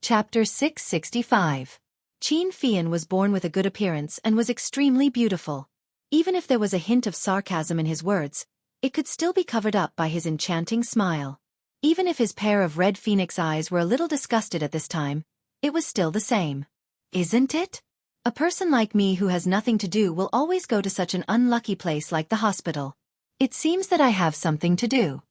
Chapter 665. Qin Fian was born with a good appearance and was extremely beautiful. Even if there was a hint of sarcasm in his words, it could still be covered up by his enchanting smile. Even if his pair of red phoenix eyes were a little disgusted at this time, it was still the same. Isn't it? A person like me who has nothing to do will always go to such an unlucky place like the hospital. It seems that I have something to do.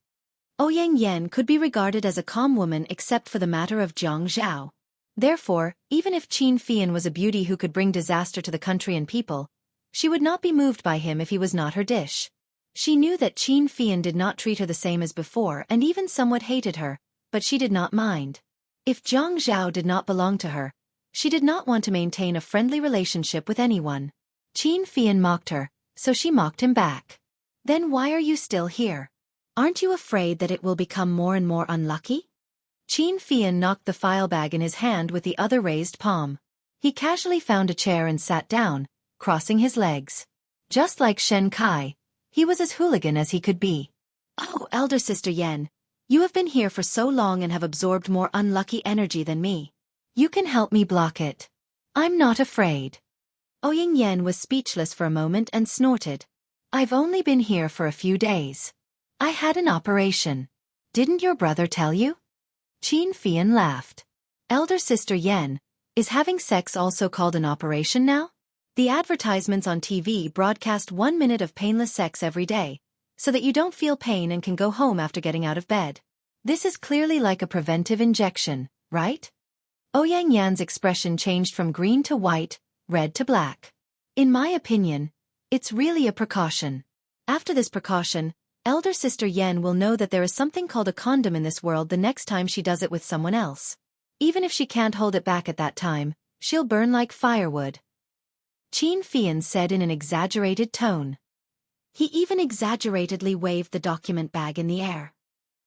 Ouyang Yan could be regarded as a calm woman except for the matter of Jiang Zhao. Therefore, even if Qin Fian was a beauty who could bring disaster to the country and people, she would not be moved by him if he was not her dish. She knew that Qin Fian did not treat her the same as before and even somewhat hated her, but she did not mind. If Jiang Zhao did not belong to her, she did not want to maintain a friendly relationship with anyone. Qin Fian mocked her, so she mocked him back. Then why are you still here? Aren't you afraid that it will become more and more unlucky? Qin Fian knocked the file bag in his hand with the other raised palm. He casually found a chair and sat down, crossing his legs. Just like Shen Kai, he was as hooligan as he could be. Oh, elder sister Yan, you have been here for so long and have absorbed more unlucky energy than me. You can help me block it. I'm not afraid. Ouyang Yan was speechless for a moment and snorted. I've only been here for a few days. I had an operation. Didn't your brother tell you? Qin Fian laughed. Elder sister Yan, is having sex also called an operation now? The advertisements on TV broadcast 1 minute of painless sex every day, so that you don't feel pain and can go home after getting out of bed. This is clearly like a preventive injection, right? Ouyang Yan's expression changed from green to white, red to black. In my opinion, it's really a precaution. After this precaution, elder sister Yan will know that there is something called a condom in this world the next time she does it with someone else. Even if she can't hold it back at that time, she'll burn like firewood. Qin Fian said in an exaggerated tone. He even exaggeratedly waved the document bag in the air.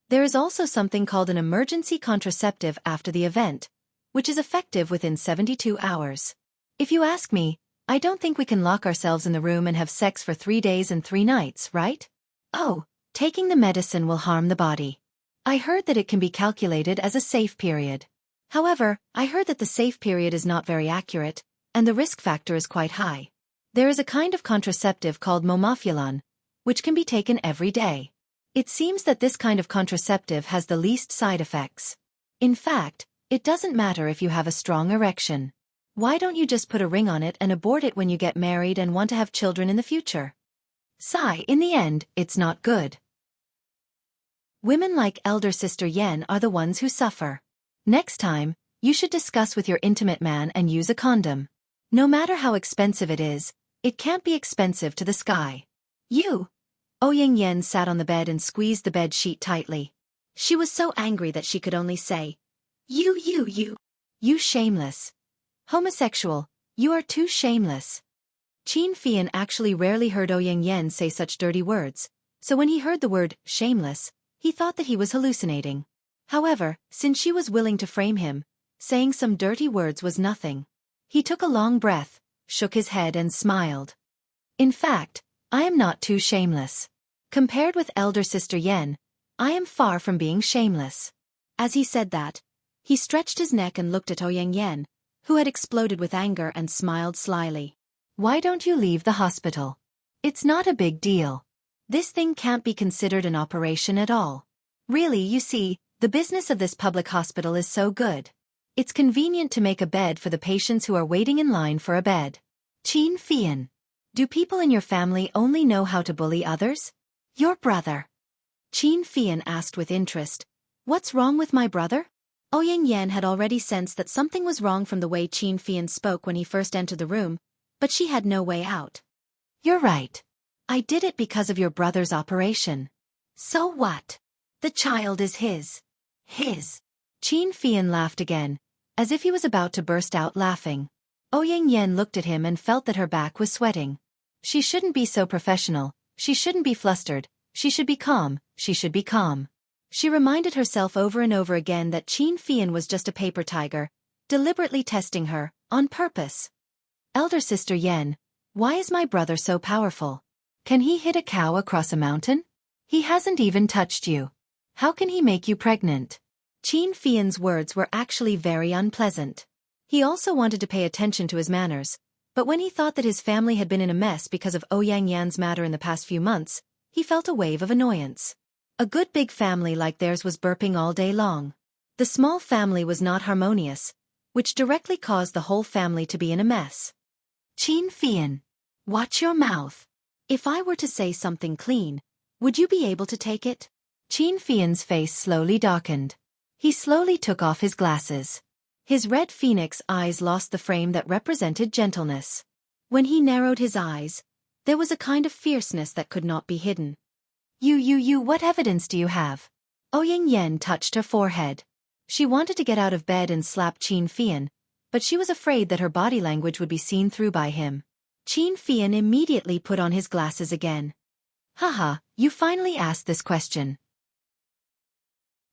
There is also something called an emergency contraceptive after the event, which is effective within 72 hours. If you ask me, I don't think we can lock ourselves in the room and have sex for 3 days and 3 nights, right? Oh, taking the medicine will harm the body. I heard that it can be calculated as a safe period. However, I heard that the safe period is not very accurate, and the risk factor is quite high. There is a kind of contraceptive called momafilan, which can be taken every day. It seems that this kind of contraceptive has the least side effects. In fact, it doesn't matter if you have a strong erection. Why don't you just put a ring on it and abort it when you get married and want to have children in the future? Sigh, in the end, it's not good. Women like elder sister Yan are the ones who suffer. Next time, you should discuss with your intimate man and use a condom. No matter how expensive it is, it can't be expensive to the sky. You! Ouyang Yan sat on the bed and squeezed the bed sheet tightly. She was so angry that she could only say, You shameless. Homosexual, you are too shameless. Qin Fian actually rarely heard Ouyang Yan say such dirty words, so when he heard the word shameless, he thought that he was hallucinating. However, since she was willing to frame him, saying some dirty words was nothing. He took a long breath, shook his head and smiled. In fact, I am not too shameless. Compared with elder sister Yan, I am far from being shameless. As he said that, he stretched his neck and looked at Ouyang Yan, who had exploded with anger and smiled slyly. Why don't you leave the hospital? It's not a big deal. This thing can't be considered an operation at all. Really, you see, the business of this public hospital is so good. It's convenient to make a bed for the patients who are waiting in line for a bed. Qin Fian. Do people in your family only know how to bully others? Your brother. Qin Fian asked with interest. What's wrong with my brother? Ouyang Yan had already sensed that something was wrong from the way Qin Fian spoke when he first entered the room, but she had no way out. You're right. I did it because of your brother's operation. So what? The child is his. His. Qin Fian laughed again, as if he was about to burst out laughing. Ouyang Yan looked at him and felt that her back was sweating. She shouldn't be so professional, she shouldn't be flustered, she should be calm, she should be calm. She reminded herself over and over again that Qin Fian was just a paper tiger, deliberately testing her, on purpose. Elder sister Yan, why is my brother so powerful? Can he hit a cow across a mountain? He hasn't even touched you. How can he make you pregnant? Qin Fian's words were actually very unpleasant. He also wanted to pay attention to his manners, but when he thought that his family had been in a mess because of Ouyang Yan's matter in the past few months, he felt a wave of annoyance. A good big family like theirs was burping all day long. The small family was not harmonious, which directly caused the whole family to be in a mess. Qin Fian, watch your mouth. If I were to say something clean, would you be able to take it? Qin Fian's face slowly darkened. He slowly took off his glasses. His red phoenix eyes lost the frame that represented gentleness. When he narrowed his eyes, there was a kind of fierceness that could not be hidden. What evidence do you have? Ouyang Yan touched her forehead. She wanted to get out of bed and slap Qin Fian, but she was afraid that her body language would be seen through by him. Qin Fian immediately put on his glasses again. Haha, you finally asked this question.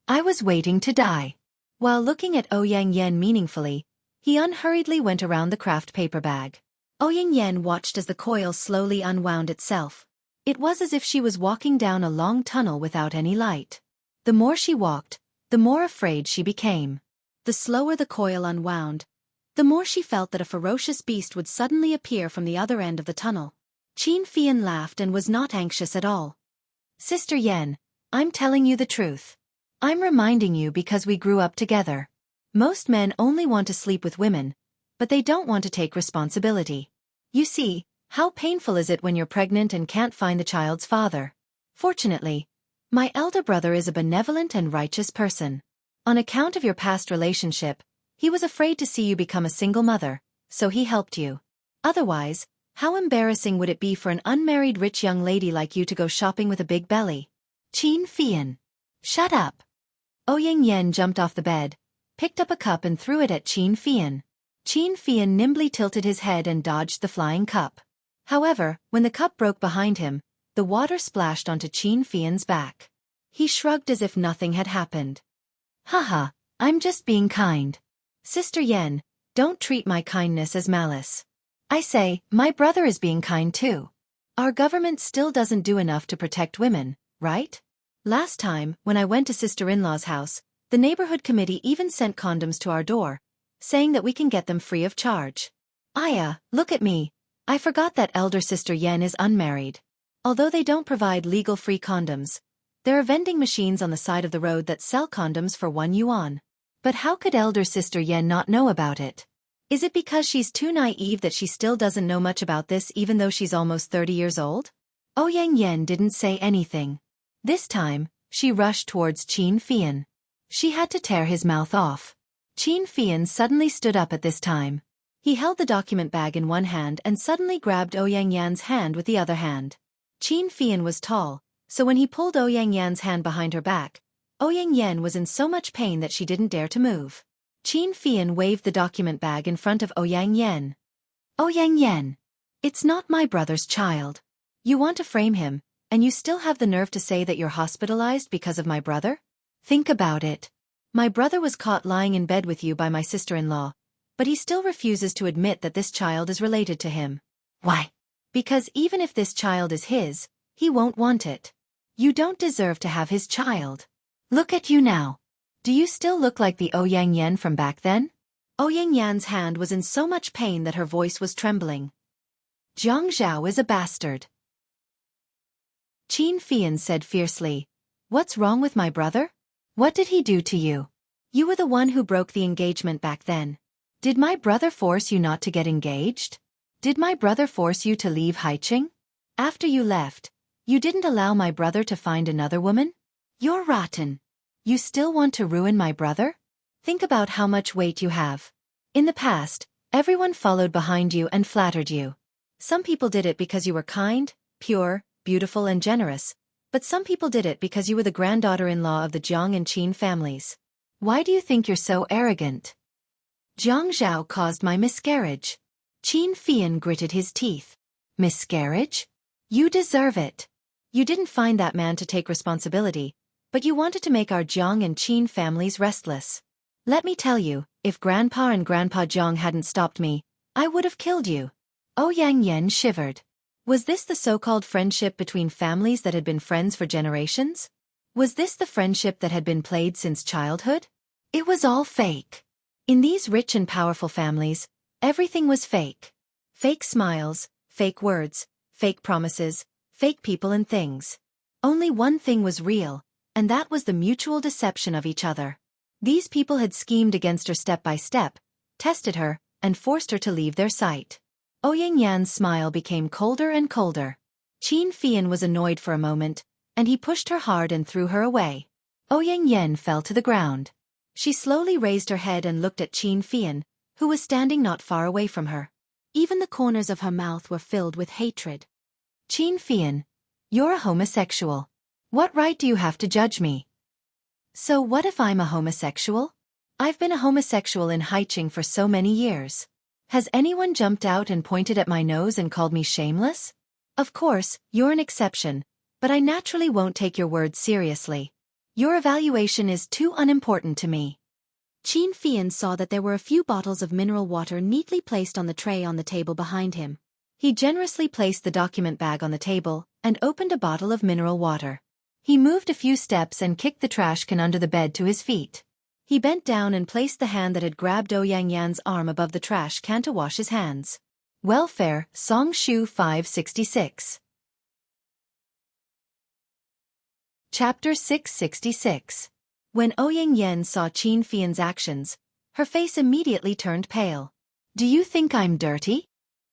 I was waiting to die. While looking at Ouyang Yan meaningfully, he unhurriedly went around the craft paper bag. Ouyang Yan watched as the coil slowly unwound itself. It was as if she was walking down a long tunnel without any light. The more she walked, the more afraid she became. The slower the coil unwound, the more she felt that a ferocious beast would suddenly appear from the other end of the tunnel. Qin Fian laughed and was not anxious at all. Sister Yan, I'm telling you the truth. I'm reminding you because we grew up together. Most men only want to sleep with women, but they don't want to take responsibility. You see, how painful is it when you're pregnant and can't find the child's father? Fortunately, my elder brother is a benevolent and righteous person. On account of your past relationship, he was afraid to see you become a single mother, so he helped you. Otherwise, how embarrassing would it be for an unmarried rich young lady like you to go shopping with a big belly? Qin Fian. Shut up. Ouyang Yan jumped off the bed, picked up a cup and threw it at Qin Fian. Qin Fian nimbly tilted his head and dodged the flying cup. However, when the cup broke behind him, the water splashed onto Qin Fian's back. He shrugged as if nothing had happened. Haha, I'm just being kind. Sister Yan, don't treat my kindness as malice. I say, my brother is being kind too. Our government still doesn't do enough to protect women, right? Last time, when I went to sister-in-law's house, the neighborhood committee even sent condoms to our door, saying that we can get them free of charge. Aya, look at me. I forgot that elder sister Yan is unmarried. Although they don't provide legal free condoms, there are vending machines on the side of the road that sell condoms for 1 yuan. But how could elder sister Yan not know about it? Is it because she's too naive that she still doesn't know much about this even though she's almost 30 years old? Ouyang Yan didn't say anything. This time, she rushed towards Qin Fian. She had to tear his mouth off. Qin Fian suddenly stood up at this time. He held the document bag in one hand and suddenly grabbed Ouyang Yan's hand with the other hand. Qin Fian was tall, so when he pulled Ouyang Yan's hand behind her back, Ouyang Yan was in so much pain that she didn't dare to move. Qin Fian waved the document bag in front of Ouyang Yan. Ouyang Yan, it's not my brother's child. You want to frame him, and you still have the nerve to say that you're hospitalized because of my brother? Think about it. My brother was caught lying in bed with you by my sister-in-law, but he still refuses to admit that this child is related to him. Why? Because even if this child is his, he won't want it. You don't deserve to have his child. Look at you now. Do you still look like the Ouyang Yan from back then? Ouyang Yan's hand was in so much pain that her voice was trembling. Zhang Zhao is a bastard. Qin Fian said fiercely. What's wrong with my brother? What did he do to you? You were the one who broke the engagement back then. Did my brother force you not to get engaged? Did my brother force you to leave Haiqing? After you left, you didn't allow my brother to find another woman? You're rotten. You still want to ruin my brother? Think about how much weight you have. In the past, everyone followed behind you and flattered you. Some people did it because you were kind, pure, beautiful and generous, but some people did it because you were the granddaughter-in-law of the Jiang and Qin families. Why do you think you're so arrogant? Zhang Zhao caused my miscarriage. Qin Fian gritted his teeth. Miscarriage? You deserve it. You didn't find that man to take responsibility, but you wanted to make our Jiang and Qin families restless. Let me tell you, if Grandpa and Grandpa Jiang hadn't stopped me, I would have killed you. Ouyang Yan shivered. Was this the so-called friendship between families that had been friends for generations? Was this the friendship that had been played since childhood? It was all fake. In these rich and powerful families, everything was fake. Fake smiles, fake words, fake promises, fake people and things. Only one thing was real, and that was the mutual deception of each other. These people had schemed against her step by step, tested her, and forced her to leave their sight. Ouyang Yan's smile became colder and colder. Qin Fian was annoyed for a moment, and he pushed her hard and threw her away. Ouyang Yan fell to the ground. She slowly raised her head and looked at Qin Fian, who was standing not far away from her. Even the corners of her mouth were filled with hatred. Qin Fian, you're a homosexual. What right do you have to judge me? So what if I'm a homosexual? I've been a homosexual in Haicheng for so many years. Has anyone jumped out and pointed at my nose and called me shameless? Of course, you're an exception, but I naturally won't take your words seriously. Your evaluation is too unimportant to me. Qin Fian saw that there were a few bottles of mineral water neatly placed on the tray on the table behind him. He generously placed the document bag on the table and opened a bottle of mineral water. He moved a few steps and kicked the trash can under the bed to his feet. He bent down and placed the hand that had grabbed Ouyang Yan's arm above the trash can to wash his hands. Welfare, Song Shu 566. Chapter 666. When Ouyang Yan saw Qin Fian's actions, her face immediately turned pale. Do you think I'm dirty?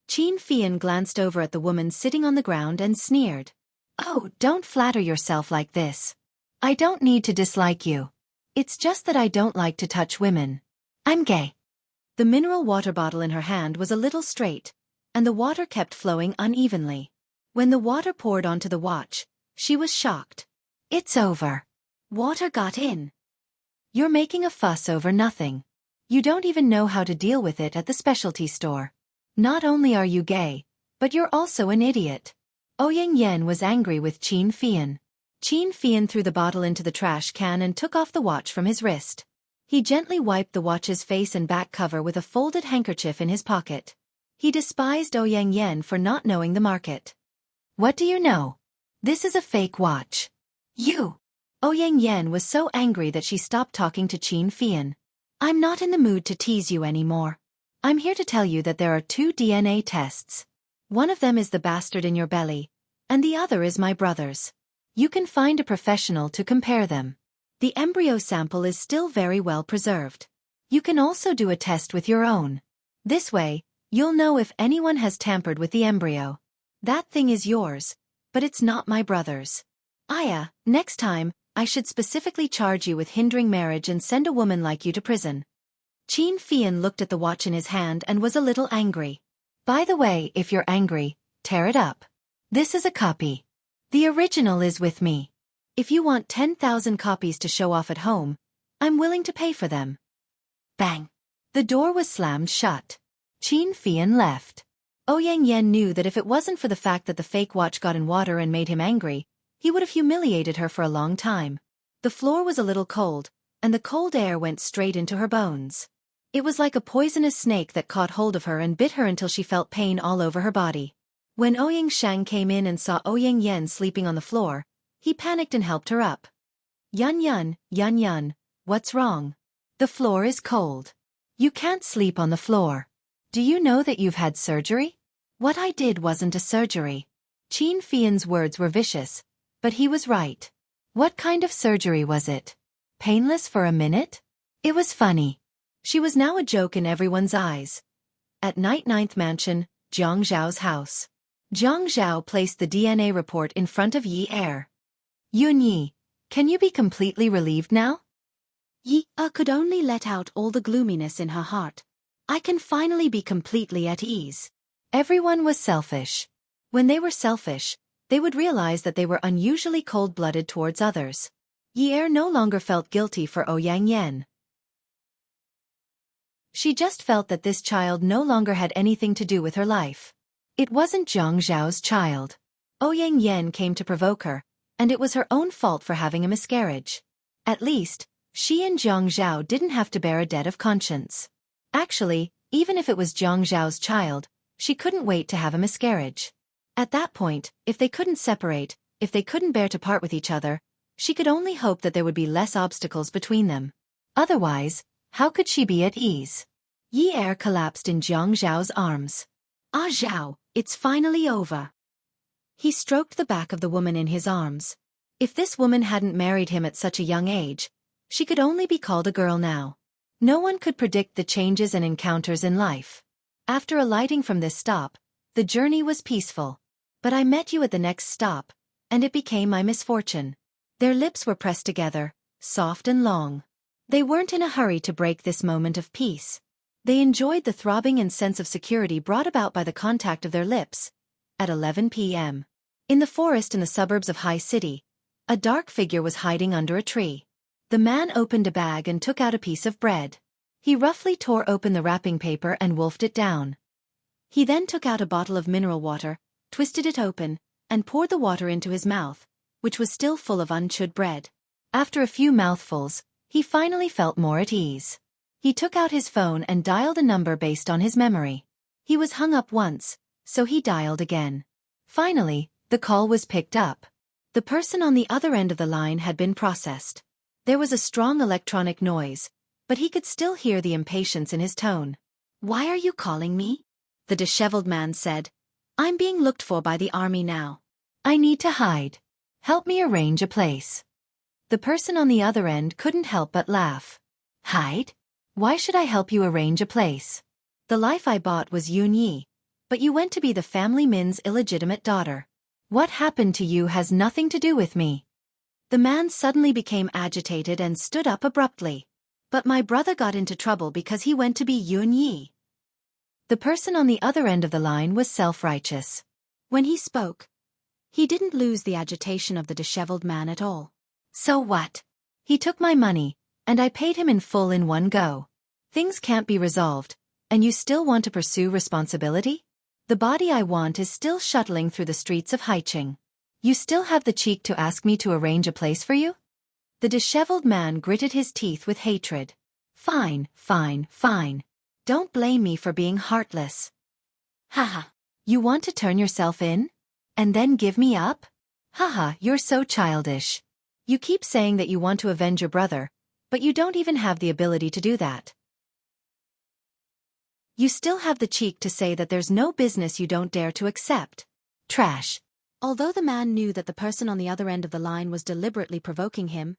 Qin Fian glanced over at the woman sitting on the ground and sneered. Oh, don't flatter yourself like this. I don't need to dislike you. It's just that I don't like to touch women. I'm gay. The mineral water bottle in her hand was a little straight, and the water kept flowing unevenly. When the water poured onto the watch, she was shocked. It's over. Water got in. You're making a fuss over nothing. You don't even know how to deal with it at the specialty store. Not only are you gay, but you're also an idiot. Ouyang Yan was angry with Qin Fian. Qin Fian threw the bottle into the trash can and took off the watch from his wrist. He gently wiped the watch's face and back cover with a folded handkerchief in his pocket. He despised Ouyang Yan for not knowing the market. What do you know? This is a fake watch. You! Ouyang Yan was so angry that she stopped talking to Qin Fian. I'm not in the mood to tease you anymore. I'm here to tell you that there are 2 DNA tests. One of them is the bastard in your belly, and the other is my brother's. You can find a professional to compare them. The embryo sample is still very well preserved. You can also do a test with your own. This way, you'll know if anyone has tampered with the embryo. That thing is yours, but it's not my brother's. Aya, next time, I should specifically charge you with hindering marriage and send a woman like you to prison. Qin Fian looked at the watch in his hand and was a little angry. By the way, if you're angry, tear it up. This is a copy. The original is with me. If you want 10,000 copies to show off at home, I'm willing to pay for them. Bang! The door was slammed shut. Qin Fian left. Ouyang Yan knew that if it wasn't for the fact that the fake watch got in water and made him angry, he would have humiliated her for a long time. The floor was a little cold, and the cold air went straight into her bones. It was like a poisonous snake that caught hold of her and bit her until she felt pain all over her body. When Ouyang Shang came in and saw Ouyang Yan sleeping on the floor, he panicked and helped her up. Yun, what's wrong? The floor is cold. You can't sleep on the floor. Do you know that you've had surgery? What I did wasn't a surgery. Qin Fian's words were vicious, but he was right. What kind of surgery was it? Painless for a minute? It was funny. She was now a joke in everyone's eyes. At Night Ninth Mansion, Jiang Zhao's house. Jiang Zhao placed the DNA report in front of Yi Er. Yun Yi, can you be completely relieved now? Yi Er could only let out all the gloominess in her heart. I can finally be completely at ease. Everyone was selfish. When they were selfish, they would realize that they were unusually cold-blooded towards others. Yi Er no longer felt guilty for Ouyang Yan. She just felt that this child no longer had anything to do with her life. It wasn't Jiang Zhao's child. Ouyang Yan came to provoke her, and it was her own fault for having a miscarriage. At least, she and Jiang Zhao didn't have to bear a debt of conscience. Actually, even if it was Jiang Zhao's child, she couldn't wait to have a miscarriage. At that point, if they couldn't separate, if they couldn't bear to part with each other, she could only hope that there would be less obstacles between them. Otherwise, how could she be at ease? Yi Er collapsed in Jiang Zhao's arms. Ah Zhao, it's finally over. He stroked the back of the woman in his arms. If this woman hadn't married him at such a young age, she could only be called a girl now. No one could predict the changes and encounters in life. After alighting from this stop, the journey was peaceful. But I met you at the next stop, and it became my misfortune. Their lips were pressed together, soft and long. They weren't in a hurry to break this moment of peace. They enjoyed the throbbing and sense of security brought about by the contact of their lips. At 11 p.m. In the forest in the suburbs of High City, a dark figure was hiding under a tree. The man opened a bag and took out a piece of bread. He roughly tore open the wrapping paper and wolfed it down. He then took out a bottle of mineral water, twisted it open, and poured the water into his mouth, which was still full of unchewed bread. After a few mouthfuls, he finally felt more at ease. He took out his phone and dialed a number based on his memory. He was hung up once, so he dialed again. Finally, the call was picked up. The person on the other end of the line had been processed. There was a strong electronic noise, but he could still hear the impatience in his tone. "Why are you calling me?" the disheveled man said. "I'm being looked for by the army now. I need to hide. Help me arrange a place." The person on the other end couldn't help but laugh. "Hide? Why should I help you arrange a place? The life I bought was Yun Yi, but you went to be the family Min's illegitimate daughter. What happened to you has nothing to do with me." The man suddenly became agitated and stood up abruptly. "But my brother got into trouble because he went to be Yun Yi." The person on the other end of the line was self-righteous. When he spoke, he didn't lose the agitation of the disheveled man at all. "So what? He took my money, and I paid him in full in one go. Things can't be resolved, and you still want to pursue responsibility? The body I want is still shuttling through the streets of Haicheng. You still have the cheek to ask me to arrange a place for you?" The disheveled man gritted his teeth with hatred. "Fine, fine, fine. Don't blame me for being heartless. Haha. You want to turn yourself in? And then give me up? Haha, you're so childish. You keep saying that you want to avenge your brother, but you don't even have the ability to do that. You still have the cheek to say that there's no business you don't dare to accept. Trash." Although the man knew that the person on the other end of the line was deliberately provoking him,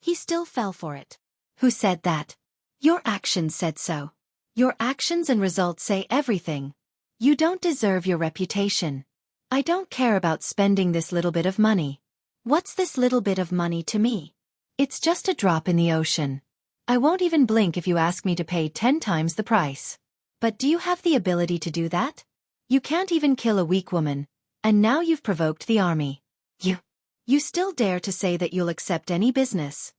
he still fell for it. "Who said that?" "Your actions said so. Your actions and results say everything. You don't deserve your reputation. I don't care about spending this little bit of money. What's this little bit of money to me? It's just a drop in the ocean. I won't even blink if you ask me to pay 10 times the price. But do you have the ability to do that? You can't even kill a weak woman, and now you've provoked the army. You still dare to say that you'll accept any business?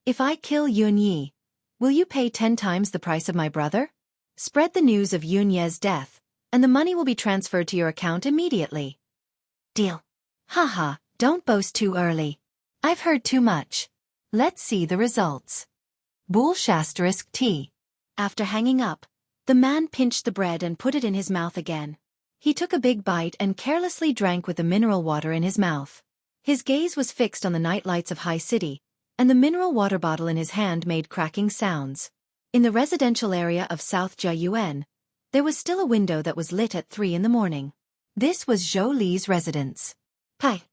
If I kill Yun Yi, will you pay 10 times the price of my brother? Spread the news of Yun Ye's death, and the money will be transferred to your account immediately. Deal. Haha, don't boast too early. I've heard too much. Let's see the results." Bool ** T. After hanging up, the man pinched the bread and put it in his mouth again. He took a big bite and carelessly drank with the mineral water in his mouth. His gaze was fixed on the night lights of High City, and the mineral water bottle in his hand made cracking sounds. In the residential area of South Jiayuan, there was still a window that was lit at 3 in the morning. This was Zhou Li's residence. Pai!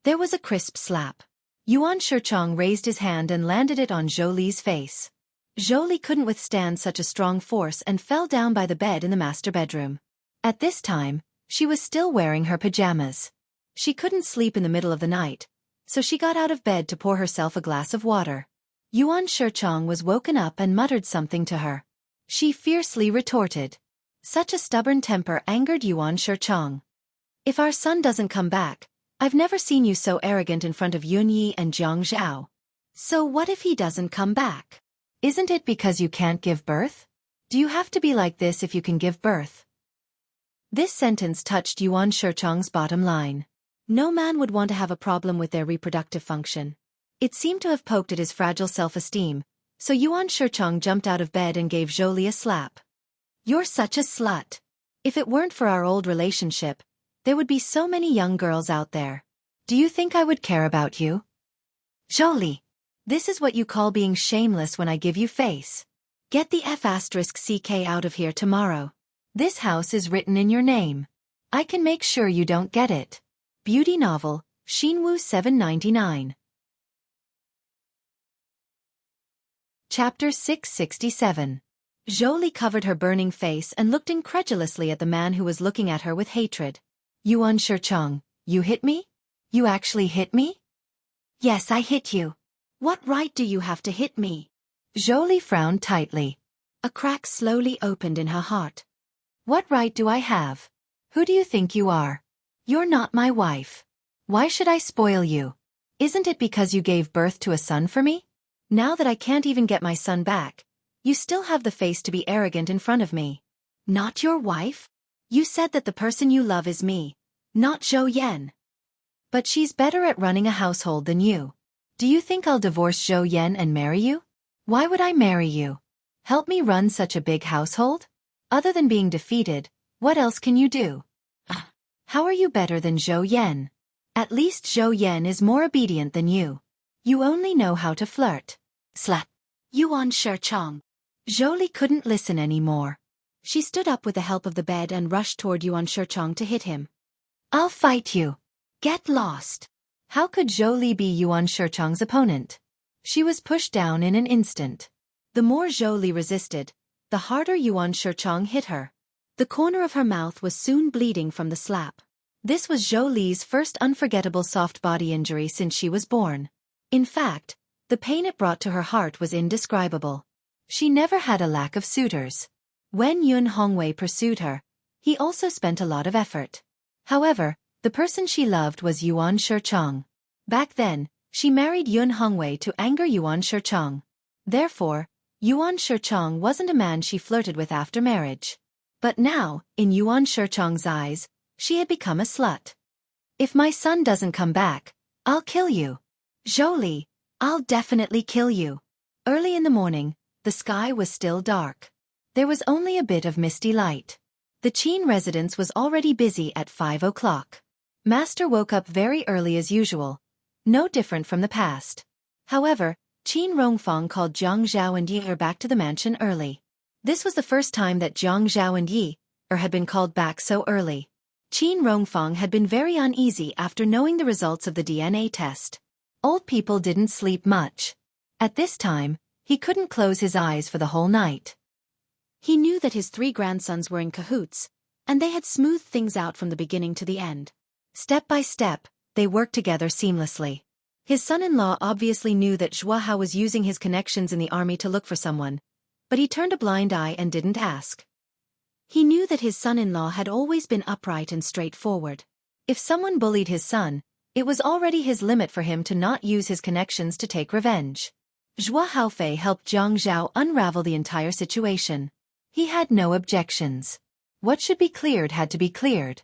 There was a crisp slap. Yuan Shichong raised his hand and landed it on Zhou Li's face. Zhou Li couldn't withstand such a strong force and fell down by the bed in the master bedroom. At this time, she was still wearing her pajamas. She couldn't sleep in the middle of the night, so she got out of bed to pour herself a glass of water. Yuan Shichong was woken up and muttered something to her. She fiercely retorted. Such a stubborn temper angered Yuan Shichong. "If our son doesn't come back, I've never seen you so arrogant in front of Yun Yi and Jiang Zhao. So what if he doesn't come back? Isn't it because you can't give birth? Do you have to be like this if you can give birth?" This sentence touched Yuan Shichong's bottom line. No man would want to have a problem with their reproductive function. It seemed to have poked at his fragile self-esteem, so Yuan Shichong jumped out of bed and gave Zhou Li a slap. "You're such a slut. If it weren't for our old relationship, there would be so many young girls out there. Do you think I would care about you?" "Zhou Li, This is what you call being shameless when I give you face. Get the F***ck out of here tomorrow. This house is written in your name. I can make sure you don't get it. Beauty novel, Xinwu 799. Chapter 667. Zhou covered her burning face and looked incredulously at the man who was looking at her with hatred. Yuan Shicheng, you hit me? You actually hit me? Yes, I hit you. What right do you have to hit me? Zhou frowned tightly. A crack slowly opened in her heart. What right do I have? Who do you think you are? You're not my wife. Why should I spoil you? Isn't it because you gave birth to a son for me? Now that I can't even get my son back, you still have the face to be arrogant in front of me. Not your wife? You said that the person you love is me, not Zhou Yan. But she's better at running a household than you. Do you think I'll divorce Zhou Yan and marry you? Why would I marry you? Help me run such a big household? Other than being defeated, what else can you do? How are you better than Zhou Yan? At least Zhou Yan is more obedient than you. You only know how to flirt. Slut. Yuan Shicheng. Zhou couldn't listen anymore. She stood up with the help of the bed and rushed toward Yuan Shicheng to hit him. I'll fight you. Get lost. How could Zhou be Yuan Shicheng's opponent? She was pushed down in an instant. The more Zhou resisted, the harder Yuan Shicheng hit her. The corner of her mouth was soon bleeding from the slap. This was Zhou's first unforgettable soft body injury since she was born. In fact, the pain it brought to her heart was indescribable. She never had a lack of suitors. When Yun Hongwei pursued her, he also spent a lot of effort. However, the person she loved was Yuan Shicheng. Back then, she married Yun Hongwei to anger Yuan Shicheng. Therefore, Yuan Shicheng wasn't a man she flirted with after marriage. But now, in Yuan Shicheng's eyes, she had become a slut. If my son doesn't come back, I'll kill you. Zhou, I'll definitely kill you. Early in the morning, the sky was still dark. There was only a bit of misty light. The Qin residence was already busy at 5 o'clock. Master woke up very early as usual, no different from the past. However, Qin Rongfang called Jiang Zhao and Yi back to the mansion early. This was the first time that Jiang Zhao and Yi had been called back so early. Qin Rongfang had been very uneasy after knowing the results of the DNA test. Old people didn't sleep much. At this time, he couldn't close his eyes for the whole night. He knew that his 3 grandsons were in cahoots, and they had smoothed things out from the beginning to the end. Step by step, they worked together seamlessly. His son-in-law obviously knew that Zhua Hao was using his connections in the army to look for someone, but he turned a blind eye and didn't ask. He knew that his son-in-law had always been upright and straightforward. If someone bullied his son, it was already his limit for him to not use his connections to take revenge. Zhua Haofei helped Jiang Zhao unravel the entire situation. He had no objections. What should be cleared had to be cleared.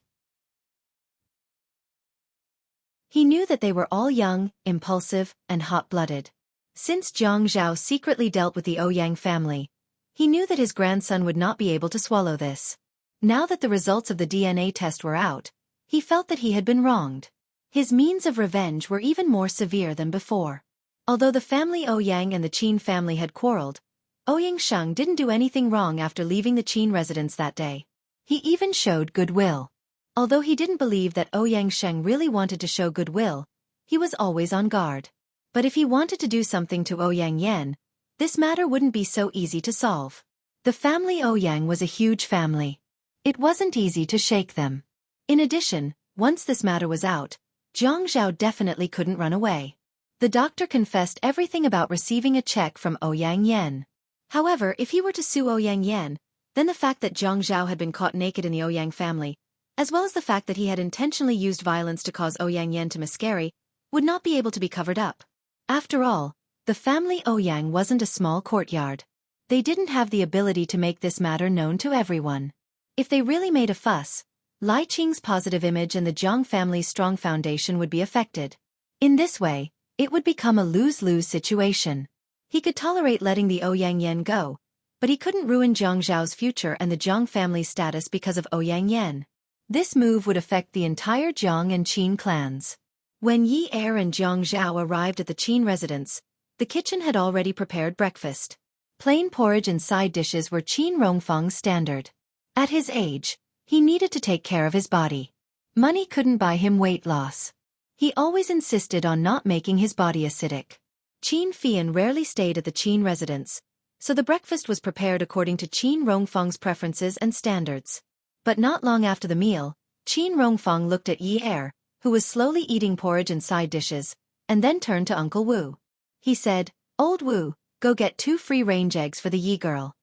He knew that they were all young, impulsive, and hot-blooded. Since Jiang Zhao secretly dealt with the Ouyang family, he knew that his grandson would not be able to swallow this. Now that the results of the DNA test were out, he felt that he had been wronged. His means of revenge were even more severe than before. Although the family Ouyang and the Qin family had quarreled, Ouyang Sheng didn't do anything wrong after leaving the Qin residence that day. He even showed goodwill. Although he didn't believe that Ouyang Sheng really wanted to show goodwill, he was always on guard. But if he wanted to do something to Ouyang Yan, this matter wouldn't be so easy to solve. The family Ouyang was a huge family. It wasn't easy to shake them. In addition, once this matter was out, Jiang Zhao definitely couldn't run away. The doctor confessed everything about receiving a check from Ouyang Yan. However, if he were to sue Ouyang Yan, then the fact that Jiang Zhao had been caught naked in the Ouyang family, as well as the fact that he had intentionally used violence to cause Ouyang Yan to miscarry, would not be able to be covered up. After all, the family Ouyang wasn't a small courtyard. They didn't have the ability to make this matter known to everyone. If they really made a fuss, Lai Qing's positive image and the Jiang family's strong foundation would be affected. In this way, it would become a lose-lose situation. He could tolerate letting the Ouyang Yan go, but he couldn't ruin Jiang Zhao's future and the Jiang family's status because of Ouyang Yan. This move would affect the entire Jiang and Qin clans. When Yi Er and Jiang Zhao arrived at the Qin residence, The kitchen had already prepared breakfast. Plain porridge and side dishes were Qin Rongfang's standard. At his age, he needed to take care of his body. Money couldn't buy him weight loss. He always insisted on not making his body acidic. Qin Fian rarely stayed at the Qin residence, so the breakfast was prepared according to Qin Rongfang's preferences and standards. But not long after the meal, Qin Rongfang looked at Yi Er, who was slowly eating porridge and side dishes, and then turned to Uncle Wu. He said, "Old Wu, go get 2 free-range eggs for the Yi girl."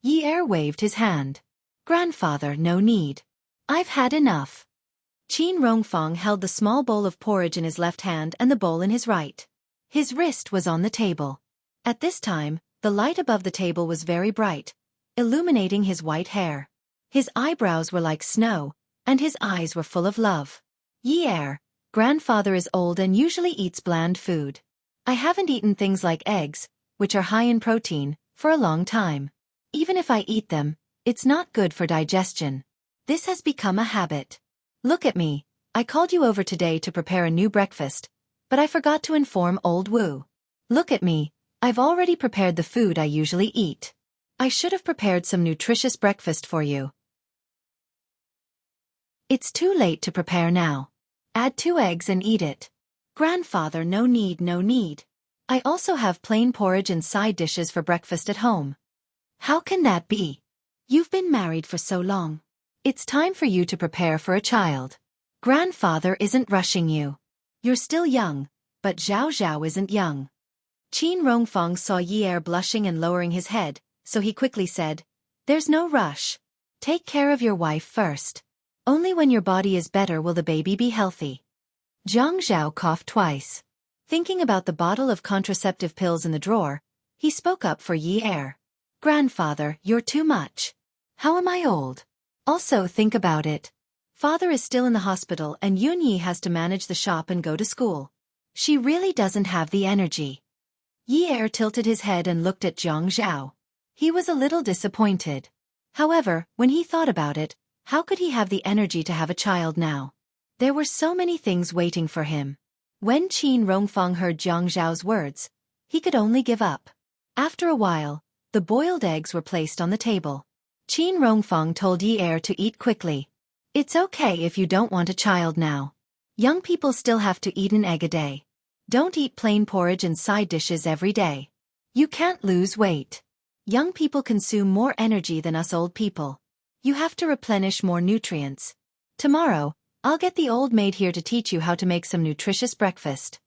Yi Er waved his hand. "Grandfather, no need. I've had enough." Qin Rongfang held the small bowl of porridge in his left hand and the bowl in his right. His wrist was on the table. At this time, the light above the table was very bright, illuminating his white hair. His eyebrows were like snow, and his eyes were full of love. "Yi Er, grandfather is old and usually eats bland food. I haven't eaten things like eggs, which are high in protein, for a long time. Even if I eat them, it's not good for digestion. This has become a habit. Look at me, I called you over today to prepare a new breakfast, but I forgot to inform old Wu. Look at me, I've already prepared the food I usually eat. I should have prepared some nutritious breakfast for you. It's too late to prepare now. Add 2 eggs and eat it." "Grandfather, no need, no need. I also have plain porridge and side dishes for breakfast at home." "How can that be? You've been married for so long. It's time for you to prepare for a child. Grandfather isn't rushing you. You're still young, but Zhao Zhao isn't young." Qin Rongfang saw Yi Er blushing and lowering his head, so he quickly said, "There's no rush. Take care of your wife first. Only when your body is better will the baby be healthy." Zhang Zhao coughed twice. Thinking about the bottle of contraceptive pills in the drawer, he spoke up for Yi Er. "Grandfather, you're too much. How am I old? Also think about it. Father is still in the hospital and Yunyi has to manage the shop and go to school. She really doesn't have the energy." Yi Er tilted his head and looked at Zhang Zhao. He was a little disappointed. However, when he thought about it, how could he have the energy to have a child now? There were so many things waiting for him. When Qin Rongfang heard Zhang Zhao's words, he could only give up. After a while, the boiled eggs were placed on the table. Qin Rongfang told Yi Er to eat quickly. "It's okay if you don't want a child now. Young people still have to eat an egg a day. Don't eat plain porridge and side dishes every day. You can't lose weight. Young people consume more energy than us old people. You have to replenish more nutrients. Tomorrow, I'll get the old maid here to teach you how to make some nutritious breakfast."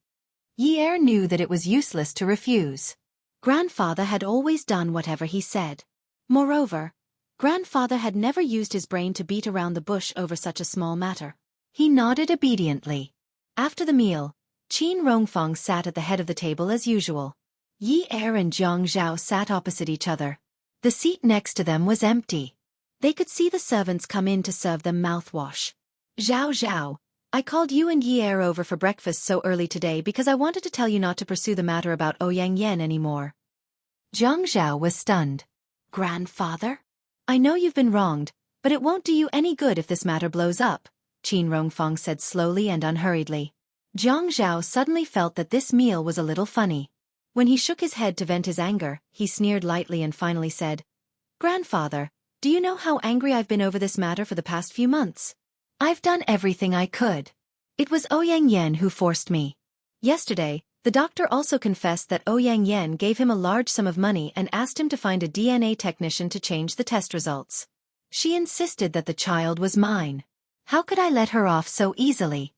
Yi Er knew that it was useless to refuse. Grandfather had always done whatever he said. Moreover, Grandfather had never used his brain to beat around the bush over such a small matter. He nodded obediently. After the meal, Qin Rongfang sat at the head of the table as usual. Yi Er and Zhang Zhao sat opposite each other. The seat next to them was empty. They could see the servants come in to serve them mouthwash. "Zhao Zhao, I called you and Yi Er over for breakfast so early today because I wanted to tell you not to pursue the matter about Ouyang Yan anymore." Zhang Zhao was stunned. "Grandfather? I know you've been wronged, but it won't do you any good if this matter blows up," Qin Rongfang said slowly and unhurriedly. Zhang Zhao suddenly felt that this meal was a little funny. When he shook his head to vent his anger, he sneered lightly and finally said, "Grandfather, do you know how angry I've been over this matter for the past few months? I've done everything I could. It was Ouyang Yan who forced me. Yesterday, the doctor also confessed that Ouyang Yan gave him a large sum of money and asked him to find a DNA technician to change the test results. She insisted that the child was mine. How could I let her off so easily?"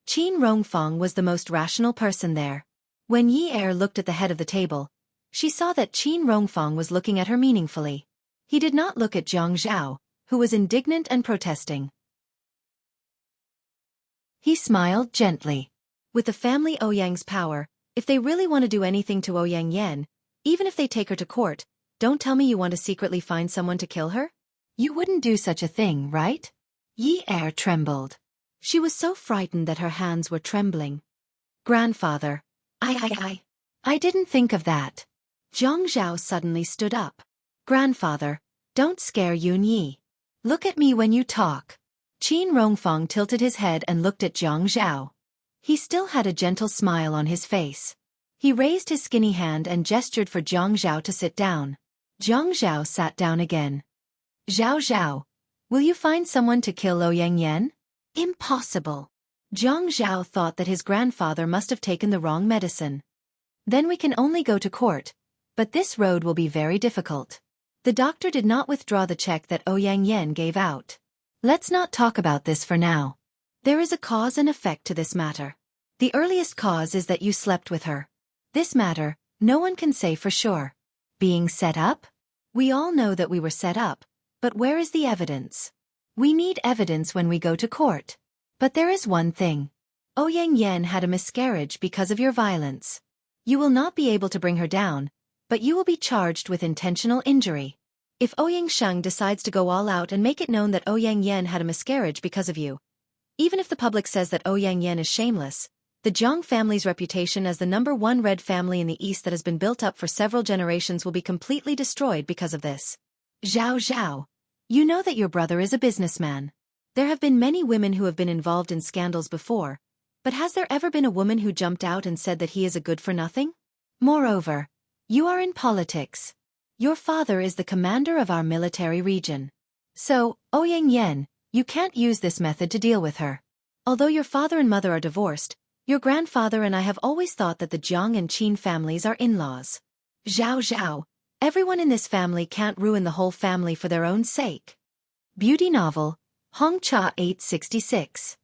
Qin Rongfang was the most rational person there. When Yi Er looked at the head of the table, she saw that Qin Rongfang was looking at her meaningfully. He did not look at Zhang Zhao, who was indignant and protesting. He smiled gently. With the family Ouyang's power, if they really want to do anything to Ouyang Yan, even if they take her to court, don't tell me you want to secretly find someone to kill her? You wouldn't do such a thing, right? Yi Er trembled. She was so frightened that her hands were trembling. "Grandfather, I didn't think of that." Zhang Zhao suddenly stood up. "Grandfather, don't scare Yun Yi. Look at me when you talk." Qin Rongfang tilted his head and looked at Zhang Zhao. He still had a gentle smile on his face. He raised his skinny hand and gestured for Jiang Zhao to sit down. Jiang Zhao sat down again. Zhao Zhao, will you find someone to kill Ouyang Yan? Impossible. Jiang Zhao thought that his grandfather must have taken the wrong medicine. Then we can only go to court, but this road will be very difficult. The doctor did not withdraw the check that Ouyang Yan gave out. Let's not talk about this for now. There is a cause and effect to this matter. The earliest cause is that you slept with her. This matter, no one can say for sure. Being set up? We all know that we were set up, but where is the evidence? We need evidence when we go to court. But there is one thing. Ouyang Yan had a miscarriage because of your violence. You will not be able to bring her down, but you will be charged with intentional injury. If Ouyang Sheng decides to go all out and make it known that Ouyang Yan had a miscarriage because of you, even if the public says that Ouyang Yan is shameless, the Jiang family's reputation as the #1 red family in the East that has been built up for several generations will be completely destroyed because of this. Zhao Zhao, you know that your brother is a businessman. There have been many women who have been involved in scandals before, but has there ever been a woman who jumped out and said that he is a good-for-nothing? Moreover, you are in politics. Your father is the commander of our military region. So, Ouyang Yan, you can't use this method to deal with her. Although your father and mother are divorced, your grandfather and I have always thought that the Jiang and Qin families are in-laws. Zhao Zhao, everyone in this family can't ruin the whole family for their own sake. Beauty novel, Hong Cha 866.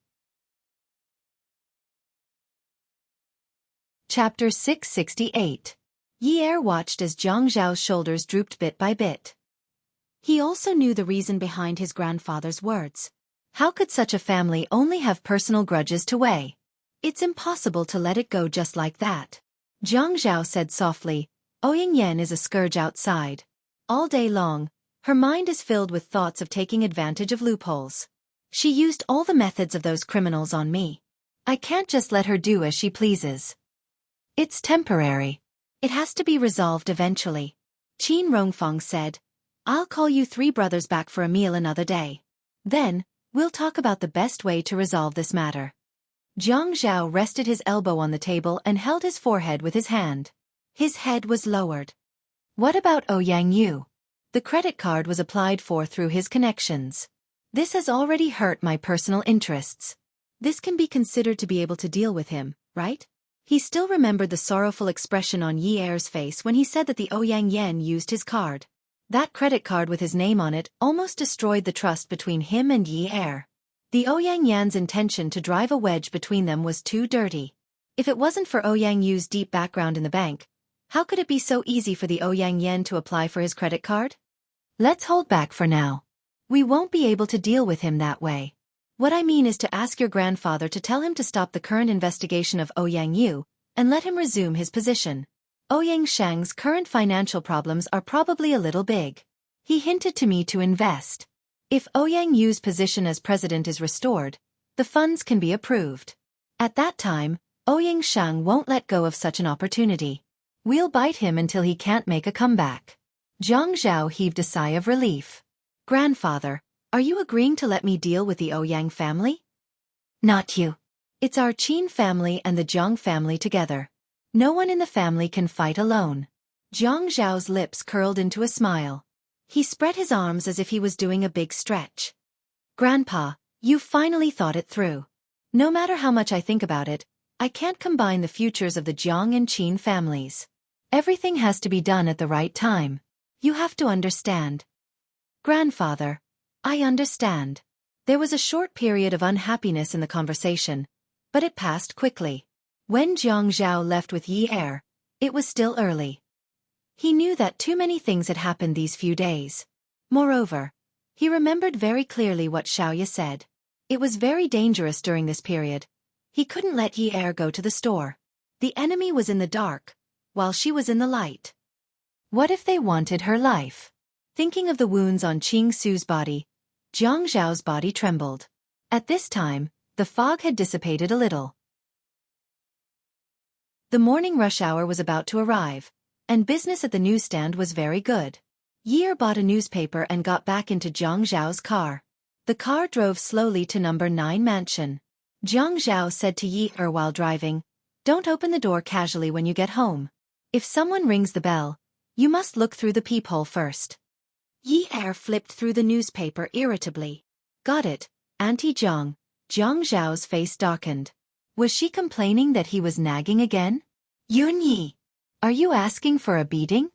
Chapter 668. Yi Er watched as Jiang Zhao's shoulders drooped bit by bit. He also knew the reason behind his grandfather's words. How could such a family only have personal grudges to weigh? It's impossible to let it go just like that. Jiang Zhao said softly, Ouyang Yan is a scourge outside. All day long, her mind is filled with thoughts of taking advantage of loopholes. She used all the methods of those criminals on me. I can't just let her do as she pleases. It's temporary. It has to be resolved eventually. Qin Rongfang said, I'll call you 3 brothers back for a meal another day. Then, we'll talk about the best way to resolve this matter. Jiang Zhao rested his elbow on the table and held his forehead with his hand. His head was lowered. What about Ouyang Yu? The credit card was applied for through his connections. This has already hurt my personal interests. This can be considered to be able to deal with him, right? He still remembered the sorrowful expression on Yi Er's face when he said that the Ouyang Yan used his card. That credit card with his name on it almost destroyed the trust between him and Yi Er. The Ouyang Yan's intention to drive a wedge between them was too dirty. If it wasn't for Ouyang Yu's deep background in the bank, how could it be so easy for the Ouyang Yan to apply for his credit card? Let's hold back for now. We won't be able to deal with him that way. What I mean is to ask your grandfather to tell him to stop the current investigation of Ouyang Yu, and let him resume his position. Ouyang Sheng's current financial problems are probably a little big. He hinted to me to invest. If Ouyang Yu's position as president is restored, the funds can be approved. At that time, Ouyang Sheng won't let go of such an opportunity. We'll bite him until he can't make a comeback. Jiang Zhao heaved a sigh of relief. Grandfather, are you agreeing to let me deal with the Ouyang family? Not you. It's our Qin family and the Jiang family together. No one in the family can fight alone. Jiang Zhao's lips curled into a smile. He spread his arms as if he was doing a big stretch. Grandpa, you finally thought it through. No matter how much I think about it, I can't combine the futures of the Jiang and Qin families. Everything has to be done at the right time. You have to understand. Grandfather, I understand. There was a short period of unhappiness in the conversation, but it passed quickly. When Jiang Zhao left with Yi Er, it was still early. He knew that too many things had happened these few days. Moreover, he remembered very clearly what Xiaoya said. It was very dangerous during this period. He couldn't let Yi Er go to the store. The enemy was in the dark, while she was in the light. What if they wanted her life? Thinking of the wounds on Qing Su's body, Jiang Zhao's body trembled. At this time, the fog had dissipated a little. The morning rush hour was about to arrive, and business at the newsstand was very good. Yi Er bought a newspaper and got back into Jiang Zhao's car. The car drove slowly to number 9 mansion. Jiang Zhao said to Yi Er while driving, Don't open the door casually when you get home. If someone rings the bell, you must look through the peephole first. Yi Er flipped through the newspaper irritably. Got it, Auntie Zhang. Zhang Zhao's face darkened. Was she complaining that he was nagging again? Yun Yi, are you asking for a beating?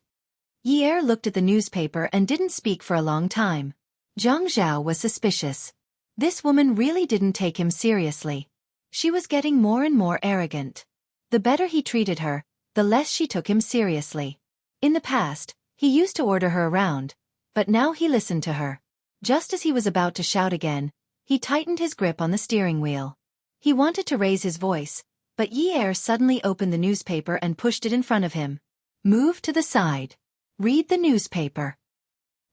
Yi Er looked at the newspaper and didn't speak for a long time. Zhang Zhao was suspicious. This woman really didn't take him seriously. She was getting more and more arrogant. The better he treated her, the less she took him seriously. In the past, he used to order her around, but now he listened to her. Just as he was about to shout again, he tightened his grip on the steering wheel. He wanted to raise his voice, but Yi Er suddenly opened the newspaper and pushed it in front of him. Move to the side. Read the newspaper.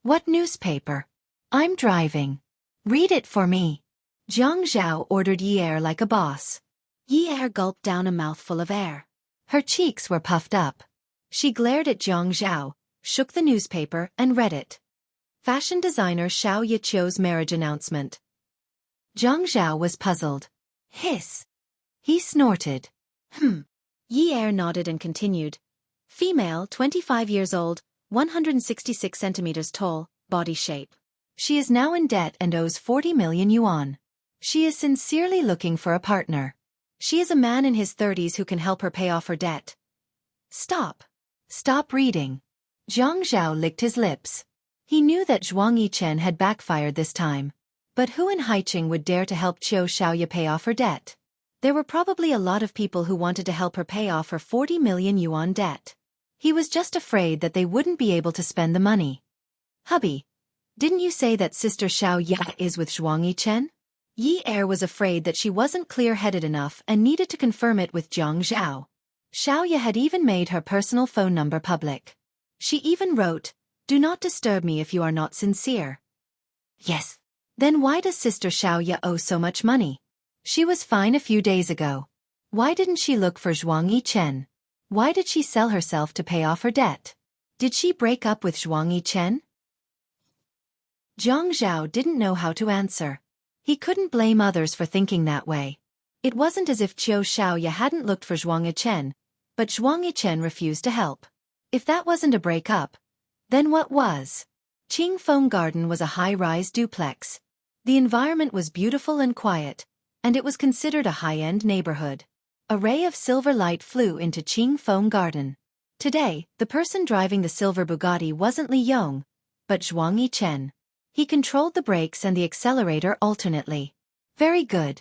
What newspaper? I'm driving. Read it for me. Zhang Zhao ordered Yi Er like a boss. Yi Er gulped down a mouthful of air. Her cheeks were puffed up. She glared at Zhang Zhao, shook the newspaper and read it. Fashion designer Xiao Yiqiu's marriage announcement. Zhang Zhao was puzzled. Hiss. He snorted. Yi Er nodded and continued. Female, 25 years old, 166 centimeters tall, body shape. She is now in debt and owes 40 million yuan. She is sincerely looking for a partner. She is a man in his 30s who can help her pay off her debt. Stop. Stop reading. Zhang Zhao licked his lips. He knew that Zhuang Yichen had backfired this time. But who in Haiqing would dare to help Qiu Xiaoya pay off her debt? There were probably a lot of people who wanted to help her pay off her 40 million yuan debt. He was just afraid that they wouldn't be able to spend the money. Hubby, didn't you say that Sister Xiaoya is with Zhuang Yichen? Yi Er was afraid that she wasn't clear-headed enough and needed to confirm it with Zhang Zhao. Xiaoya had even made her personal phone number public. She even wrote, "Do not disturb me if you are not sincere." Yes. Then why does Sister Xiaoya owe so much money? She was fine a few days ago. Why didn't she look for Zhuang Yichen? Why did she sell herself to pay off her debt? Did she break up with Zhuang Yichen? Zhang Zhao didn't know how to answer. He couldn't blame others for thinking that way. It wasn't as if Qiu Xiaoya hadn't looked for Zhuang Yichen, but Zhuang Yichen refused to help. If that wasn't a breakup, then what was? Qingfeng Garden was a high-rise duplex. The environment was beautiful and quiet, and it was considered a high-end neighborhood. A ray of silver light flew into Qingfeng Garden. Today, the person driving the silver Bugatti wasn't Li Yong, but Zhuang Yichen. He controlled the brakes and the accelerator alternately. Very good.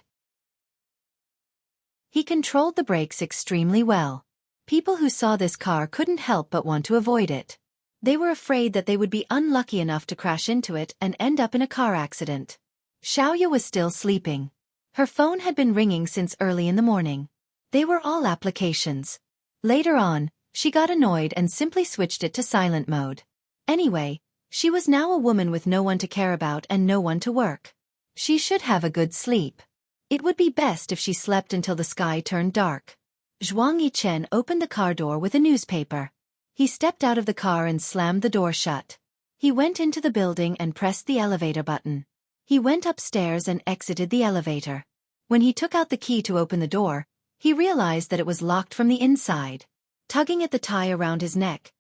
He controlled the brakes extremely well. People who saw this car couldn't help but want to avoid it. They were afraid that they would be unlucky enough to crash into it and end up in a car accident. Xiaoya was still sleeping. Her phone had been ringing since early in the morning. They were all applications. Later on, she got annoyed and simply switched it to silent mode. Anyway, she was now a woman with no one to care about and no one to work. She should have a good sleep. It would be best if she slept until the sky turned dark. Zhuang Yichen opened the car door with a newspaper. He stepped out of the car and slammed the door shut. He went into the building and pressed the elevator button. He went upstairs and exited the elevator. When he took out the key to open the door, he realized that it was locked from the inside. Tugging at the tie around his neck,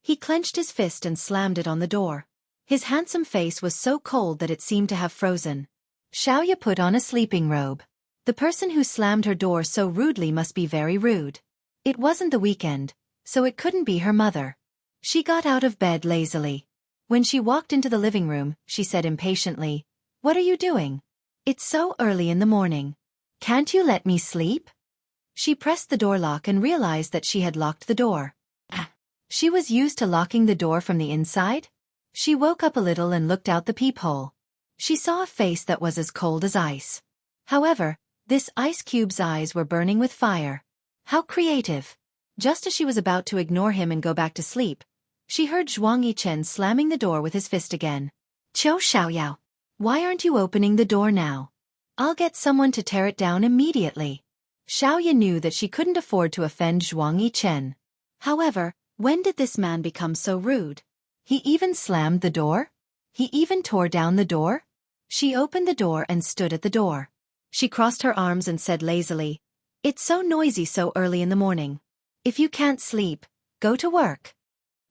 he clenched his fist and slammed it on the door. His handsome face was so cold that it seemed to have frozen. Xiaoya put on a sleeping robe. The person who slammed her door so rudely must be very rude. It wasn't the weekend, so it couldn't be her mother. She got out of bed lazily. When she walked into the living room, she said impatiently, "What are you doing? It's so early in the morning. Can't you let me sleep?" She pressed the door lock and realized that she had locked the door. She was used to locking the door from the inside? She woke up a little and looked out the peephole. She saw a face that was as cold as ice. However, this ice cube's eyes were burning with fire. How creative! Just as she was about to ignore him and go back to sleep, she heard Zhuang Yichen slamming the door with his fist again. "Qiu Xiaoyao, why aren't you opening the door now? I'll get someone to tear it down immediately." Xiaoya knew that she couldn't afford to offend Zhuang Yichen. However, when did this man become so rude? He even slammed the door? He even tore down the door? She opened the door and stood at the door. She crossed her arms and said lazily, It's so noisy so early in the morning. If you can't sleep, go to work.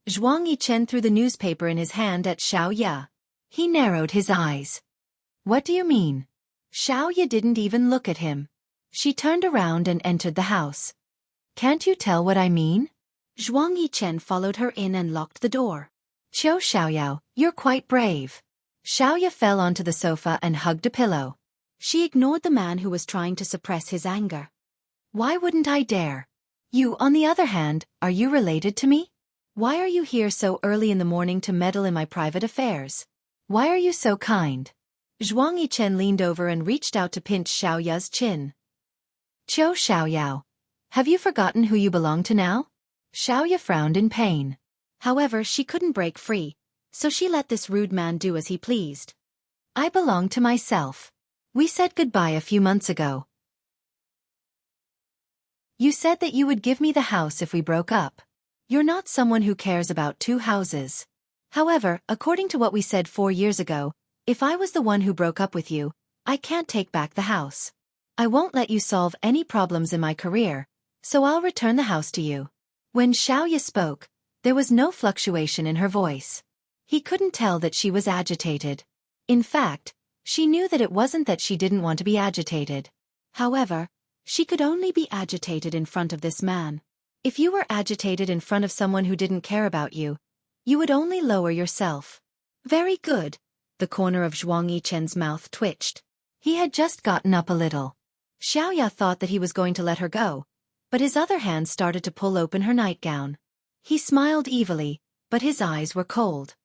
Zhuang Yichen threw the newspaper in his hand at Xiao Ya. He narrowed his eyes. What do you mean? Xiao Ya didn't even look at him. She turned around and entered the house. Can't you tell what I mean? Zhuang Yichen followed her in and locked the door. Qiu Xiaoyao, you're quite brave. Xiao Ya fell onto the sofa and hugged a pillow. She ignored the man who was trying to suppress his anger. Why wouldn't I dare? You, on the other hand, are you related to me? Why are you here so early in the morning to meddle in my private affairs? Why are you so kind? Zhuang Yichen leaned over and reached out to pinch Xiao Ya's chin. Qiu Xiaoyao, have you forgotten who you belong to now? Xiao Ya frowned in pain. However, she couldn't break free, so she let this rude man do as he pleased. I belong to myself. We said goodbye a few months ago. You said that you would give me the house if we broke up. You're not someone who cares about two houses. However, according to what we said 4 years ago, if I was the one who broke up with you, I can't take back the house. I won't let you solve any problems in my career, so I'll return the house to you. When Xiao Ya spoke, there was no fluctuation in her voice. He couldn't tell that she was agitated. In fact, she knew that it wasn't that she didn't want to be agitated. However, she could only be agitated in front of this man. If you were agitated in front of someone who didn't care about you, you would only lower yourself. Very good. The corner of Zhuang Yichen's mouth twitched. He had just gotten up a little. Xiao Ya thought that he was going to let her go, but his other hand started to pull open her nightgown. He smiled evilly, but his eyes were cold.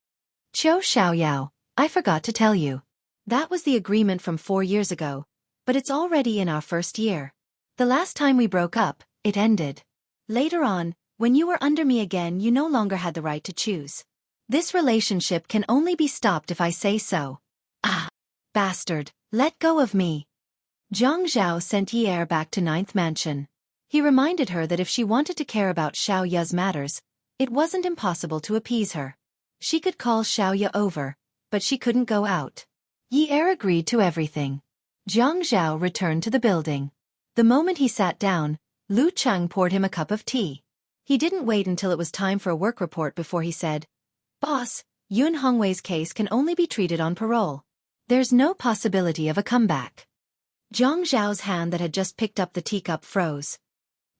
Qiu Xiaoyao, I forgot to tell you. That was the agreement from 4 years ago, but it's already in our first year. The last time we broke up, it ended. Later on, when you were under me again, you no longer had the right to choose. This relationship can only be stopped if I say so. Ah! Bastard, let go of me. Zhang Zhao sent Yi Er back to 9th Mansion. He reminded her that if she wanted to care about Xiao Ya's matters, it wasn't impossible to appease her. She could call Xiao Ya over, but she couldn't go out. Yi Er agreed to everything. Zhang Zhao returned to the building. The moment he sat down, Lu Cheng poured him a cup of tea. He didn't wait until it was time for a work report before he said, Boss, Yun Hongwei's case can only be treated on parole. There's no possibility of a comeback. Zhang Zhao's hand that had just picked up the teacup froze.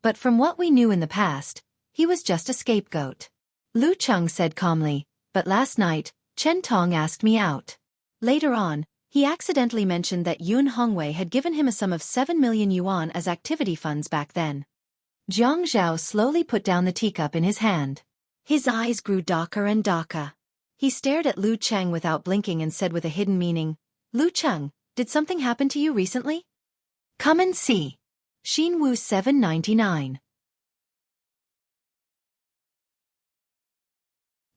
But from what we knew in the past, he was just a scapegoat. Lu Cheng said calmly, but last night, Chen Tong asked me out. Later on, he accidentally mentioned that Yun Hongwei had given him a sum of 7 million yuan as activity funds back then. Zhang Zhao slowly put down the teacup in his hand. His eyes grew darker and darker. He stared at Lu Cheng without blinking and said with a hidden meaning, Lu Cheng, did something happen to you recently? Come and see. Xinwu 799.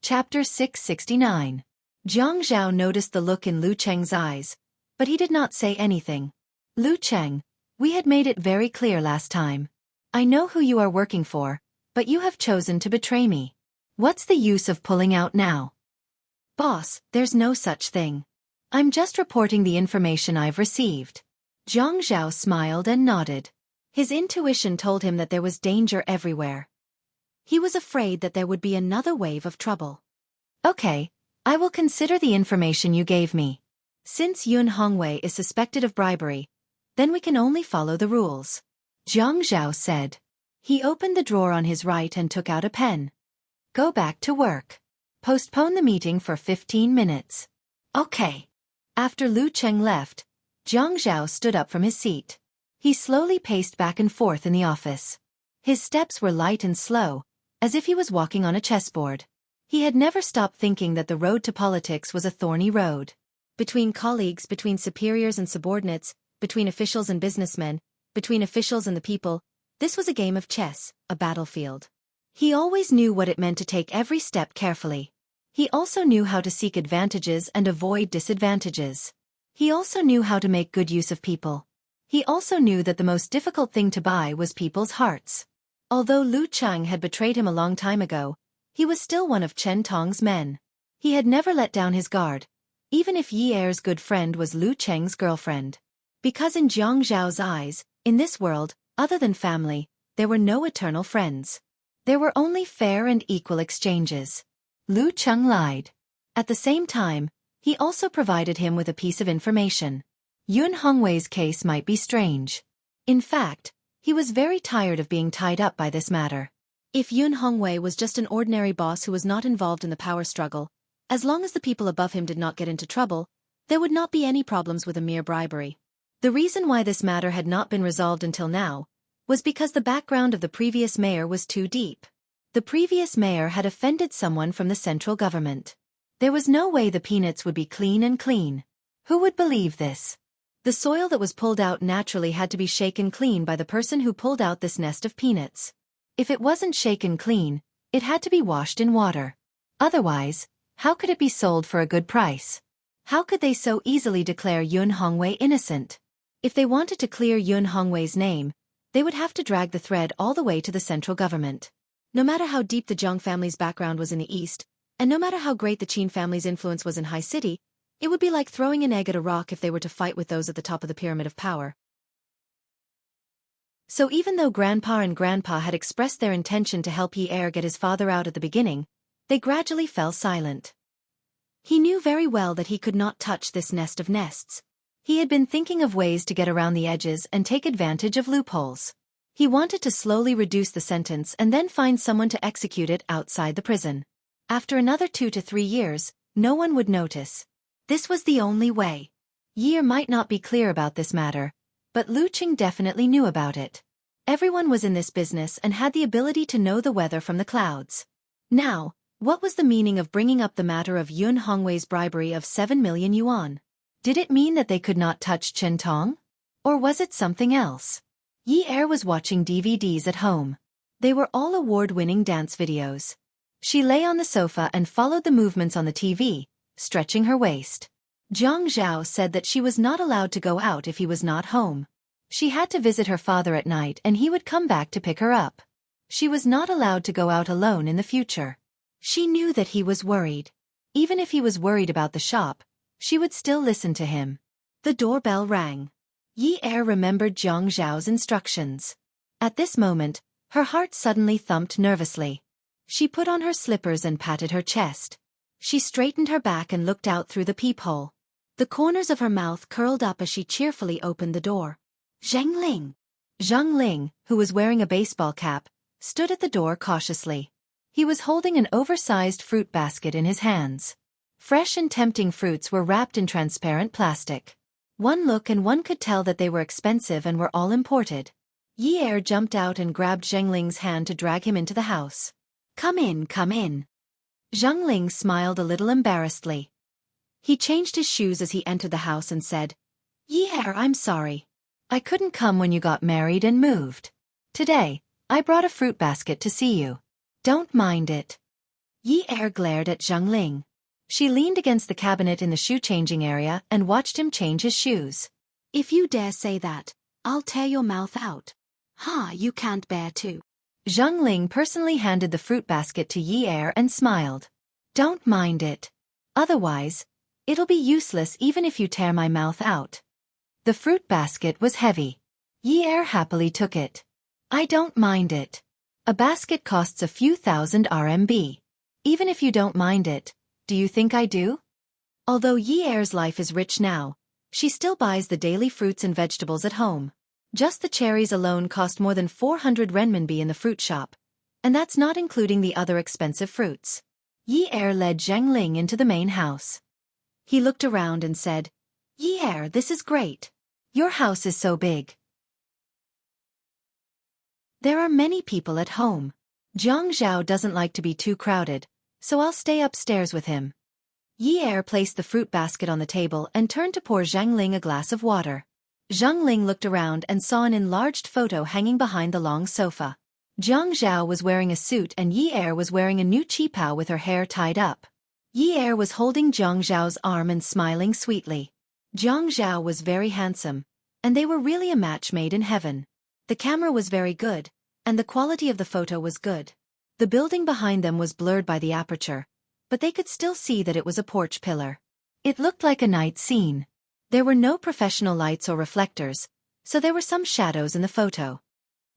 Chapter 669. Zhang Zhao noticed the look in Lu Cheng's eyes, but he did not say anything. Lu Cheng, we had made it very clear last time. I know who you are working for, but you have chosen to betray me. What's the use of pulling out now? Boss, there's no such thing. I'm just reporting the information I've received. Zhang Zhao smiled and nodded. His intuition told him that there was danger everywhere. He was afraid that there would be another wave of trouble. Okay, I will consider the information you gave me. Since Yun Hongwei is suspected of bribery, then we can only follow the rules. Zhang Zhao said. He opened the drawer on his right and took out a pen. Go back to work. Postpone the meeting for 15 minutes. Okay. After Lu Cheng left, Zhang Zhao stood up from his seat. He slowly paced back and forth in the office. His steps were light and slow, as if he was walking on a chessboard. He had never stopped thinking that the road to politics was a thorny road. Between colleagues, between superiors and subordinates, between officials and businessmen, between officials and the people, this was a game of chess, a battlefield. He always knew what it meant to take every step carefully. He also knew how to seek advantages and avoid disadvantages. He also knew how to make good use of people. He also knew that the most difficult thing to buy was people's hearts. Although Lu Cheng had betrayed him a long time ago, he was still one of Chen Tong's men. He had never let down his guard, even if Yi Er's good friend was Lu Cheng's girlfriend. Because in Zhang Zhao's eyes, in this world, Other than family, there were no eternal friends. There were only fair and equal exchanges. Lu Cheng lied. At the same time, he also provided him with a piece of information. Yun Hongwei's case might be strange. In fact, he was very tired of being tied up by this matter. If Yun Hongwei was just an ordinary boss who was not involved in the power struggle, as long as the people above him did not get into trouble, there would not be any problems with a mere bribery. The reason why this matter had not been resolved until now was because the background of the previous mayor was too deep. The previous mayor had offended someone from the central government. There was no way the peanuts would be clean and clean. Who would believe this? The soil that was pulled out naturally had to be shaken clean by the person who pulled out this nest of peanuts. If it wasn't shaken clean, it had to be washed in water. Otherwise, how could it be sold for a good price? How could they so easily declare Yun Hongwei innocent? If they wanted to clear Yun Hongwei's name, they would have to drag the thread all the way to the central government. No matter how deep the Zhang family's background was in the east, and no matter how great the Qin family's influence was in High City, it would be like throwing an egg at a rock if they were to fight with those at the top of the pyramid of power. So even though Grandpa and Grandpa had expressed their intention to help Yi Er get his father out at the beginning, they gradually fell silent. He knew very well that he could not touch this nest of nests. He had been thinking of ways to get around the edges and take advantage of loopholes. He wanted to slowly reduce the sentence and then find someone to execute it outside the prison. After another 2 to 3 years, no one would notice. This was the only way. Yi Er might not be clear about this matter, but Lu Qing definitely knew about it. Everyone was in this business and had the ability to know the weather from the clouds. Now, what was the meaning of bringing up the matter of Yun Hongwei's bribery of 7 million yuan? Did it mean that they could not touch Chen Tong? Or was it something else? Yi Er was watching DVDs at home. They were all award-winning dance videos. She lay on the sofa and followed the movements on the TV, stretching her waist. Zhang Zhao said that she was not allowed to go out if he was not home. She had to visit her father at night and he would come back to pick her up. She was not allowed to go out alone in the future. She knew that he was worried. Even if he was worried about the shop, she would still listen to him. The doorbell rang. Yi Er remembered Zhang Zhao's instructions. At this moment, her heart suddenly thumped nervously. She put on her slippers and patted her chest. She straightened her back and looked out through the peephole. The corners of her mouth curled up as she cheerfully opened the door. Zheng Ling. Zhang Ling, who was wearing a baseball cap, stood at the door cautiously. He was holding an oversized fruit basket in his hands. Fresh and tempting fruits were wrapped in transparent plastic. One look and one could tell that they were expensive and were all imported. Yi Er jumped out and grabbed Zheng Ling's hand to drag him into the house. Come in, come in. Zheng Ling smiled a little embarrassedly. He changed his shoes as he entered the house and said, Yi Er, I'm sorry. I couldn't come when you got married and moved. Today, I brought a fruit basket to see you. Don't mind it. Yi Er glared at Zheng Ling. She leaned against the cabinet in the shoe-changing area and watched him change his shoes. If you dare say that, I'll tear your mouth out. Ha, you can't bear to. Zheng Ling personally handed the fruit basket to Yi Er and smiled. Don't mind it. Otherwise, it'll be useless even if you tear my mouth out. The fruit basket was heavy. Yi Er happily took it. I don't mind it. A basket costs a few thousand RMB. Even if you don't mind it, do you think I do? Although Yi Er's life is rich now, she still buys the daily fruits and vegetables at home. Just the cherries alone cost more than 400 renminbi in the fruit shop, and that's not including the other expensive fruits. Yi Er led Zheng Ling into the main house. He looked around and said, Yi Er, this is great. Your house is so big. There are many people at home. Zhang Zhao doesn't like to be too crowded, so I'll stay upstairs with him. Yi Er placed the fruit basket on the table and turned to pour Zheng Ling a glass of water. Zheng Ling looked around and saw an enlarged photo hanging behind the long sofa. Zhang Zhao was wearing a suit and Yi Er was wearing a new qipao with her hair tied up. Yi Er was holding Zhang Zhao's arm and smiling sweetly. Zhang Zhao was very handsome, and they were really a match made in heaven. The camera was very good, and the quality of the photo was good. The building behind them was blurred by the aperture, but they could still see that it was a porch pillar. It looked like a night scene. There were no professional lights or reflectors, so there were some shadows in the photo.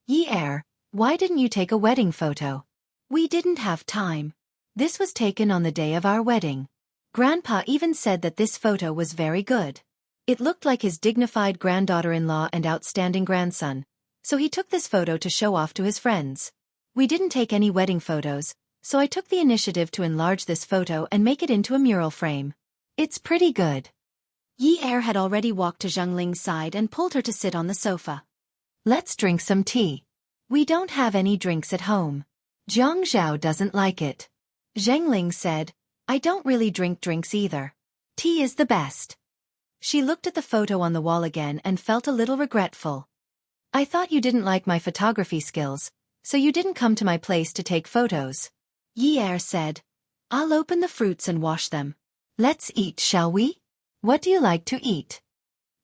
Yi Er, why didn't you take a wedding photo? We didn't have time. This was taken on the day of our wedding. Grandpa even said that this photo was very good. It looked like his dignified granddaughter-in-law and outstanding grandson, so he took this photo to show off to his friends. We didn't take any wedding photos, so I took the initiative to enlarge this photo and make it into a mural frame. It's pretty good. Yi Er had already walked to Zheng Ling's side and pulled her to sit on the sofa. Let's drink some tea. We don't have any drinks at home. Jiang Zhao doesn't like it. Zheng Ling said, I don't really drink drinks either. Tea is the best. She looked at the photo on the wall again and felt a little regretful. I thought you didn't like my photography skills, so you didn't come to my place to take photos. Yi Er said, I'll open the fruits and wash them. Let's eat, shall we? What do you like to eat?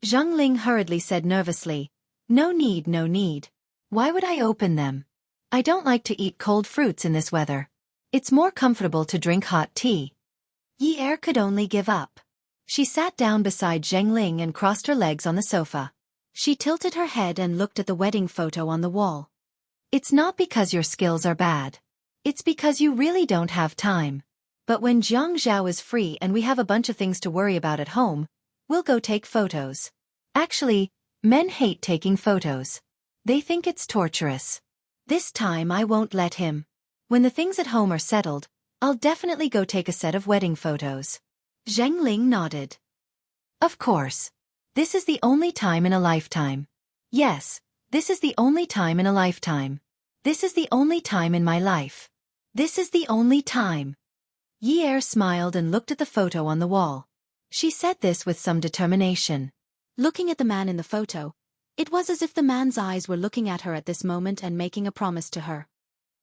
Zheng Ling hurriedly said nervously, No need, no need. Why would I open them? I don't like to eat cold fruits in this weather. It's more comfortable to drink hot tea. Yi Er could only give up. She sat down beside Zheng Ling and crossed her legs on the sofa. She tilted her head and looked at the wedding photo on the wall. It's not because your skills are bad. It's because you really don't have time. But when Jiang Zhao is free and we have a bunch of things to worry about at home, we'll go take photos. Actually, men hate taking photos. They think it's torturous. This time I won't let him. When the things at home are settled, I'll definitely go take a set of wedding photos. Zheng Ling nodded. Of course. This is the only time in a lifetime. Yes, this is the only time in a lifetime. This is the only time in my life. This is the only time. Yi Er smiled and looked at the photo on the wall. She said this with some determination. Looking at the man in the photo, it was as if the man's eyes were looking at her at this moment and making a promise to her.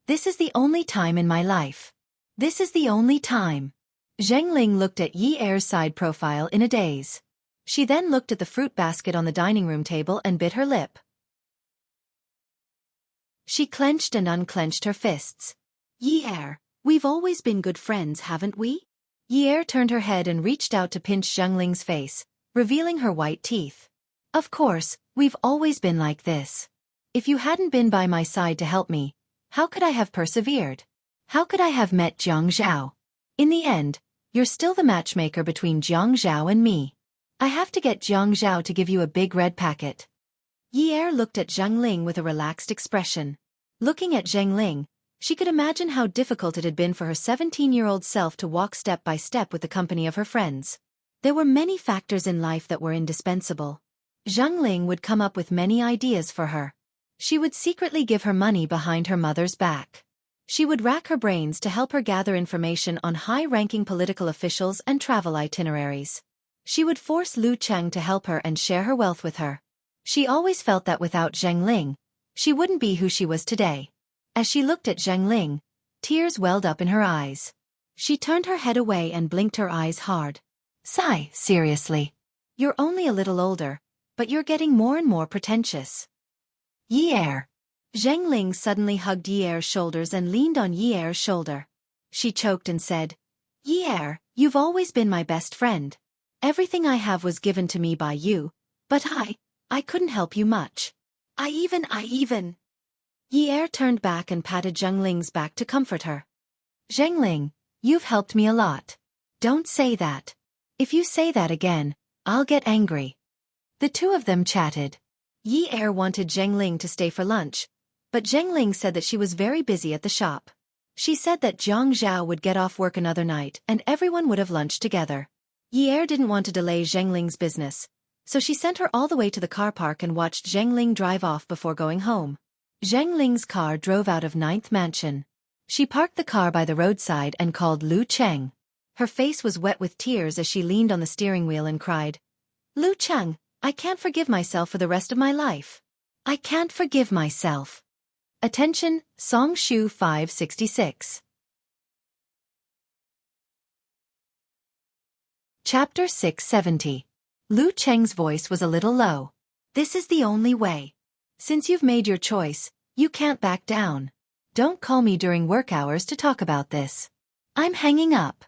This is the only time in my life. This is the only time. Zheng Ling looked at Yi Er's side profile in a daze. She then looked at the fruit basket on the dining room table and bit her lip. She clenched and unclenched her fists. Yi Er, we've always been good friends, haven't we? Yi Er turned her head and reached out to pinch Zheng Ling's face, revealing her white teeth. Of course, we've always been like this. If you hadn't been by my side to help me, how could I have persevered? How could I have met Jiang Zhao? In the end, you're still the matchmaker between Jiang Zhao and me. I have to get Jiang Zhao to give you a big red packet. Yi Er looked at Zheng Ling with a relaxed expression. Looking at Zheng Ling, she could imagine how difficult it had been for her 17-year-old self to walk step by step with the company of her friends. There were many factors in life that were indispensable. Zheng Ling would come up with many ideas for her. She would secretly give her money behind her mother's back. She would rack her brains to help her gather information on high-ranking political officials and travel itineraries. She would force Lu Cheng to help her and share her wealth with her. She always felt that without Zheng Ling, she wouldn't be who she was today. As she looked at Zheng Ling, tears welled up in her eyes. She turned her head away and blinked her eyes hard. Sigh, seriously. You're only a little older, but you're getting more and more pretentious. Yi Er. Zheng Ling suddenly hugged Yi Er's shoulders and leaned on Yi Er's shoulder. She choked and said, Yi Er, you've always been my best friend. Everything I have was given to me by you, but I couldn't help you much. I even. Yi Er turned back and patted Zheng Ling's back to comfort her. Zheng Ling, you've helped me a lot. Don't say that. If you say that again, I'll get angry. The two of them chatted. Yi Er wanted Zheng Ling to stay for lunch, but Zheng Ling said that she was very busy at the shop. She said that Jiang Zhao would get off work another night and everyone would have lunch together. Yi Er didn't want to delay Zheng Ling's business, so she sent her all the way to the car park and watched Zheng Ling drive off before going home. Zheng Ling's car drove out of 9th Mansion. She parked the car by the roadside and called Lu Cheng. Her face was wet with tears as she leaned on the steering wheel and cried, Lu Cheng, I can't forgive myself for the rest of my life. I can't forgive myself. Attention, Song Shu 566. Chapter 670. Lu Cheng's voice was a little low. This is the only way. Since you've made your choice, you can't back down. Don't call me during work hours to talk about this. I'm hanging up.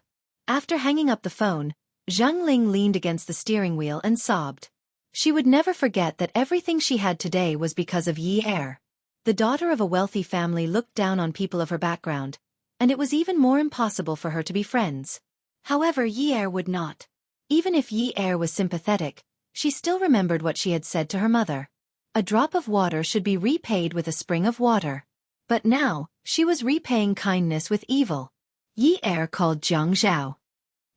After hanging up the phone, Zheng Ling leaned against the steering wheel and sobbed. She would never forget that everything she had today was because of Yi Er. The daughter of a wealthy family looked down on people of her background, and it was even more impossible for her to be friends. However, Yi Er would not. Even if Yi Er was sympathetic, she still remembered what she had said to her mother. A drop of water should be repaid with a spring of water. But now, she was repaying kindness with evil. Yi Er called Jiang Zhao.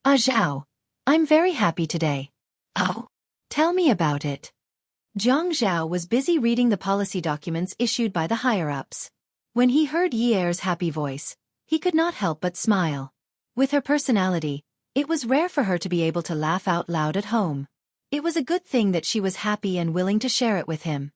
"Ah Zhao, I'm very happy today." "Oh? Tell me about it." Jiang Zhao was busy reading the policy documents issued by the higher-ups. When he heard Yi Er's happy voice, he could not help but smile. With her personality, it was rare for her to be able to laugh out loud at home. It was a good thing that she was happy and willing to share it with him.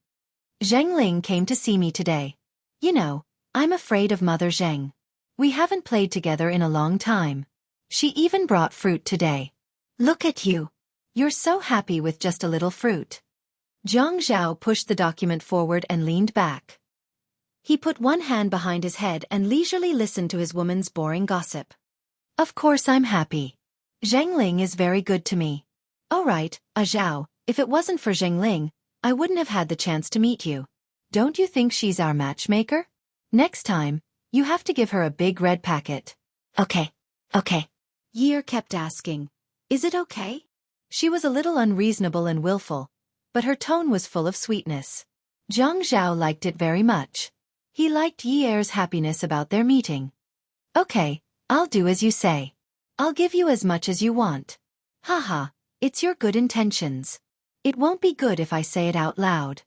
"Zheng Ling came to see me today. You know, I'm afraid of Mother Zheng. We haven't played together in a long time. She even brought fruit today. Look at you. You're so happy with just a little fruit." Jiang Zhao pushed the document forward and leaned back. He put one hand behind his head and leisurely listened to his woman's boring gossip. "Of course I'm happy. Zheng Ling is very good to me. All right, Zhao, if it wasn't for Zheng Ling, I wouldn't have had the chance to meet you. Don't you think she's our matchmaker? Next time, you have to give her a big red packet." "Okay. Yi Er kept asking, "Is it okay?" She was a little unreasonable and willful, but her tone was full of sweetness. Jiang Zhao liked it very much. He liked Yi Er's happiness about their meeting. "Okay, I'll do as you say. I'll give you as much as you want. Haha, it's your good intentions. It won't be good if I say it out loud.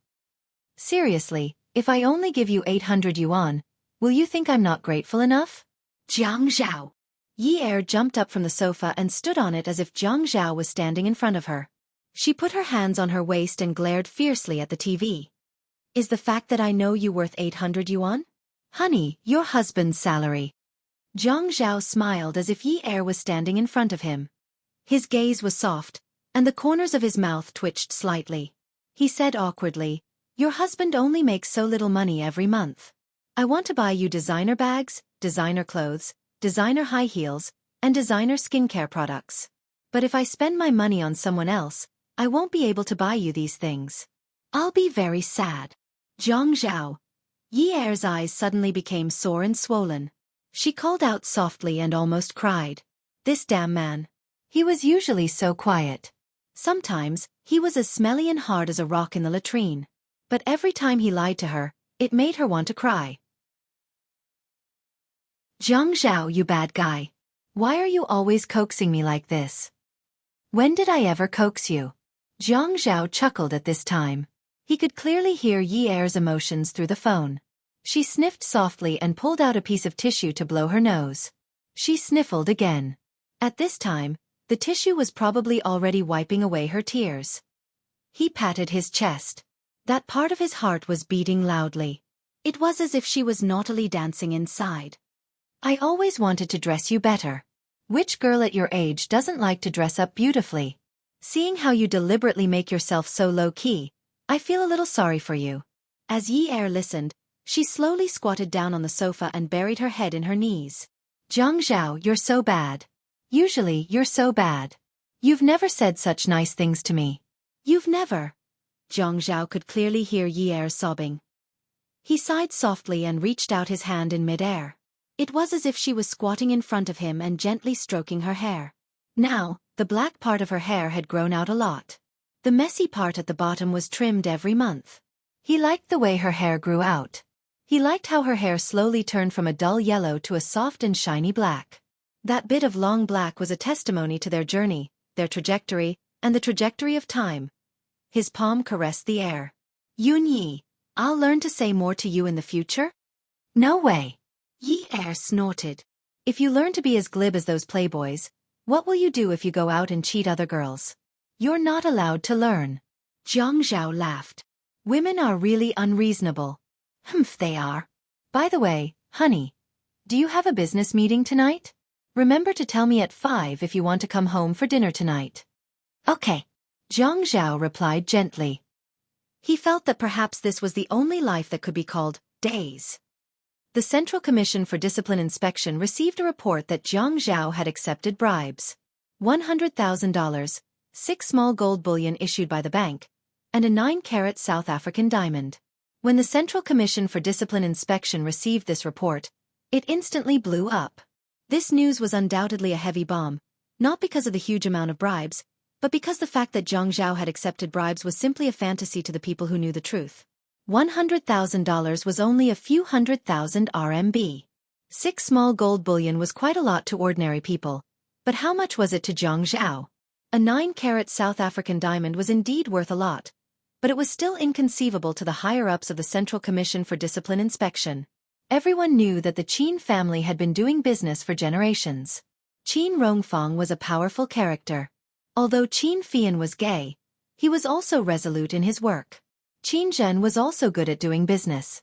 Seriously, if I only give you 800 yuan, will you think I'm not grateful enough?" "Jiang Zhao." Yi Er jumped up from the sofa and stood on it as if Jiang Zhao was standing in front of her. She put her hands on her waist and glared fiercely at the TV. "Is the fact that I know you worth 800 yuan? Honey, your husband's salary." Jiang Zhao smiled as if Yi Er was standing in front of him. His gaze was soft, and the corners of his mouth twitched slightly. He said awkwardly, "Your husband only makes so little money every month. I want to buy you designer bags, designer clothes, designer high heels, and designer skincare products. But if I spend my money on someone else, I won't be able to buy you these things. I'll be very sad." "Jiang Zhao." Yi Er's eyes suddenly became sore and swollen. She called out softly and almost cried. This damn man. He was usually so quiet. Sometimes, he was as smelly and hard as a rock in the latrine. But every time he lied to her, it made her want to cry. "Jiang Zhao, you bad guy. Why are you always coaxing me like this? When did I ever coax you?" Jiang Zhao chuckled at this time. He could clearly hear Yi Er's emotions through the phone. She sniffed softly and pulled out a piece of tissue to blow her nose. She sniffled again. At this time, the tissue was probably already wiping away her tears. He patted his chest. That part of his heart was beating loudly. It was as if she was naughtily dancing inside. "I always wanted to dress you better. Which girl at your age doesn't like to dress up beautifully? Seeing how you deliberately make yourself so low-key, I feel a little sorry for you." As Yi Er listened, she slowly squatted down on the sofa and buried her head in her knees. "Jiang Zhao, you're so bad. Usually, you're so bad. You've never said such nice things to me. You've never." Jiang Zhao could clearly hear Yi Er sobbing. He sighed softly and reached out his hand in midair. It was as if she was squatting in front of him and gently stroking her hair. Now, the black part of her hair had grown out a lot. The messy part at the bottom was trimmed every month. He liked the way her hair grew out. He liked how her hair slowly turned from a dull yellow to a soft and shiny black. That bit of long black was a testimony to their journey, their trajectory, and the trajectory of time. His palm caressed the air. "Yun Yi, I'll learn to say more to you in the future?" "No way." Yi Er snorted. "If you learn to be as glib as those playboys, what will you do if you go out and cheat other girls? You're not allowed to learn." Jiang Zhao laughed. "Women are really unreasonable." "Humph, they are. By the way, honey, do you have a business meeting tonight? Remember to tell me at 5 if you want to come home for dinner tonight." "Okay," Jiang Zhao replied gently. He felt that perhaps this was the only life that could be called days. The Central Commission for Discipline Inspection received a report that Jiang Zhao had accepted bribes. $100,000, 6 small gold bullion issued by the bank, and a 9-carat South African diamond. When the Central Commission for Discipline Inspection received this report, it instantly blew up. This news was undoubtedly a heavy bomb, not because of the huge amount of bribes, but because the fact that Zhang Zhao had accepted bribes was simply a fantasy to the people who knew the truth. $100,000 was only a few 100,000 RMB. 6 small gold bullion was quite a lot to ordinary people, but how much was it to Zhang Zhao? A 9-carat South African diamond was indeed worth a lot, but it was still inconceivable to the higher-ups of the Central Commission for Discipline Inspection. Everyone knew that the Qin family had been doing business for generations. Qin Rongfang was a powerful character. Although Qin Fian was gay, he was also resolute in his work. Qin Zhen was also good at doing business.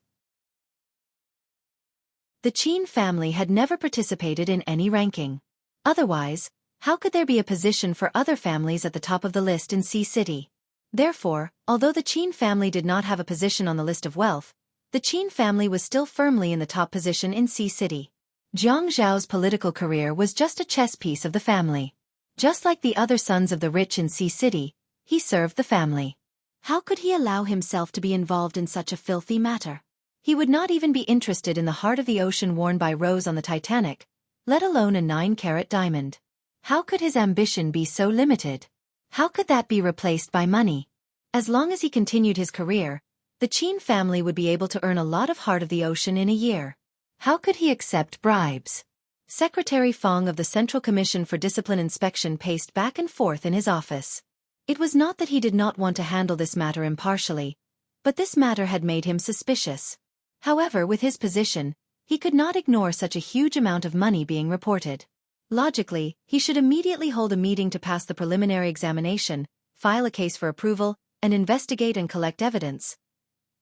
The Qin family had never participated in any ranking. Otherwise, how could there be a position for other families at the top of the list in Sea City? Therefore, although the Qin family did not have a position on the list of wealth, the Qin family was still firmly in the top position in Sea City. Zhang Zhao's political career was just a chess piece of the family. Just like the other sons of the rich in Sea City, he served the family. How could he allow himself to be involved in such a filthy matter? He would not even be interested in the heart of the ocean worn by Rose on the Titanic, let alone a 9-carat diamond. How could his ambition be so limited? How could that be replaced by money? As long as he continued his career, the Qin family would be able to earn a lot of heart of the ocean in a year. How could he accept bribes? Secretary Fong of the Central Commission for Discipline Inspection paced back and forth in his office. It was not that he did not want to handle this matter impartially, but this matter had made him suspicious. However, with his position, he could not ignore such a huge amount of money being reported. Logically, he should immediately hold a meeting to pass the preliminary examination, file a case for approval, and investigate and collect evidence.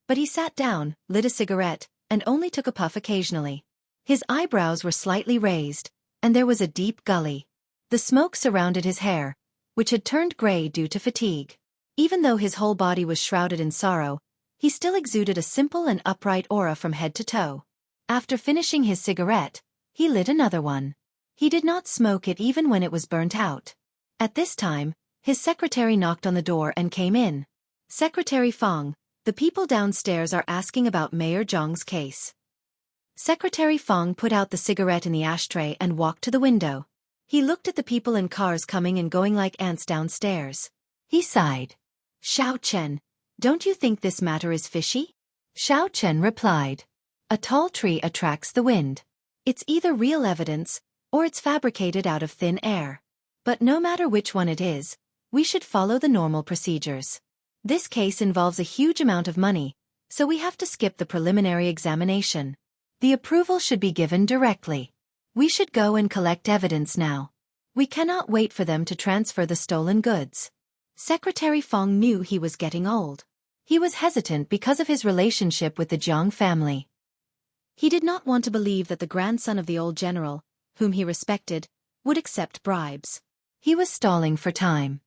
But he sat down, lit a cigarette, and only took a puff occasionally. His eyebrows were slightly raised, and there was a deep gully. The smoke surrounded his hair, which had turned gray due to fatigue. Even though his whole body was shrouded in sorrow, he still exuded a simple and upright aura from head to toe. After finishing his cigarette, he lit another one. He did not smoke it even when it was burnt out. At this time, his secretary knocked on the door and came in. Secretary Fong, the people downstairs are asking about Mayor Zhang's case. Secretary Fong put out the cigarette in the ashtray and walked to the window. He looked at the people in cars coming and going like ants downstairs. He sighed. Xiao Chen, don't you think this matter is fishy? Xiao Chen replied. A tall tree attracts the wind. It's either real evidence, or it's fabricated out of thin air. But no matter which one it is, we should follow the normal procedures. This case involves a huge amount of money, so we have to skip the preliminary examination. The approval should be given directly. We should go and collect evidence now. We cannot wait for them to transfer the stolen goods. Secretary Fong knew he was getting old. He was hesitant because of his relationship with the Zhang family. He did not want to believe that the grandson of the old general, whom he respected, would accept bribes. He was stalling for time.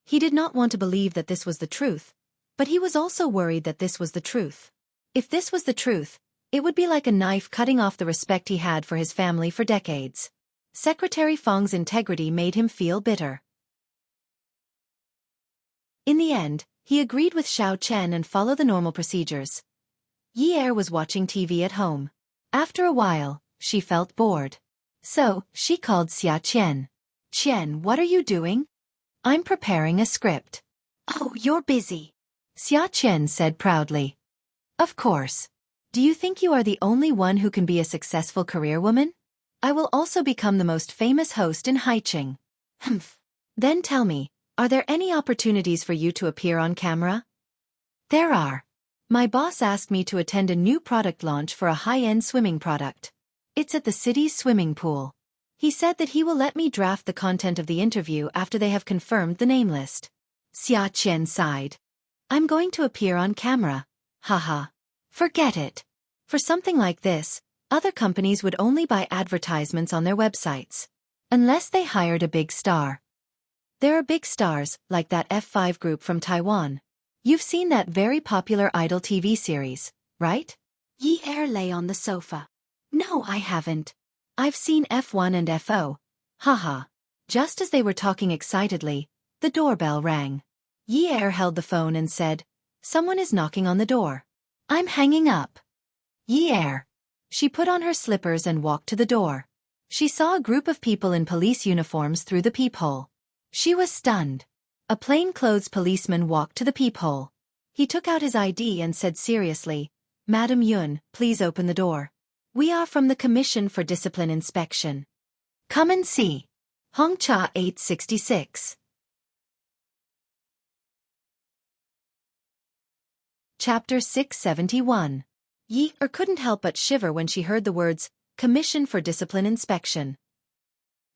He did not want to believe that this was the truth, but he was also worried that this was the truth. If this was the truth, it would be like a knife cutting off the respect he had for his family for decades. Secretary Fong's integrity made him feel bitter. In the end, he agreed with Xiao Chen and followed the normal procedures. Yi Er was watching TV at home. After a while, she felt bored. So, she called Xia Chen. Chen, what are you doing? I'm preparing a script. Oh, you're busy. Xia Chen said proudly. Of course. Do you think you are the only one who can be a successful career woman? I will also become the most famous host in Haicheng. Humph. Then tell me, are there any opportunities for you to appear on camera? There are. My boss asked me to attend a new product launch for a high-end swimming product. It's at the city's swimming pool. He said that he will let me draft the content of the interview after they have confirmed the name list. Xia Chen sighed. I'm going to appear on camera. Haha. Forget it. For something like this, other companies would only buy advertisements on their websites. Unless they hired a big star. There are big stars, like that F5 group from Taiwan. You've seen that very popular Idol TV series, right? Yi Er lay on the sofa. No, I haven't. I've seen F1 and FO. Haha. Just as they were talking excitedly, the doorbell rang. Yi Er held the phone and said, Someone is knocking on the door. I'm hanging up. Ye-er. She put on her slippers and walked to the door. She saw a group of people in police uniforms through the peephole. She was stunned. A plainclothes policeman walked to the peephole. He took out his ID and said seriously, "Madam Yun, please open the door. We are from the Commission for Discipline Inspection. Come and see." Hongcha 866. Chapter 671. Yi-er couldn't help but shiver when she heard the words, Commission for Discipline Inspection.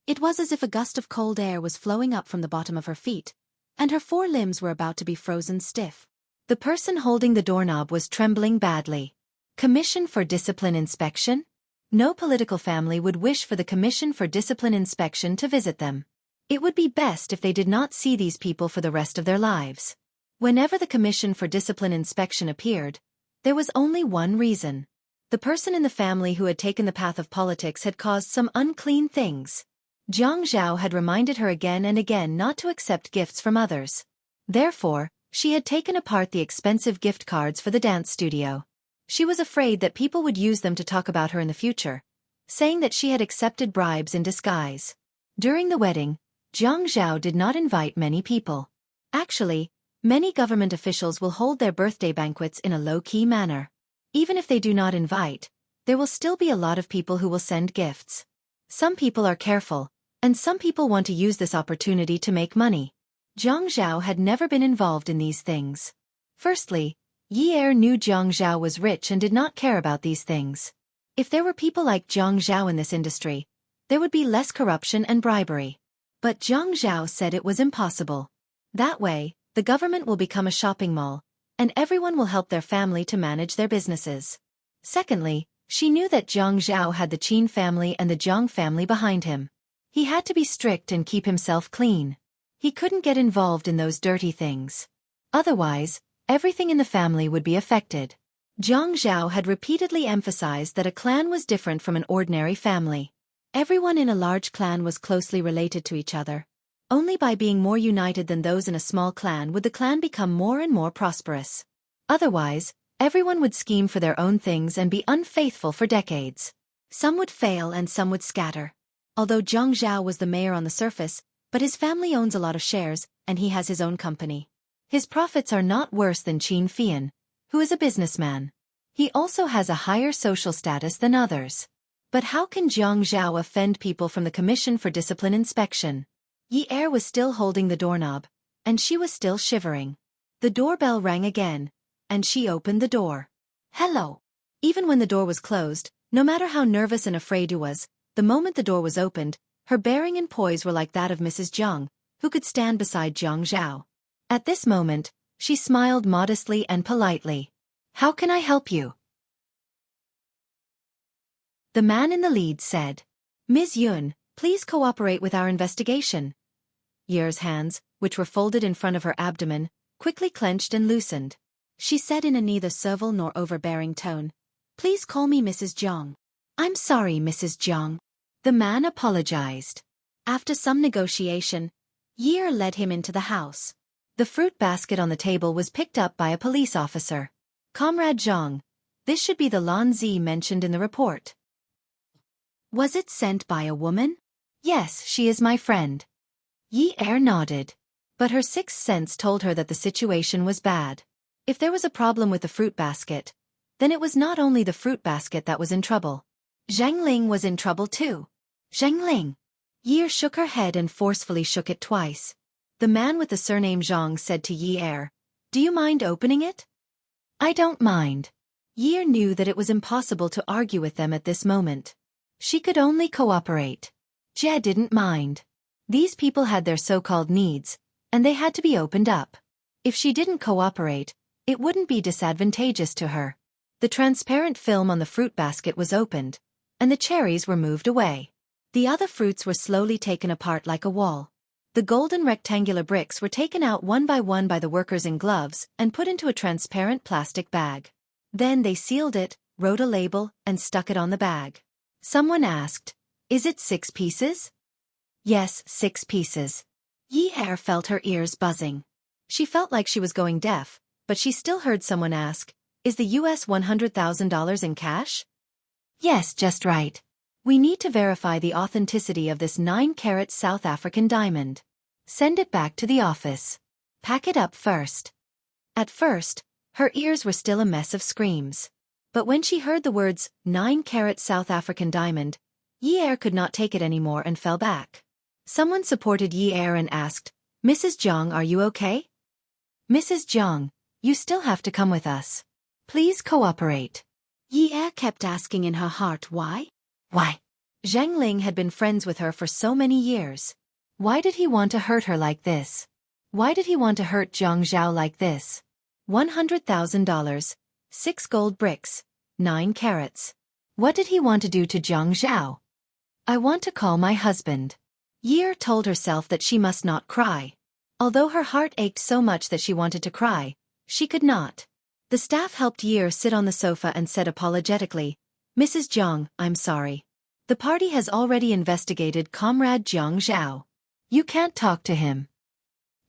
It was as if a gust of cold air was flowing up from the bottom of her feet, and her four limbs were about to be frozen stiff. The person holding the doorknob was trembling badly. Commission for Discipline Inspection? No political family would wish for the Commission for Discipline Inspection to visit them. It would be best if they did not see these people for the rest of their lives. Whenever the Commission for Discipline Inspection appeared, there was only one reason. The person in the family who had taken the path of politics had caused some unclean things. Jiang Zhao had reminded her again and again not to accept gifts from others. Therefore, she had taken apart the expensive gift cards for the dance studio. She was afraid that people would use them to talk about her in the future, saying that she had accepted bribes in disguise. During the wedding, Jiang Zhao did not invite many people. Actually, many government officials will hold their birthday banquets in a low-key manner. Even if they do not invite, there will still be a lot of people who will send gifts. Some people are careful, and some people want to use this opportunity to make money. Jiang Zhao had never been involved in these things. Firstly, Ye-er knew Jiang Zhao was rich and did not care about these things. If there were people like Jiang Zhao in this industry, there would be less corruption and bribery. But Jiang Zhao said it was impossible. That way, the government will become a shopping mall, and everyone will help their family to manage their businesses. Secondly, she knew that Jiang Zhao had the Qin family and the Jiang family behind him. He had to be strict and keep himself clean. He couldn't get involved in those dirty things. Otherwise, everything in the family would be affected. Jiang Zhao had repeatedly emphasized that a clan was different from an ordinary family. Everyone in a large clan was closely related to each other. Only by being more united than those in a small clan would the clan become more and more prosperous. Otherwise, everyone would scheme for their own things and be unfaithful for decades. Some would fail and some would scatter. Although Jiang Zhao was the mayor on the surface, but his family owns a lot of shares, and he has his own company. His profits are not worse than Qin Fian, who is a businessman. He also has a higher social status than others. But how can Jiang Zhao offend people from the Commission for Discipline Inspection? Ye-er was still holding the doorknob, and she was still shivering. The doorbell rang again, and she opened the door. Hello. Even when the door was closed, no matter how nervous and afraid you was, the moment the door was opened, her bearing and poise were like that of Mrs. Jiang, who could stand beside Jiang Zhao. At this moment, she smiled modestly and politely. How can I help you? The man in the lead said. Ms. Yun, please cooperate with our investigation. Ye's hands, which were folded in front of her abdomen, quickly clenched and loosened. She said in a neither servile nor overbearing tone, Please call me Mrs. Jiang. I'm sorry, Mrs. Jiang. The man apologized. After some negotiation, Ye led him into the house. The fruit basket on the table was picked up by a police officer. Comrade Zhang, this should be the Lan Zi mentioned in the report. Was it sent by a woman? Yes, she is my friend. Ye nodded. But her sixth sense told her that the situation was bad. If there was a problem with the fruit basket, then it was not only the fruit basket that was in trouble. Zhang Ling was in trouble too. Zhang Ling. Ye shook her head and forcefully shook it twice. The man with the surname Zhang said to Ye, Do you mind opening it? I don't mind. Ye knew that it was impossible to argue with them at this moment. She could only cooperate. Jie didn't mind. These people had their so-called needs, and they had to be opened up. If she didn't cooperate, it wouldn't be disadvantageous to her. The transparent film on the fruit basket was opened, and the cherries were moved away. The other fruits were slowly taken apart like a wall. The golden rectangular bricks were taken out one by the workers in gloves and put into a transparent plastic bag. Then they sealed it, wrote a label, and stuck it on the bag. Someone asked, Is it 6 pieces? Yes, 6 pieces. Ye felt her ears buzzing. She felt like she was going deaf, but she still heard someone ask, Is the US $100,000 in cash? Yes, just right. We need to verify the authenticity of this 9-carat South African diamond. Send it back to the office. Pack it up first. At first, her ears were still a mess of screams. But when she heard the words, 9-carat South African diamond, Yi-er could not take it anymore and fell back. Someone supported Yi-er and asked, Mrs. Zhang, are you okay? Mrs. Zhang, you still have to come with us. Please cooperate. Yi-er kept asking in her heart why? Why? Zhang Ling had been friends with her for so many years. Why did he want to hurt her like this? Why did he want to hurt Zhang Zhao like this? $100,000, 6 gold bricks, 9 carats. What did he want to do to Zhang Zhao? I want to call my husband. Yi-er told herself that she must not cry. Although her heart ached so much that she wanted to cry, she could not. The staff helped Yi-er sit on the sofa and said apologetically, Mrs. Zhang, I'm sorry. The party has already investigated Comrade Zhang Zhao. You can't talk to him.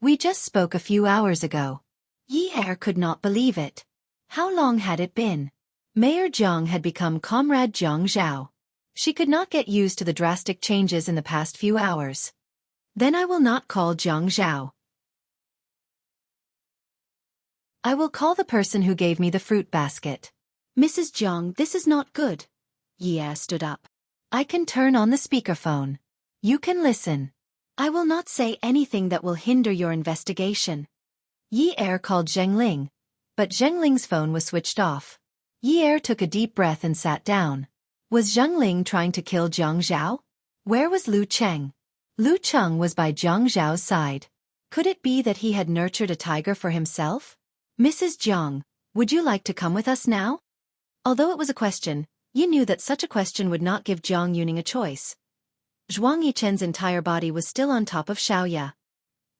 We just spoke a few hours ago. Yi-er could not believe it. How long had it been? Mayor Zhang had become Comrade Zhang Zhao. She could not get used to the drastic changes in the past few hours. Then I will not call Zhang Zhao. I will call the person who gave me the fruit basket. Mrs. Zhang, this is not good. Yi-er stood up. I can turn on the speakerphone. You can listen. I will not say anything that will hinder your investigation. Yi-er called Zheng Ling, but Zheng Ling's phone was switched off. Yi-er took a deep breath and sat down. Was Zheng Ling trying to kill Zhang Zhao? Where was Lu Cheng? Lu Cheng was by Zhang Zhao's side. Could it be that he had nurtured a tiger for himself? Mrs. Zhang, would you like to come with us now? Although it was a question, Yi knew that such a question would not give Zhang Yuning a choice. Zhuang Yichen's entire body was still on top of Xiaoya.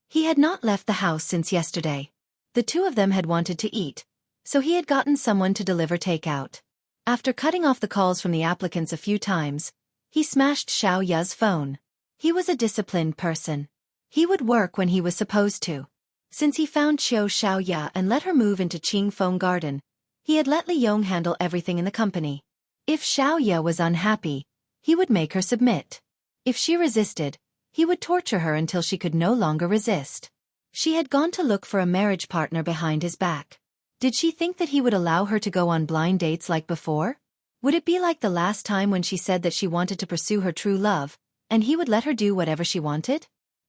He had not left the house since yesterday. The two of them had wanted to eat, so he had gotten someone to deliver takeout. After cutting off the calls from the applicants a few times, he smashed Xiaoya's phone. He was a disciplined person. He would work when he was supposed to. Since he found Xiaoya and let her move into Qing Feng Garden, he had let Li Yong handle everything in the company. If Xiaoya was unhappy, he would make her submit. If she resisted, he would torture her until she could no longer resist. She had gone to look for a marriage partner behind his back. Did she think that he would allow her to go on blind dates like before? Would it be like the last time when she said that she wanted to pursue her true love, and he would let her do whatever she wanted?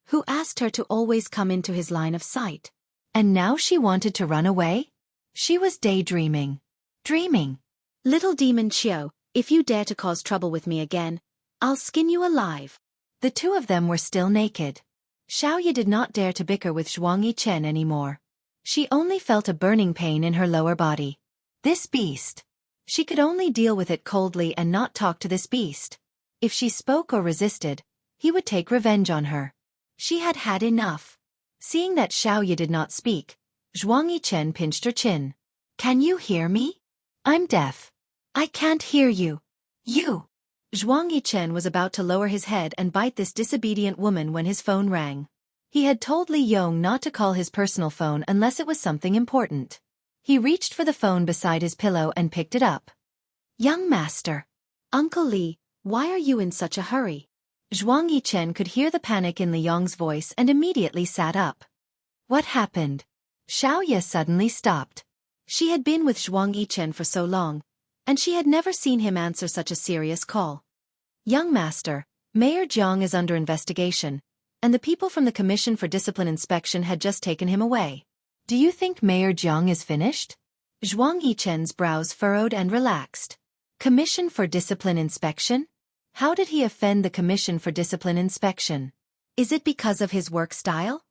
Who asked her to always come into his line of sight? And now she wanted to run away? She was daydreaming. Dreaming. Little demon Qiu, if you dare to cause trouble with me again, I'll skin you alive. The two of them were still naked. Xiaoya did not dare to bicker with Zhuang Yichen anymore. She only felt a burning pain in her lower body. This beast. She could only deal with it coldly and not talk to this beast. If she spoke or resisted, he would take revenge on her. She had had enough. Seeing that Xiaoya did not speak, Zhuang Yichen pinched her chin. Can you hear me? I'm deaf. I can't hear you. You. Zhuang Yichen was about to lower his head and bite this disobedient woman when his phone rang. He had told Li Yong not to call his personal phone unless it was something important. He reached for the phone beside his pillow and picked it up. Young master. Uncle Li, why are you in such a hurry? Zhuang Yichen could hear the panic in Li Yong's voice and immediately sat up. What happened? Xiaoya suddenly stopped. She had been with Zhuang Yichen for so long, and she had never seen him answer such a serious call. Young master, Mayor Zhang is under investigation, and the people from the Commission for Discipline Inspection had just taken him away. Do you think Mayor Zhang is finished? Zhuang Yichen's brows furrowed and relaxed. Commission for Discipline Inspection? How did he offend the Commission for Discipline Inspection? Is it because of his work style?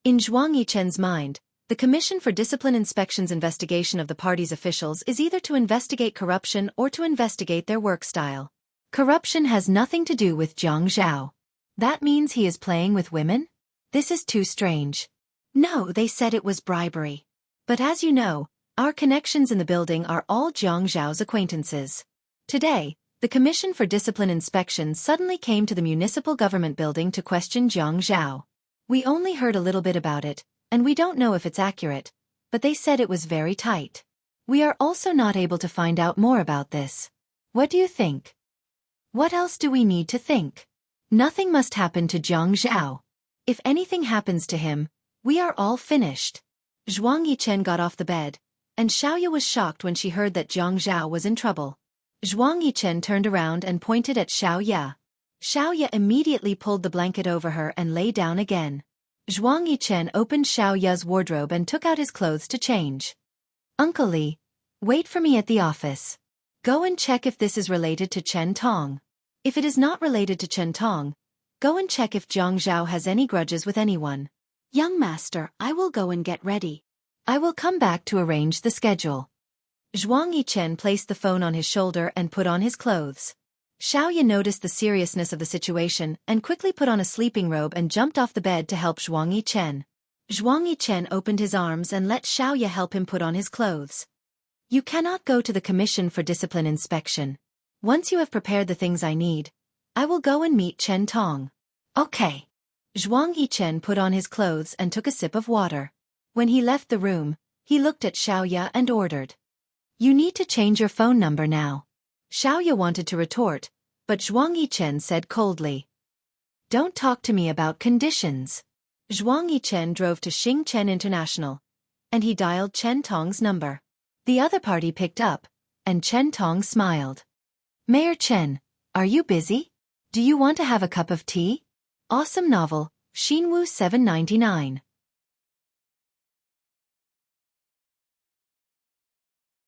In Zhuang Yichen's mind, the Commission for Discipline Inspection's investigation of the party's officials is either to investigate corruption or to investigate their work style. Corruption has nothing to do with Zhang Zhao. That means he is playing with women? This is too strange. No, they said it was bribery. But as you know, our connections in the building are all Zhang Zhao's acquaintances. Today, the Commission for Discipline Inspection suddenly came to the municipal government building to question Zhang Zhao. We only heard a little bit about it, and we don't know if it's accurate, but they said it was very tight. We are also not able to find out more about this. What do you think? What else do we need to think? Nothing must happen to Jiang Zhao. If anything happens to him, we are all finished. Zhuang Yichen got off the bed, and Xiaoya was shocked when she heard that Jiang Zhao was in trouble. Zhuang Yichen turned around and pointed at Xiaoya. Xiaoya immediately pulled the blanket over her and lay down again. Zhuang Yichen opened Xiaoya's wardrobe and took out his clothes to change. Uncle Li, wait for me at the office. Go and check if this is related to Chen Tong. If it is not related to Chen Tong, go and check if Jiang Zhao has any grudges with anyone. Young master, I will go and get ready. I will come back to arrange the schedule. Zhuang Yichen placed the phone on his shoulder and put on his clothes. Xiaoya noticed the seriousness of the situation and quickly put on a sleeping robe and jumped off the bed to help Zhuang Yichen. Zhuang Yichen opened his arms and let Xiaoya help him put on his clothes. You cannot go to the Commission for Discipline Inspection. Once you have prepared the things I need, I will go and meet Chen Tong. Okay. Zhuang Yichen put on his clothes and took a sip of water. When he left the room, he looked at Xiaoya and ordered. You need to change your phone number now. Xiaoya wanted to retort, but Zhuang Yichen said coldly. Don't talk to me about conditions. Zhuang Yichen drove to Xingchen International, and he dialed Chen Tong's number. The other party picked up, and Chen Tong smiled. Mayor Chen, are you busy? Do you want to have a cup of tea? Awesome novel, Xinwu 799.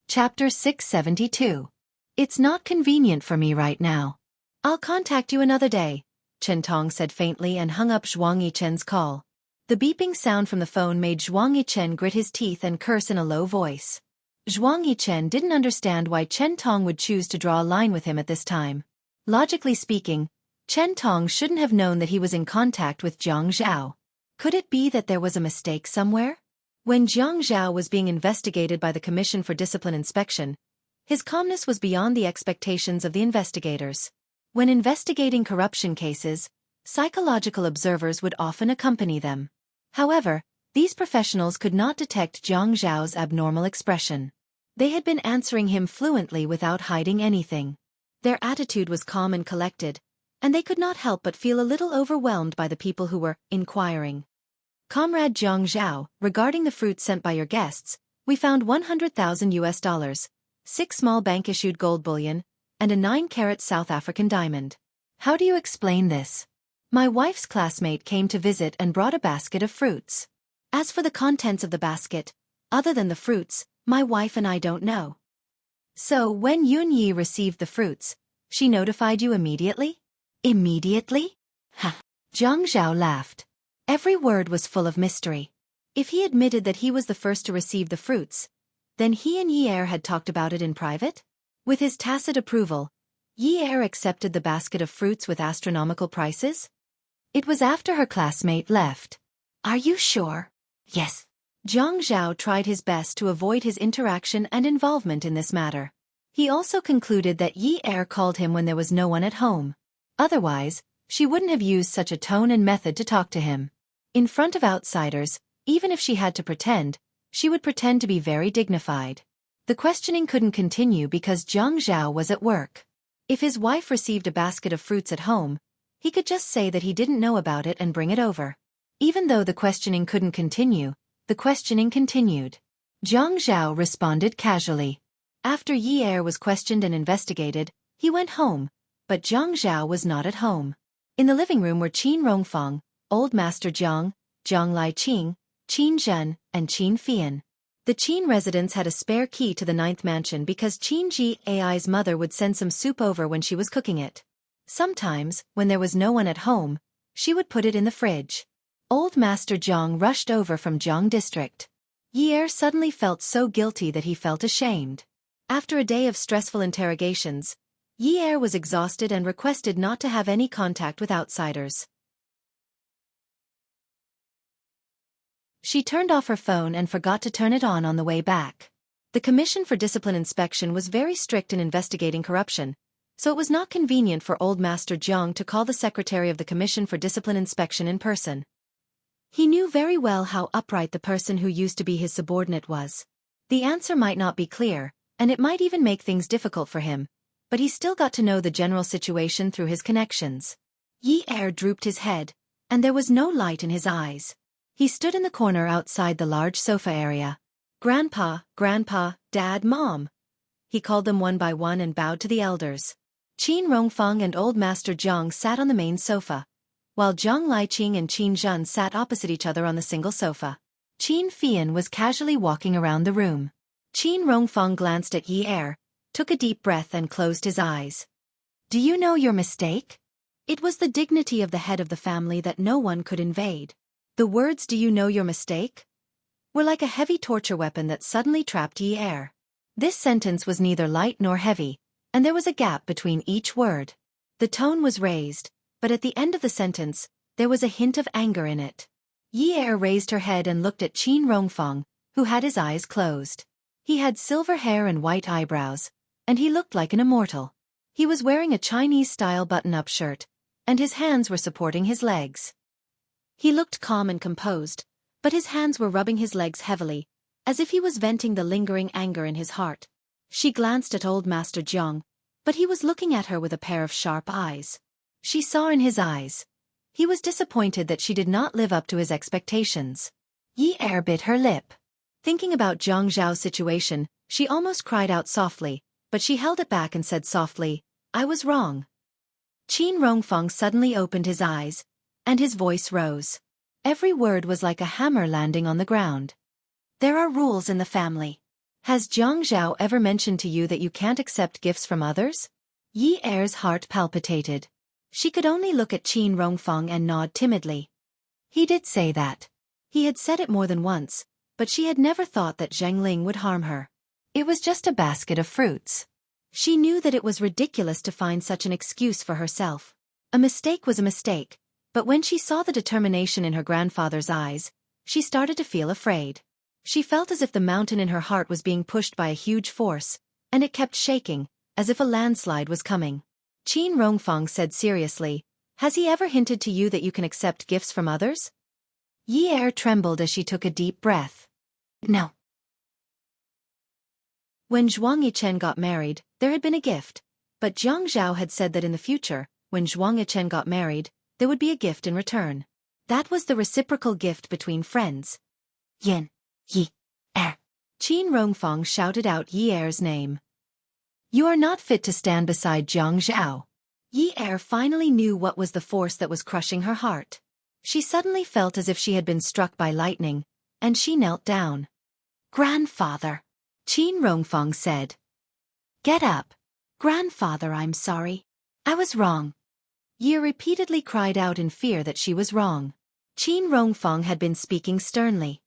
Chapter 672. It's not convenient for me right now. I'll contact you another day, Chen Tong said faintly and hung up Zhuang Yichen's call. The beeping sound from the phone made Zhuang Yichen grit his teeth and curse in a low voice. Zhuang Yichen didn't understand why Chen Tong would choose to draw a line with him at this time. Logically speaking, Chen Tong shouldn't have known that he was in contact with Jiang Zhao. Could it be that there was a mistake somewhere? When Jiang Zhao was being investigated by the Commission for Discipline Inspection, his calmness was beyond the expectations of the investigators. When investigating corruption cases, psychological observers would often accompany them. However, these professionals could not detect Jiang Zhao's abnormal expression. They had been answering him fluently without hiding anything. Their attitude was calm and collected, and they could not help but feel a little overwhelmed by the people who were inquiring. Comrade Jiang Zhao, regarding the fruit sent by your guests, we found $100,000, 6 small bank-issued gold bullion, and a 9-carat South African diamond. How do you explain this? My wife's classmate came to visit and brought a basket of fruits. As for the contents of the basket, other than the fruits, my wife and I don't know. So when Yun Yi received the fruits, she notified you immediately? Immediately? Ha! Jiang Zhao laughed. Every word was full of mystery. If he admitted that he was the first to receive the fruits, then he and Yi Er had talked about it in private? With his tacit approval, Yi Er accepted the basket of fruits with astronomical prices? It was after her classmate left. Are you sure? Yes. Jiang Zhao tried his best to avoid his interaction and involvement in this matter. He also concluded that Yi Er called him when there was no one at home. Otherwise, she wouldn't have used such a tone and method to talk to him. In front of outsiders, even if she had to pretend, she would pretend to be very dignified. The questioning couldn't continue because Jiang Zhao was at work. If his wife received a basket of fruits at home, he could just say that he didn't know about it and bring it over. Even though the questioning couldn't continue, the questioning continued. Jiang Zhao responded casually. After Yi Er was questioned and investigated, he went home, but Jiang Zhao was not at home. In the living room were Qin Rongfang, Old Master Jiang, Jiang Lai Qing, Qin Zhen, and Qin Fian. The Qin residence had a spare key to the 9th mansion because Qin Ji Ai's mother would send some soup over when she was cooking it. Sometimes, when there was no one at home, she would put it in the fridge. Old Master Jiang rushed over from Jiang District. Yi Er suddenly felt so guilty that he felt ashamed. After a day of stressful interrogations, Yi Er was exhausted and requested not to have any contact with outsiders. She turned off her phone and forgot to turn it on the way back. The Commission for Discipline Inspection was very strict in investigating corruption, so it was not convenient for Old Master Jiang to call the secretary of the Commission for Discipline Inspection in person. He knew very well how upright the person who used to be his subordinate was. The answer might not be clear, and it might even make things difficult for him, but he still got to know the general situation through his connections. Yi Er drooped his head, and there was no light in his eyes. He stood in the corner outside the large sofa area. Grandpa, Grandpa, Dad, Mom. He called them one by one and bowed to the elders. Qin Rongfeng and Old Master Zhang sat on the main sofa, while Zhang Liqing and Qin Zhen sat opposite each other on the single sofa. Qin Fian was casually walking around the room. Qin Rongfeng glanced at Yi Er, took a deep breath and closed his eyes. Do you know your mistake? It was the dignity of the head of the family that no one could invade. The words "do you know your mistake?" were like a heavy torture weapon that suddenly trapped Yi Er. This sentence was neither light nor heavy, and there was a gap between each word. The tone was raised, but at the end of the sentence, there was a hint of anger in it. Yi Er raised her head and looked at Qin Rongfeng, who had his eyes closed. He had silver hair and white eyebrows, and he looked like an immortal. He was wearing a Chinese-style button-up shirt, and his hands were supporting his legs. He looked calm and composed, but his hands were rubbing his legs heavily, as if he was venting the lingering anger in his heart. She glanced at Old Master Zhang, but he was looking at her with a pair of sharp eyes. She saw in his eyes. He was disappointed that she did not live up to his expectations. Yi Er bit her lip. Thinking about Zhang Zhao's situation, she almost cried out softly, but she held it back and said softly, "I was wrong." Qin Rongfeng suddenly opened his eyes, and his voice rose. Every word was like a hammer landing on the ground. There are rules in the family. Has Zhang Zhao ever mentioned to you that you can't accept gifts from others? Yi Er's heart palpitated. She could only look at Qin Rongfeng and nod timidly. He did say that. He had said it more than once, but she had never thought that Zheng Ling would harm her. It was just a basket of fruits. She knew that it was ridiculous to find such an excuse for herself. A mistake was a mistake, but when she saw the determination in her grandfather's eyes, she started to feel afraid. She felt as if the mountain in her heart was being pushed by a huge force, and it kept shaking, as if a landslide was coming. Qin Rongfeng said seriously, "Has he ever hinted to you that you can accept gifts from others?" Yi Er trembled as she took a deep breath. No. When Zhuang Yichen got married, there had been a gift, but Zhang Zhao had said that in the future, when Zhuang Yichen got married, there would be a gift in return. That was the reciprocal gift between friends. Yin. Yi. Er. Qin Rongfeng shouted out Yi Er's name. You are not fit to stand beside Zhang Zhao. Yi Er finally knew what was the force that was crushing her heart. She suddenly felt as if she had been struck by lightning, and she knelt down. Grandfather. Qin Rongfeng said. Get up. Grandfather, I'm sorry. I was wrong. Yi repeatedly cried out in fear that she was wrong. Qin Rongfeng had been speaking sternly.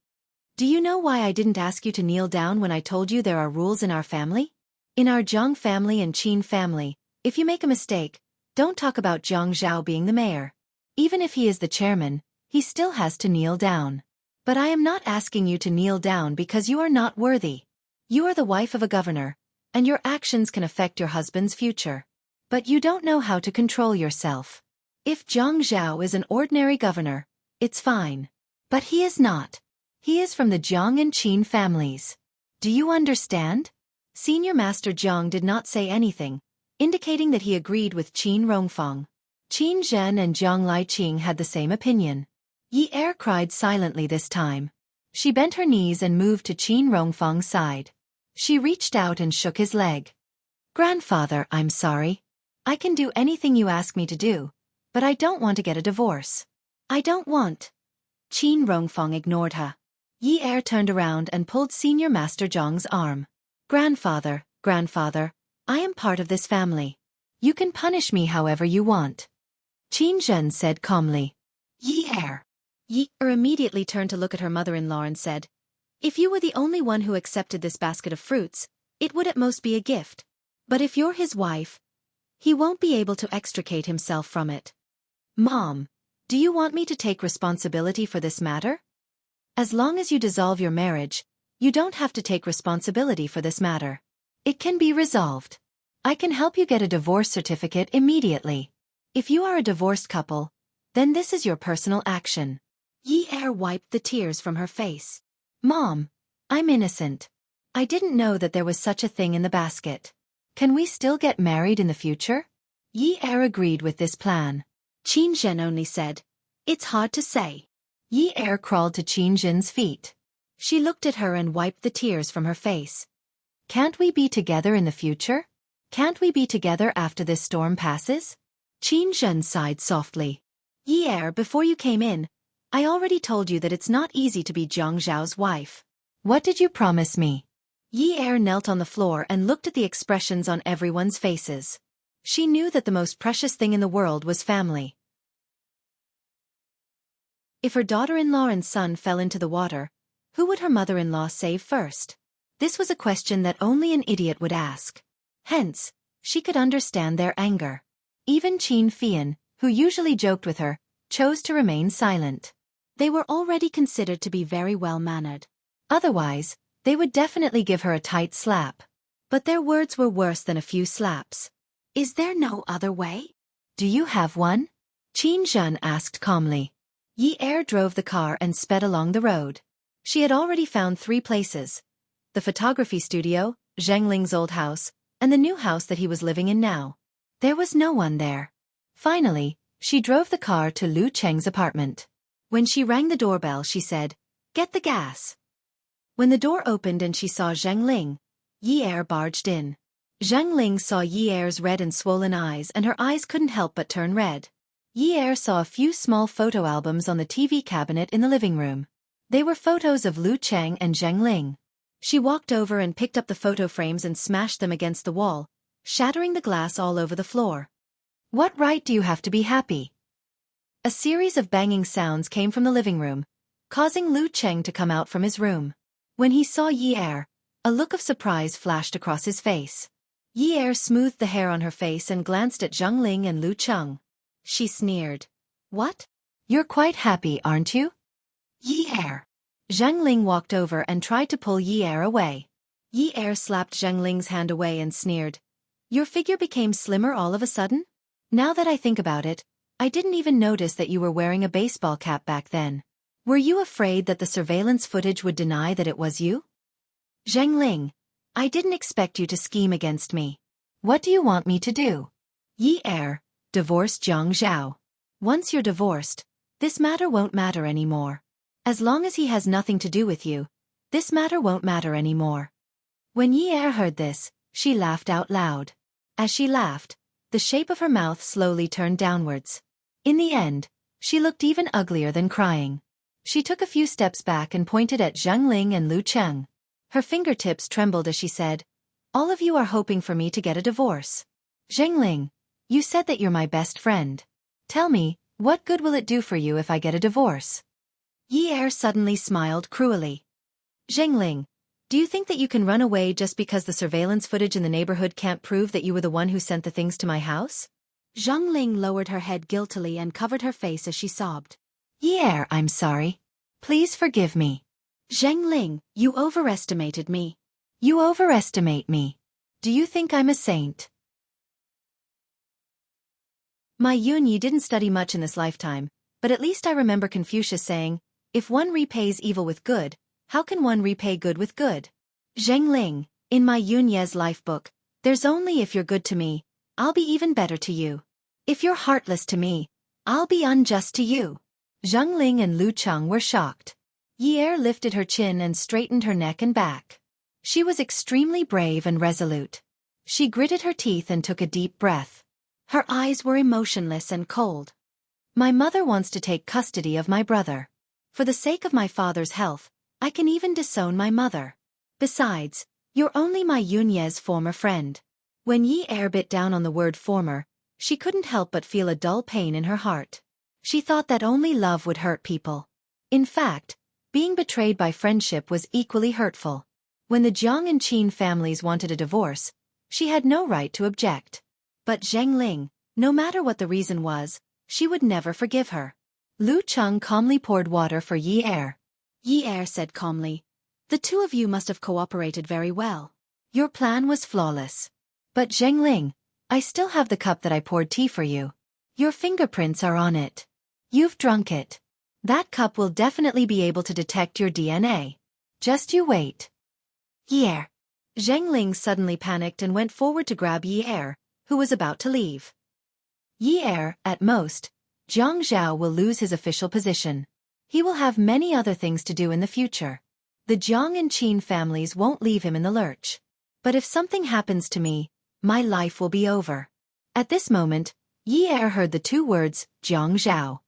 Do you know why I didn't ask you to kneel down when I told you there are rules in our family? In our Zhang family and Qin family, if you make a mistake, don't talk about Zhang Zhao being the mayor. Even if he is the chairman, he still has to kneel down. But I am not asking you to kneel down because you are not worthy. You are the wife of a governor, and your actions can affect your husband's future. But you don't know how to control yourself. If Zhang Zhao is an ordinary governor, it's fine. But he is not. He is from the Zhang and Qin families. Do you understand? Senior Master Zhang did not say anything, indicating that he agreed with Qin Rongfeng. Qin Zhen and Zhang Liqing had the same opinion. Yi Er cried silently this time. She bent her knees and moved to Qin Rongfeng's side. She reached out and shook his leg. Grandfather, I'm sorry. I can do anything you ask me to do, but I don't want to get a divorce. I don't want. Qin Rongfeng ignored her. Yi Er turned around and pulled Senior Master Zhang's arm. Grandfather, Grandfather, I am part of this family. You can punish me however you want. Qin Zhen said calmly. Yi Er. Yi Er immediately turned to look at her mother-in-law and said, If you were the only one who accepted this basket of fruits, it would at most be a gift. But if you're his wife, he won't be able to extricate himself from it. Mom, do you want me to take responsibility for this matter? As long as you dissolve your marriage, you don't have to take responsibility for this matter. It can be resolved. I can help you get a divorce certificate immediately. If you are a divorced couple, then this is your personal action. Yi Er wiped the tears from her face. Mom, I'm innocent. I didn't know that there was such a thing in the basket. Can we still get married in the future? Yi Er agreed with this plan. Qin Zhen only said, It's hard to say. Yi Er crawled to Qin Zhen's feet. She looked at her and wiped the tears from her face. Can't we be together in the future? Can't we be together after this storm passes? Qin Zhen sighed softly. Yi Er, before you came in, I already told you that it's not easy to be Jiang Zhao's wife. What did you promise me? Yi Er knelt on the floor and looked at the expressions on everyone's faces. She knew that the most precious thing in the world was family. If her daughter-in-law and son fell into the water, who would her mother-in-law save first? This was a question that only an idiot would ask. Hence, she could understand their anger. Even Qin Fian, who usually joked with her, chose to remain silent. They were already considered to be very well-mannered. Otherwise, they would definitely give her a tight slap. But their words were worse than a few slaps. Is there no other way? Do you have one? Qin Zhen asked calmly. Yi Er drove the car and sped along the road. She had already found 3 places: the photography studio, Zheng Ling's old house, and the new house that he was living in now. There was no one there. Finally, she drove the car to Lu Cheng's apartment. When she rang the doorbell, she said, Get the gas. When the door opened and she saw Zheng Ling, Yi Er barged in. Zheng Ling saw Yi Er's red and swollen eyes, and her eyes couldn't help but turn red. Yi Er saw a few small photo albums on the TV cabinet in the living room. They were photos of Lu Cheng and Zheng Ling. She walked over and picked up the photo frames and smashed them against the wall, shattering the glass all over the floor. What right do you have to be happy? A series of banging sounds came from the living room, causing Lu Cheng to come out from his room. When he saw Yi Er, a look of surprise flashed across his face. Yi Er smoothed the hair on her face and glanced at Zheng Ling and Lu Cheng. She sneered. What? You're quite happy, aren't you? Yi Er. Zheng Ling walked over and tried to pull Yi Er away. Yi Er slapped Zheng Ling's hand away and sneered. Your figure became slimmer all of a sudden? Now that I think about it, I didn't even notice that you were wearing a baseball cap back then. Were you afraid that the surveillance footage would deny that it was you? Zheng Ling, I didn't expect you to scheme against me. What do you want me to do? Yi Er, divorce Jiang Zhao. Once you're divorced, this matter won't matter anymore. As long as he has nothing to do with you, this matter won't matter anymore. When Yi Er heard this, she laughed out loud. As she laughed, the shape of her mouth slowly turned downwards. In the end, she looked even uglier than crying. She took a few steps back and pointed at Zheng Ling and Lu Cheng. Her fingertips trembled as she said, All of you are hoping for me to get a divorce. Zheng Ling, you said that you're my best friend. Tell me, what good will it do for you if I get a divorce? Yi Er suddenly smiled cruelly. Zheng Ling, do you think that you can run away just because the surveillance footage in the neighborhood can't prove that you were the one who sent the things to my house? Zheng Ling lowered her head guiltily and covered her face as she sobbed. Yi Er, I'm sorry. Please forgive me. Zheng Ling, you overestimated me. You overestimate me. Do you think I'm a saint? My Yunyi didn't study much in this lifetime, but at least I remember Confucius saying, if one repays evil with good, how can one repay good with good? Zheng Ling, in my Yunye's life book, there's only if you're good to me, I'll be even better to you. If you're heartless to me, I'll be unjust to you. Zheng Ling and Lu Cheng were shocked. Yi Er lifted her chin and straightened her neck and back. She was extremely brave and resolute. She gritted her teeth and took a deep breath. Her eyes were emotionless and cold. My mother wants to take custody of my brother. For the sake of my father's health, I can even disown my mother. Besides, you're only my Yunye's former friend. When Yi Er bit down on the word former, she couldn't help but feel a dull pain in her heart. She thought that only love would hurt people. In fact, being betrayed by friendship was equally hurtful. When the Jiang and Qin families wanted a divorce, she had no right to object. But Zheng Ling, no matter what the reason was, she would never forgive her. Lu Cheng calmly poured water for Yi Er. Yi Er said calmly, the two of you must have cooperated very well. Your plan was flawless. But Zheng Ling, I still have the cup that I poured tea for you. Your fingerprints are on it. You've drunk it. That cup will definitely be able to detect your DNA. Just you wait. Ye. Zheng Ling suddenly panicked and went forward to grab Ye, who was about to leave. Ye, at most, Jiang Zhao will lose his official position. He will have many other things to do in the future. The Jiang and Qin families won't leave him in the lurch. But if something happens to me, my life will be over. At this moment, Ye heard the two words, Jiang Zhao.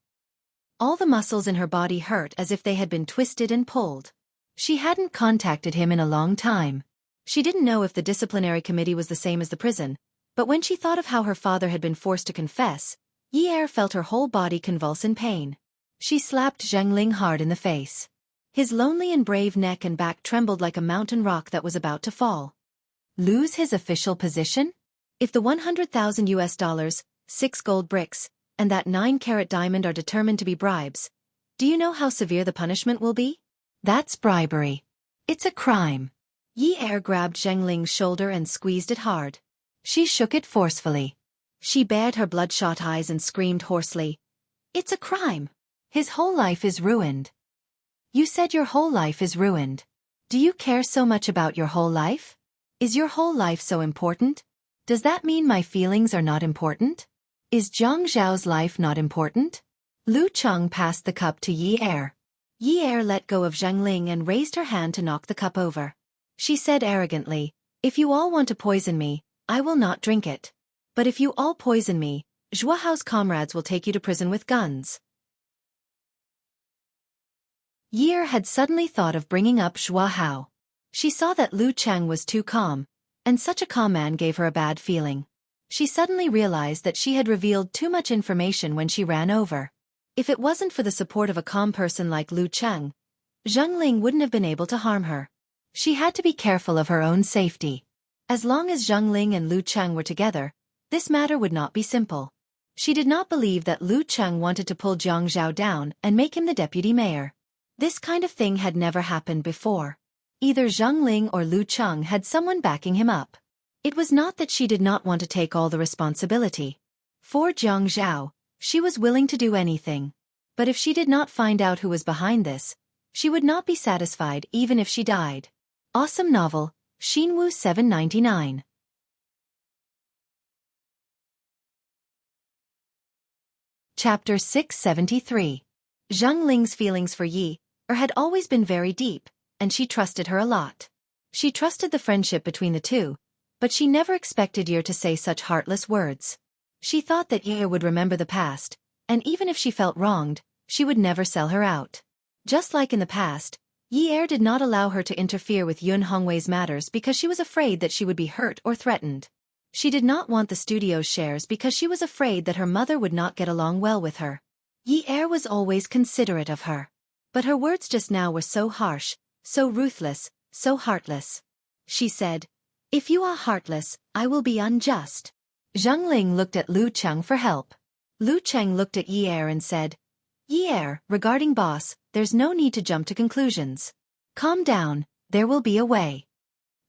All the muscles in her body hurt as if they had been twisted and pulled. She hadn't contacted him in a long time. She didn't know if the disciplinary committee was the same as the prison, but when she thought of how her father had been forced to confess, Ye felt her whole body convulse in pain. She slapped Zheng Ling hard in the face. His lonely and brave neck and back trembled like a mountain rock that was about to fall. Lose his official position? If the $100,000, 6 gold bricks, and that 9-carat diamond are determined to be bribes, do you know how severe the punishment will be? That's bribery. It's a crime. Ye grabbed Zheng Ling's shoulder and squeezed it hard. She shook it forcefully. She bared her bloodshot eyes and screamed hoarsely. It's a crime. His whole life is ruined. You said your whole life is ruined. Do you care so much about your whole life? Is your whole life so important? Does that mean my feelings are not important? Is Jiang Zhao's life not important? Lu Cheng passed the cup to Ye. Ye let go of Zheng Ling and raised her hand to knock the cup over. She said arrogantly, if you all want to poison me, I will not drink it. But if you all poison me, Zhuahao's comrades will take you to prison with guns. Ye had suddenly thought of bringing up Zhuahao. She saw that Lu Cheng was too calm, and such a calm man gave her a bad feeling. She suddenly realized that she had revealed too much information when she ran over. If it wasn't for the support of a calm person like Lu Cheng, Zheng Ling wouldn't have been able to harm her. She had to be careful of her own safety. As long as Zheng Ling and Lu Cheng were together, this matter would not be simple. She did not believe that Lu Cheng wanted to pull Jiang Zhao down and make him the deputy mayor. This kind of thing had never happened before. Either Zheng Ling or Lu Cheng had someone backing him up. It was not that she did not want to take all the responsibility. For Jiang Zhao, she was willing to do anything. But if she did not find out who was behind this, she would not be satisfied even if she died. Awesome novel, Xinwu 799. Chapter 673. Zheng Ling's feelings for Yi had always been very deep, and she trusted her a lot. She trusted the friendship between the two, but she never expected Yi to say such heartless words. She thought that Yi would remember the past, and even if she felt wronged, she would never sell her out. Just like in the past, Yi did not allow her to interfere with Yun Hongwei's matters because she was afraid that she would be hurt or threatened. She did not want the studio's shares because she was afraid that her mother would not get along well with her. Yi was always considerate of her. But her words just now were so harsh, so ruthless, so heartless. She said, if you are heartless, I will be unjust. Zheng Ling looked at Lu Cheng for help. Lu Cheng looked at Yi and said, Yi, regarding boss, there's no need to jump to conclusions. Calm down, there will be a way.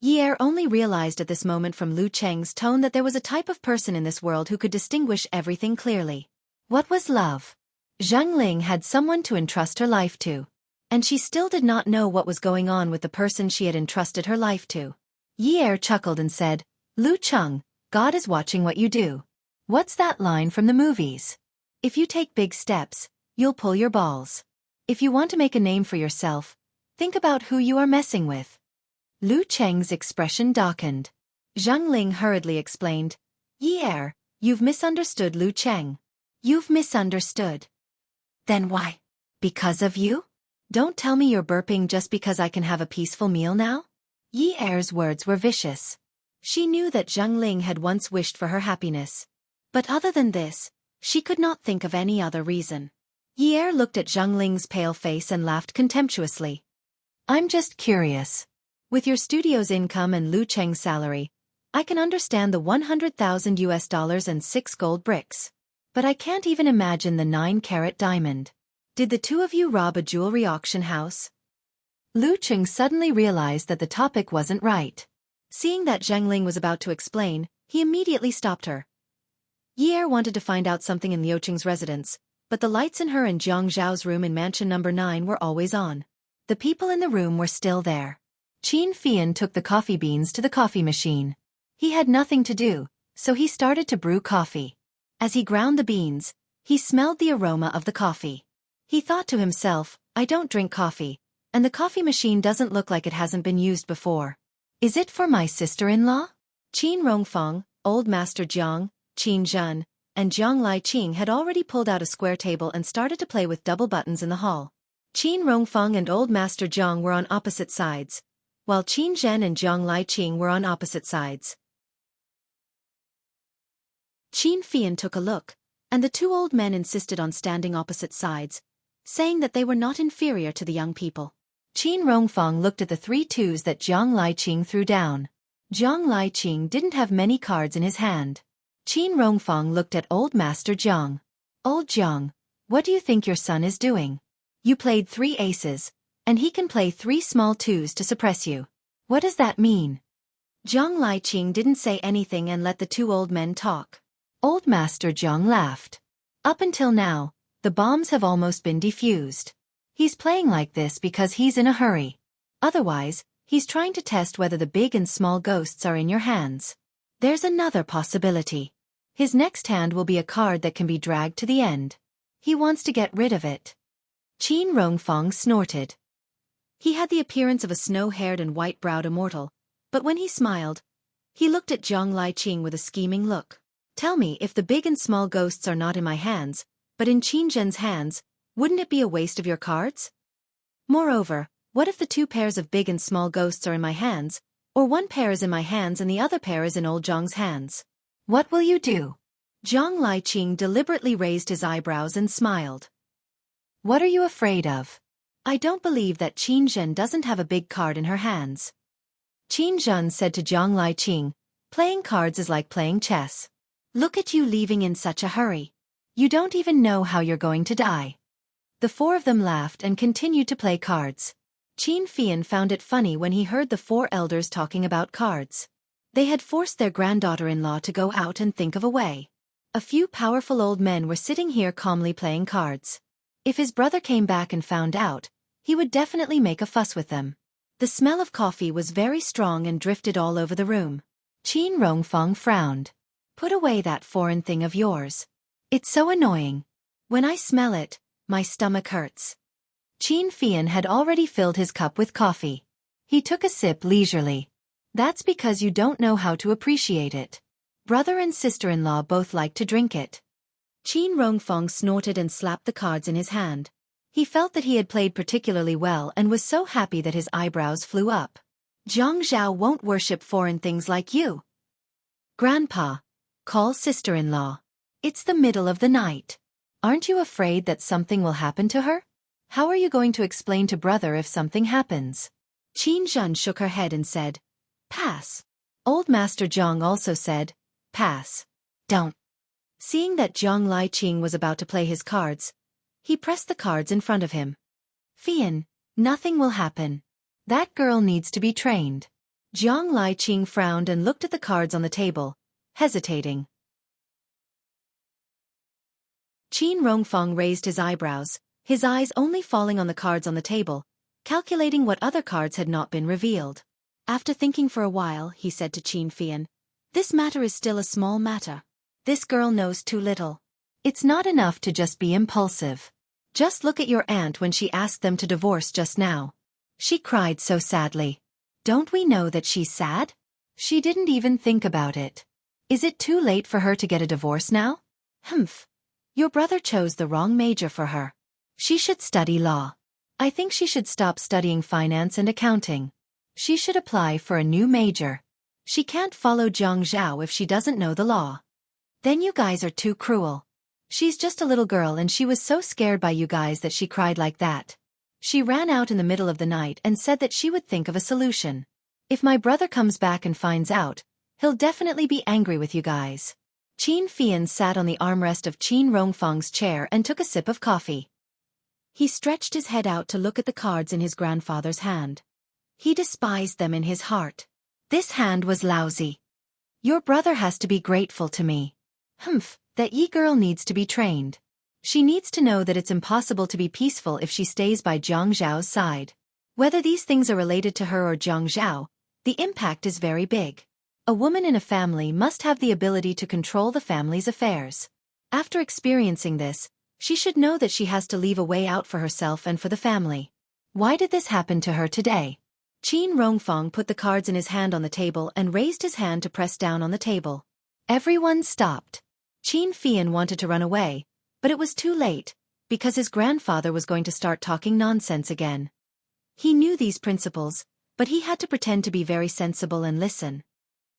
Yi only realized at this moment from Lu Cheng's tone that there was a type of person in this world who could distinguish everything clearly. What was love? Zheng Ling had someone to entrust her life to. And she still did not know what was going on with the person she had entrusted her life to. Yi chuckled and said, Lu Cheng, God is watching what you do. What's that line from the movies? If you take big steps, you'll pull your balls. If you want to make a name for yourself, think about who you are messing with. Lu Cheng's expression darkened. Zheng Ling hurriedly explained, Yi, you've misunderstood Lu Cheng. You've misunderstood. Then why? Because of you? Don't tell me you're burping just because I can have a peaceful meal now? Yi's words were vicious. She knew that Zheng Ling had once wished for her happiness. But other than this, she could not think of any other reason. Yi looked at Zheng Ling's pale face and laughed contemptuously. I'm just curious. With your studio's income and Lu Cheng's salary, I can understand the $100,000 and 6 gold bricks. But I can't even imagine the 9-carat diamond. Did the two of you rob a jewelry auction house? Lu Cheng suddenly realized that the topic wasn't right. Seeing that Zheng Ling was about to explain, he immediately stopped her. Yi wanted to find out something in Liu Cheng's residence, but the lights in her and Jiang Zhao's room in mansion number 9 were always on. The people in the room were still there. Qin Fian took the coffee beans to the coffee machine. He had nothing to do, so he started to brew coffee. As he ground the beans, he smelled the aroma of the coffee. He thought to himself, I don't drink coffee, and the coffee machine doesn't look like it hasn't been used before. Is it for my sister-in-law? Qin Rongfeng, Old Master Jiang, Qin Zhen, and Jiang Liqing had already pulled out a square table and started to play with double buttons in the hall. Qin Rongfeng and Old Master Jiang were on opposite sides, while Qin Zhen and Jiang Liqing were on opposite sides. Qin Fian took a look, and the two old men insisted on standing opposite sides, saying that they were not inferior to the young people. Qin Rongfeng looked at the 3 twos that Jiang Liqing threw down. Jiang Liqing didn't have many cards in his hand. Qin Rongfeng looked at Old Master Jiang. Old Jiang, what do you think your son is doing? You played 3 aces, and he can play 3 small twos to suppress you. What does that mean? Jiang Liqing didn't say anything and let the 2 old men talk. Old Master Jiang laughed. Up until now, the bombs have almost been defused. He's playing like this because he's in a hurry. Otherwise, he's trying to test whether the big and small ghosts are in your hands. There's another possibility. His next hand will be a card that can be dragged to the end. He wants to get rid of it. Qin Rongfeng snorted. He had the appearance of a snow-haired and white-browed immortal, but when he smiled, he looked at Jiang Liqing with a scheming look. Tell me, if the big and small ghosts are not in my hands, but in Qin Zhen's hands, wouldn't it be a waste of your cards? Moreover, what if the 2 pairs of big and small ghosts are in my hands, or 1 pair is in my hands and the other pair is in old Jiang's hands? What will you do? Jiang Liqing deliberately raised his eyebrows and smiled. What are you afraid of? I don't believe that Qin Zhen doesn't have a big card in her hands. Qin Zhen said to Jiang Liqing, playing cards is like playing chess. Look at you leaving in such a hurry. You don't even know how you're going to die. The 4 of them laughed and continued to play cards. Qin Fian found it funny when he heard the 4 elders talking about cards. They had forced their granddaughter-in-law to go out and think of a way. A few powerful old men were sitting here calmly playing cards. If his brother came back and found out, he would definitely make a fuss with them. The smell of coffee was very strong and drifted all over the room. Qin Rongfeng frowned. Put away that foreign thing of yours. It's so annoying. When I smell it, my stomach hurts. Qin Fian had already filled his cup with coffee. He took a sip leisurely. That's because you don't know how to appreciate it. Brother and sister-in-law both like to drink it. Qin Rongfeng snorted and slapped the cards in his hand. He felt that he had played particularly well and was so happy that his eyebrows flew up. Jiang Zhao won't worship foreign things like you. Grandpa, call sister-in-law. It's the middle of the night. Aren't you afraid that something will happen to her? How are you going to explain to brother if something happens? Qin Zhen shook her head and said, pass. Old Master Jiang also said, pass. Don't. Seeing that Jiang Liqing was about to play his cards, he pressed the cards in front of him. Fian, nothing will happen. That girl needs to be trained. Jiang Liqing frowned and looked at the cards on the table, hesitating. Qin Rongfeng raised his eyebrows, his eyes only falling on the cards on the table, calculating what other cards had not been revealed. After thinking for a while, he said to Qin Fian, this matter is still a small matter. This girl knows too little. It's not enough to just be impulsive. Just look at your aunt when she asked them to divorce just now. She cried so sadly. Don't we know that she's sad? She didn't even think about it. Is it too late for her to get a divorce now? Humph. Your brother chose the wrong major for her. She should study law. I think she should stop studying finance and accounting. She should apply for a new major. She can't follow Jiang Zhao if she doesn't know the law. Then you guys are too cruel. She's just a little girl and she was so scared by you guys that she cried like that. She ran out in the middle of the night and said that she would think of a solution. If my brother comes back and finds out, he'll definitely be angry with you guys. Qin Fian sat on the armrest of Qin Rongfeng's chair and took a sip of coffee. He stretched his head out to look at the cards in his grandfather's hand. He despised them in his heart. This hand was lousy. Your brother has to be grateful to me. Humph, that Yi girl needs to be trained. She needs to know that it's impossible to be peaceful if she stays by Jiang Zhao's side. Whether these things are related to her or Jiang Zhao, the impact is very big. A woman in a family must have the ability to control the family's affairs. After experiencing this, she should know that she has to leave a way out for herself and for the family. Why did this happen to her today? Qin Rongfang put the cards in his hand on the table and raised his hand to press down on the table. Everyone stopped. Qin Fian wanted to run away, but it was too late, because his grandfather was going to start talking nonsense again. He knew these principles, but he had to pretend to be very sensible and listen.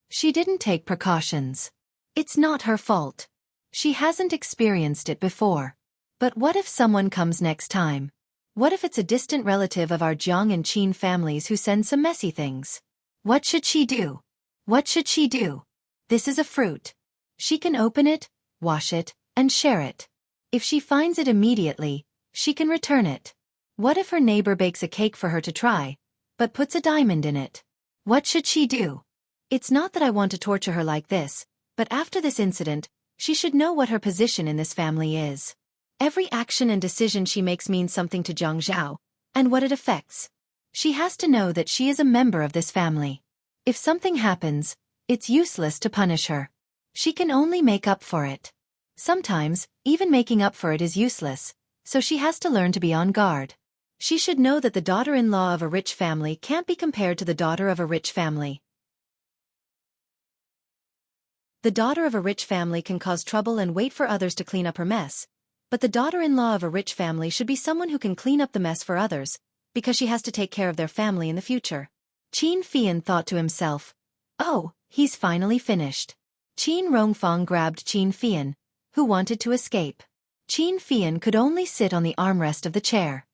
She didn't take precautions. It's not her fault. She hasn't experienced it before. But what if someone comes next time? What if it's a distant relative of our Jiang and Qin families who sends some messy things? What should she do? What should she do? This is a fruit. She can open it, wash it, and share it. If she finds it immediately, she can return it. What if her neighbor bakes a cake for her to try, but puts a diamond in it? What should she do? It's not that I want to torture her like this, but after this incident, she should know what her position in this family is. Every action and decision she makes means something to Jiang Zhao, and what it affects. She has to know that she is a member of this family. If something happens, it's useless to punish her. She can only make up for it. Sometimes, even making up for it is useless, so she has to learn to be on guard. She should know that the daughter-in-law of a rich family can't be compared to the daughter of a rich family. The daughter of a rich family can cause trouble and wait for others to clean up her mess, but the daughter-in-law of a rich family should be someone who can clean up the mess for others, because she has to take care of their family in the future. Qin Fian thought to himself, "Oh, he's finally finished." Qin Rongfang grabbed Qin Fian, who wanted to escape. Qin Fian could only sit on the armrest of the chair.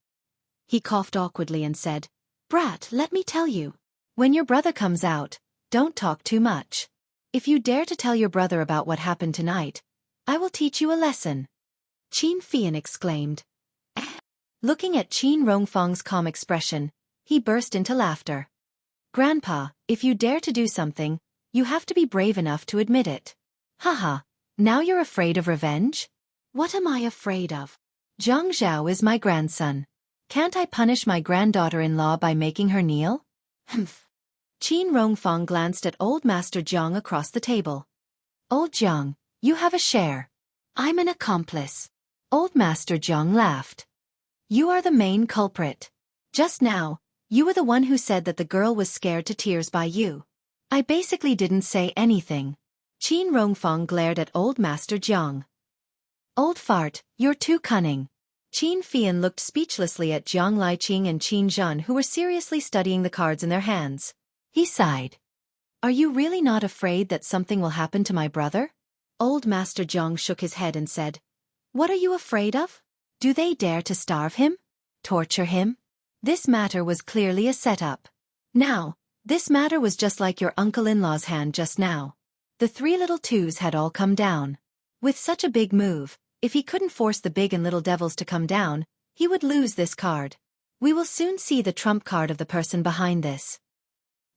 He coughed awkwardly and said, "Brat, let me tell you. When your brother comes out, don't talk too much. If you dare to tell your brother about what happened tonight, I will teach you a lesson." Qin Fian exclaimed. Looking at Qin Rongfang's calm expression, he burst into laughter. "Grandpa, if you dare to do something, you have to be brave enough to admit it. Haha, now you're afraid of revenge? What am I afraid of? Jiang Zhao is my grandson. Can't I punish my granddaughter-in-law by making her kneel?" Humph. Qin Rongfang glanced at old Master Jiang across the table. "Old Jiang, you have a share. I'm an accomplice." Old Master Jiang laughed. "You are the main culprit. Just now, you were the one who said that the girl was scared to tears by you. I basically didn't say anything." Qin Rongfang glared at old Master Jiang. "Old fart, you're too cunning." Qin Fian looked speechlessly at Jiang Liqing and Qin Zhan, who were seriously studying the cards in their hands. He sighed. "Are you really not afraid that something will happen to my brother?" Old Master Jiang shook his head and said, "What are you afraid of? Do they dare to starve him? Torture him?" This matter was clearly a setup. Now, this matter was just like your uncle-in-law's hand just now. The three little twos had all come down. With such a big move, if he couldn't force the big and little devils to come down, he would lose this card. We will soon see the trump card of the person behind this.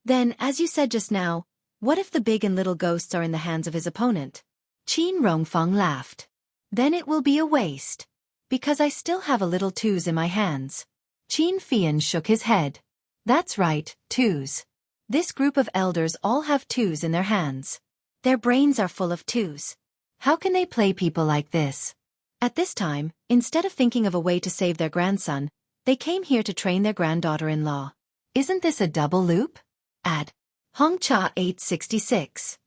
Then, as you said just now, what if the big and little ghosts are in the hands of his opponent? Qin Rongfang laughed. Then it will be a waste. Because I still have a little twos in my hands. Qin Fian shook his head. That's right, twos. This group of elders all have twos in their hands. Their brains are full of twos. How can they play people like this? At this time, instead of thinking of a way to save their grandson, they came here to train their granddaughter-in-law. Isn't this a double loop? Add. Hongcha 866.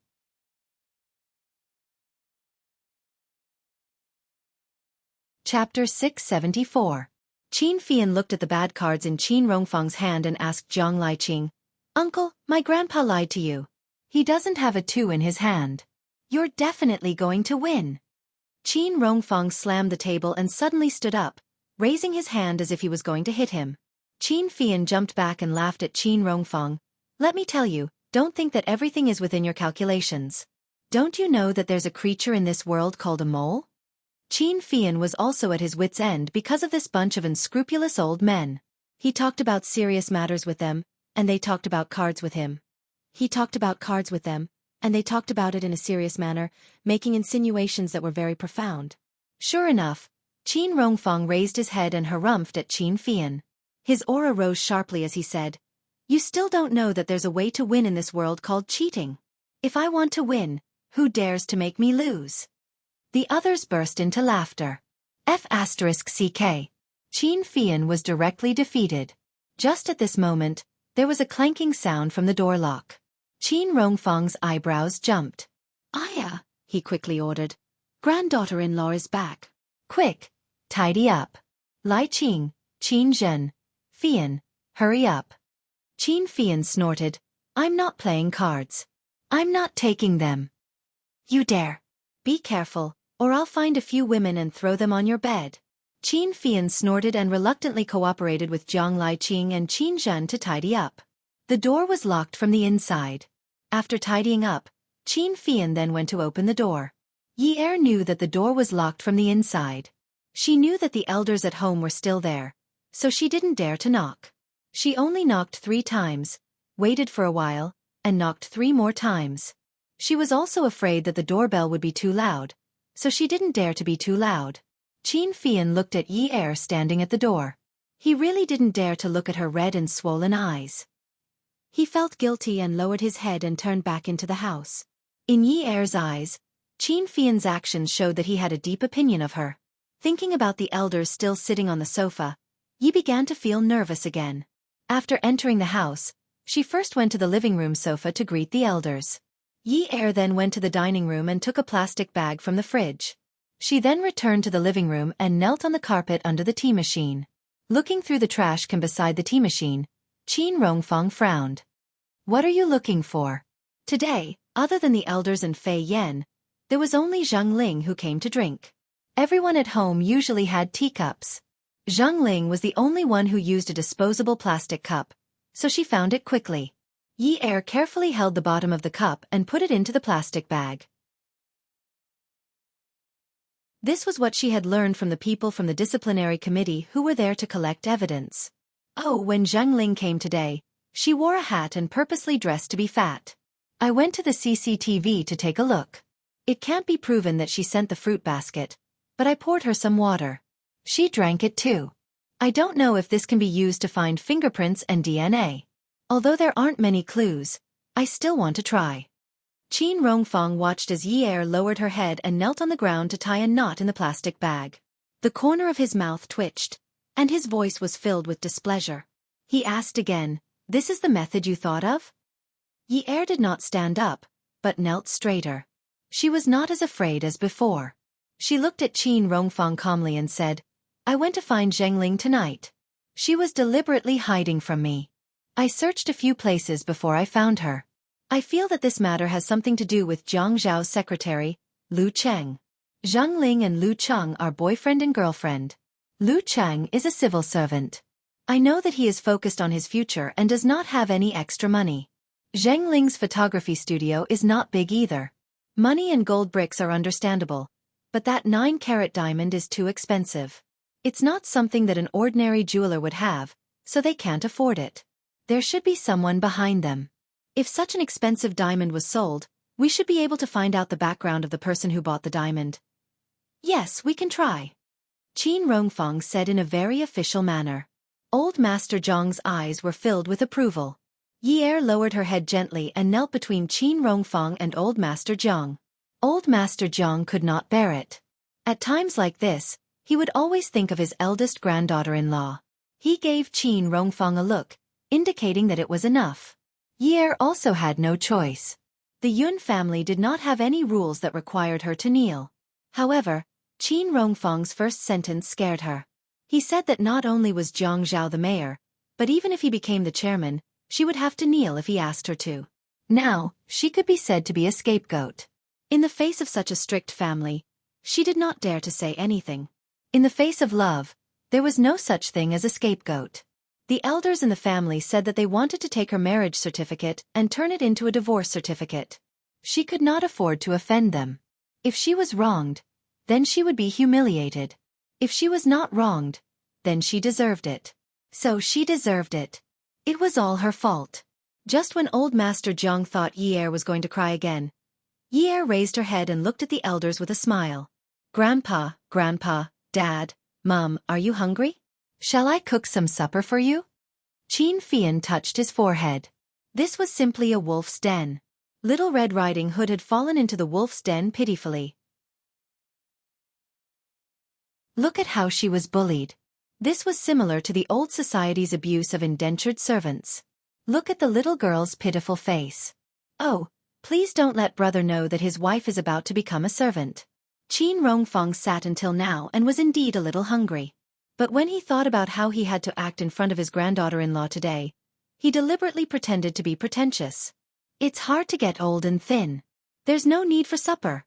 Chapter 674. Qin Fian looked at the bad cards in Qin Rongfang's hand and asked Jiang Liqing, "Uncle, my grandpa lied to you. He doesn't have a 2 in his hand. You're definitely going to win." Qin Rongfang slammed the table and suddenly stood up, raising his hand as if he was going to hit him. Qin Fian jumped back and laughed at Qin Rongfang. "Let me tell you, don't think that everything is within your calculations. Don't you know that there's a creature in this world called a mole?" Qin Fian was also at his wits' end because of this bunch of unscrupulous old men. He talked about serious matters with them, and they talked about cards with him. He talked about cards with them, and they talked about it in a serious manner, making insinuations that were very profound. Sure enough, Qin Rongfang raised his head and harumphed at Qin Fian. His aura rose sharply as he said, "You still don't know that there's a way to win in this world called cheating. If I want to win, who dares to make me lose?" The others burst into laughter. F***CK. Qin Fian was directly defeated. Just at this moment, there was a clanking sound from the door lock. Qin Rongfang's eyebrows jumped. "Aya," he quickly ordered. "Granddaughter-in-law is back. Quick, tidy up. Lai Qing, Qin Zhen, Fian, hurry up." Qin Fian snorted, "I'm not playing cards. I'm not taking them." "You dare. Be careful, or I'll find a few women and throw them on your bed." Qin Fian snorted and reluctantly cooperated with Jiang Lai Qing and Qin Zhen to tidy up. The door was locked from the inside. After tidying up, Qin Fian then went to open the door. Yi Er knew that the door was locked from the inside. She knew that the elders at home were still there, so she didn't dare to knock. She only knocked 3 times, waited for a while, and knocked 3 more times. She was also afraid that the doorbell would be too loud, so she didn't dare to be too loud. Qin Fian looked at Yi Er standing at the door. He really didn't dare to look at her red and swollen eyes. He felt guilty and lowered his head and turned back into the house. In Yi Er's eyes, Qin Fian's actions showed that he had a deep opinion of her. Thinking about the elders still sitting on the sofa, Yi began to feel nervous again. After entering the house, she first went to the living room sofa to greet the elders. Yi Er then went to the dining room and took a plastic bag from the fridge. She then returned to the living room and knelt on the carpet under the tea machine. Looking through the trash can beside the tea machine, Qin Rongfang frowned. "What are you looking for?" Today, other than the elders and Fei Yan, there was only Zhang Ling who came to drink. Everyone at home usually had teacups. Zhang Ling was the only one who used a disposable plastic cup, so she found it quickly. Yi Er carefully held the bottom of the cup and put it into the plastic bag. This was what she had learned from the people from the disciplinary committee who were there to collect evidence. Oh, when Zhang Ling came today, she wore a hat and purposely dressed to be fat. I went to the CCTV to take a look. It can't be proven that she sent the fruit basket, but I poured her some water. She drank it too. I don't know if this can be used to find fingerprints and DNA. Although there aren't many clues, I still want to try. Qin Rongfang watched as Yi Er lowered her head and knelt on the ground to tie a knot in the plastic bag. The corner of his mouth twitched, and his voice was filled with displeasure. He asked again, "This is the method you thought of?" Yi Er did not stand up, but knelt straighter. She was not as afraid as before. She looked at Qin Rongfang calmly and said, "I went to find Zhang Ling tonight. She was deliberately hiding from me. I searched a few places before I found her. I feel that this matter has something to do with Jiang Zhao's secretary, Lu Cheng. Zhang Ling and Lu Cheng are boyfriend and girlfriend. Lu Cheng is a civil servant. I know that he is focused on his future and does not have any extra money. Zhang Ling's photography studio is not big either. Money and gold bricks are understandable, but that 9-carat diamond is too expensive. It's not something that an ordinary jeweler would have, so they can't afford it. There should be someone behind them. If such an expensive diamond was sold, we should be able to find out the background of the person who bought the diamond." "Yes, we can try," Qin Rongfang said in a very official manner. Old Master Zhang's eyes were filled with approval. Yi Er lowered her head gently and knelt between Qin Rongfang and Old Master Zhang. Old Master Zhang could not bear it. At times like this, he would always think of his eldest granddaughter-in-law. He gave Qin Rongfang a look, indicating that it was enough. Yi Er also had no choice. The Yun family did not have any rules that required her to kneel. However, Qin Rongfang's first sentence scared her. He said that not only was Jiang Zhao the mayor, but even if he became the chairman, she would have to kneel if he asked her to. Now, she could be said to be a scapegoat. In the face of such a strict family, she did not dare to say anything. In the face of love, there was no such thing as a scapegoat. The elders in the family said that they wanted to take her marriage certificate and turn it into a divorce certificate. She could not afford to offend them. If she was wronged, then she would be humiliated. If she was not wronged, then she deserved it. So she deserved it. It was all her fault. Just when Old Master Zhang thought Yi Er was going to cry again, Yi Er raised her head and looked at the elders with a smile. "Grandpa, Grandpa, Dad, Mom, are you hungry? Shall I cook some supper for you? Qin Fian touched his forehead. This was simply a wolf's den. Little Red Riding Hood had fallen into the wolf's den pitifully. Look at how she was bullied. This was similar to the old society's abuse of indentured servants. Look at the little girl's pitiful face. Oh, please don't let brother know that his wife is about to become a servant. Qin Rongfang sat until now and was indeed a little hungry. But when he thought about how he had to act in front of his granddaughter-in-law today, he deliberately pretended to be pretentious. It's hard to get old and thin. There's no need for supper.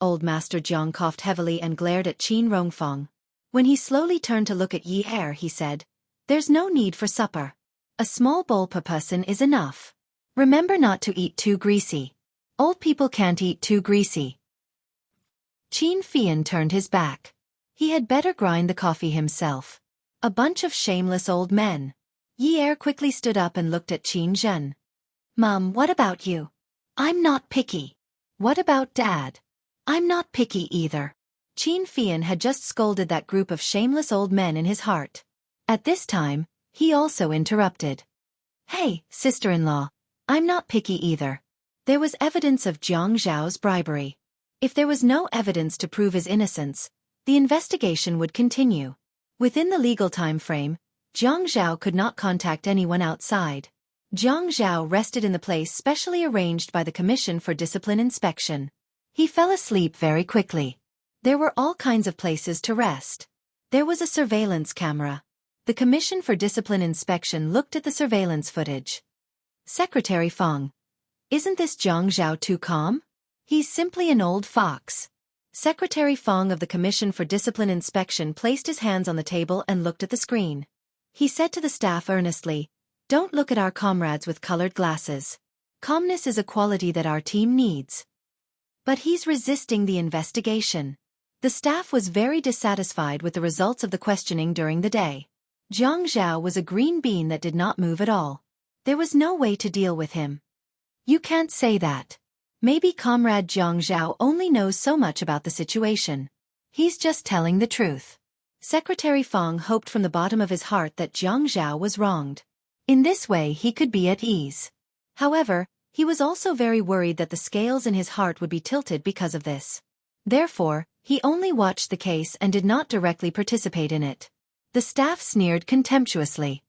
Old Master Jiang coughed heavily and glared at Qin Rongfang. When he slowly turned to look at Yi Er, he said, "There's no need for supper. A small bowl per person is enough. Remember not to eat too greasy. Old people can't eat too greasy." Qin Fian turned his back. He had better grind the coffee himself. A bunch of shameless old men. Yi Er quickly stood up and looked at Qin Zhen. "Mom, what about you? I'm not picky. What about Dad? I'm not picky either." Qin Fian had just scolded that group of shameless old men in his heart. At this time, he also interrupted. "Hey, sister-in-law, I'm not picky either." There was evidence of Jiang Zhao's bribery. If there was no evidence to prove his innocence, the investigation would continue. Within the legal time frame, Jiang Zhao could not contact anyone outside. Jiang Zhao rested in the place specially arranged by the Commission for Discipline Inspection. He fell asleep very quickly. There were all kinds of places to rest. There was a surveillance camera. The Commission for Discipline Inspection looked at the surveillance footage. "Secretary Fang, isn't this Jiang Zhao too calm? He's simply an old fox." Secretary Fang of the Commission for Discipline Inspection placed his hands on the table and looked at the screen. He said to the staff earnestly, "Don't look at our comrades with colored glasses. Calmness is a quality that our team needs." But he's resisting the investigation. The staff was very dissatisfied with the results of the questioning during the day. Jiang Zhao was a green bean that did not move at all. There was no way to deal with him. "You can't say that. Maybe Comrade Jiang Zhao only knows so much about the situation. He's just telling the truth." Secretary Fang hoped from the bottom of his heart that Jiang Zhao was wronged. In this way he could be at ease. However, he was also very worried that the scales in his heart would be tilted because of this. Therefore, he only watched the case and did not directly participate in it. The staff sneered contemptuously.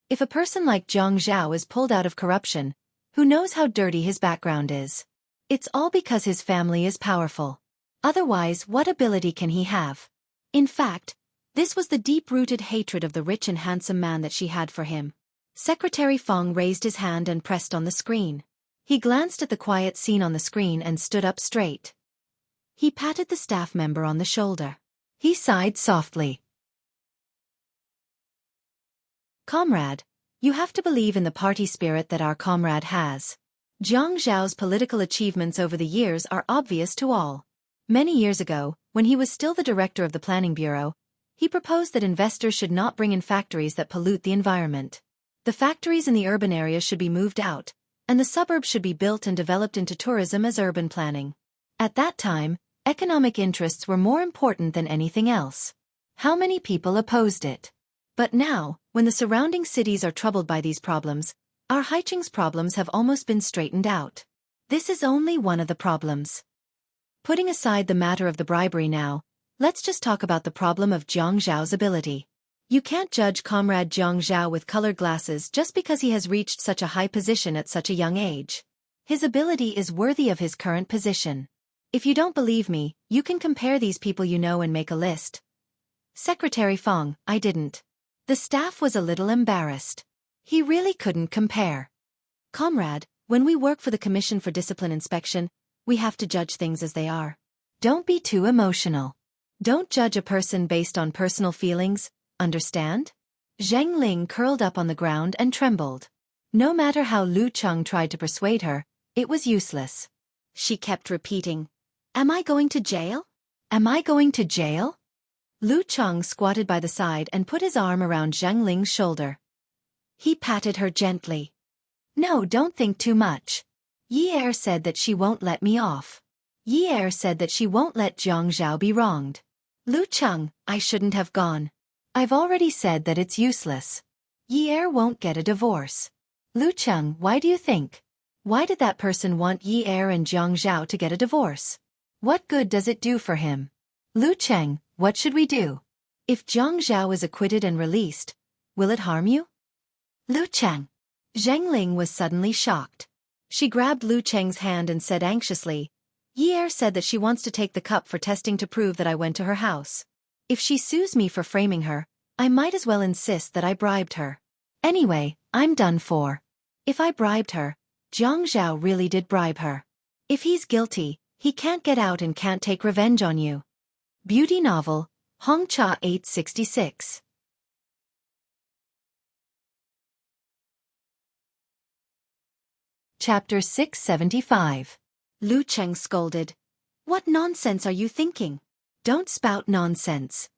If a person like Jiang Zhao is pulled out of corruption, who knows how dirty his background is? It's all because his family is powerful. Otherwise, what ability can he have? In fact, this was the deep-rooted hatred of the rich and handsome man that she had for him. Secretary Fang raised his hand and pressed on the screen. He glanced at the quiet scene on the screen and stood up straight. He patted the staff member on the shoulder. He sighed softly. "Comrade, you have to believe in the party spirit that our comrade has. Jiang Zhao's political achievements over the years are obvious to all. Many years ago, when he was still the director of the Planning Bureau, he proposed that investors should not bring in factories that pollute the environment. The factories in the urban areas should be moved out, and the suburbs should be built and developed into tourism as urban planning. At that time, economic interests were more important than anything else. How many people opposed it? But now, when the surrounding cities are troubled by these problems, our Haicheng's problems have almost been straightened out. This is only one of the problems. Putting aside the matter of the bribery now, let's just talk about the problem of Jiang Zhao's ability. You can't judge Comrade Jiang Zhao with colored glasses just because he has reached such a high position at such a young age. His ability is worthy of his current position. If you don't believe me, you can compare these people you know and make a list. Secretary Fang, I didn't. The staff was a little embarrassed. He really couldn't compare. Comrade, when we work for the Commission for Discipline Inspection, we have to judge things as they are. Don't be too emotional. Don't judge a person based on personal feelings, understand? Zheng Ling curled up on the ground and trembled. No matter how Lu Cheng tried to persuade her, it was useless. She kept repeating, "Am I going to jail? Am I going to jail?" Lu Cheng squatted by the side and put his arm around Zheng Ling's shoulder. He patted her gently. "No, don't think too much. Yi Er said that she won't let me off. Yi Er said that she won't let Jiang Zhao be wronged. Lu Cheng, I shouldn't have gone. I've already said that it's useless. Yi Er won't get a divorce. Lu Cheng, why do you think? Why did that person want Yi Er and Jiang Zhao to get a divorce? What good does it do for him? Lu Cheng, what should we do? If Jiang Zhao is acquitted and released, will it harm you? Lu Cheng. Zheng Ling was suddenly shocked. She grabbed Lu Cheng's hand and said anxiously, Yi Er said that she wants to take the cup for testing to prove that I went to her house. If she sues me for framing her, I might as well insist that I bribed her. Anyway, I'm done for. If I bribed her, Jiang Zhao really did bribe her. If he's guilty, he can't get out and can't take revenge on you. Beauty novel, Hong Cha 866. Chapter 675. Lu Cheng scolded. What nonsense are you thinking? Don't spout nonsense.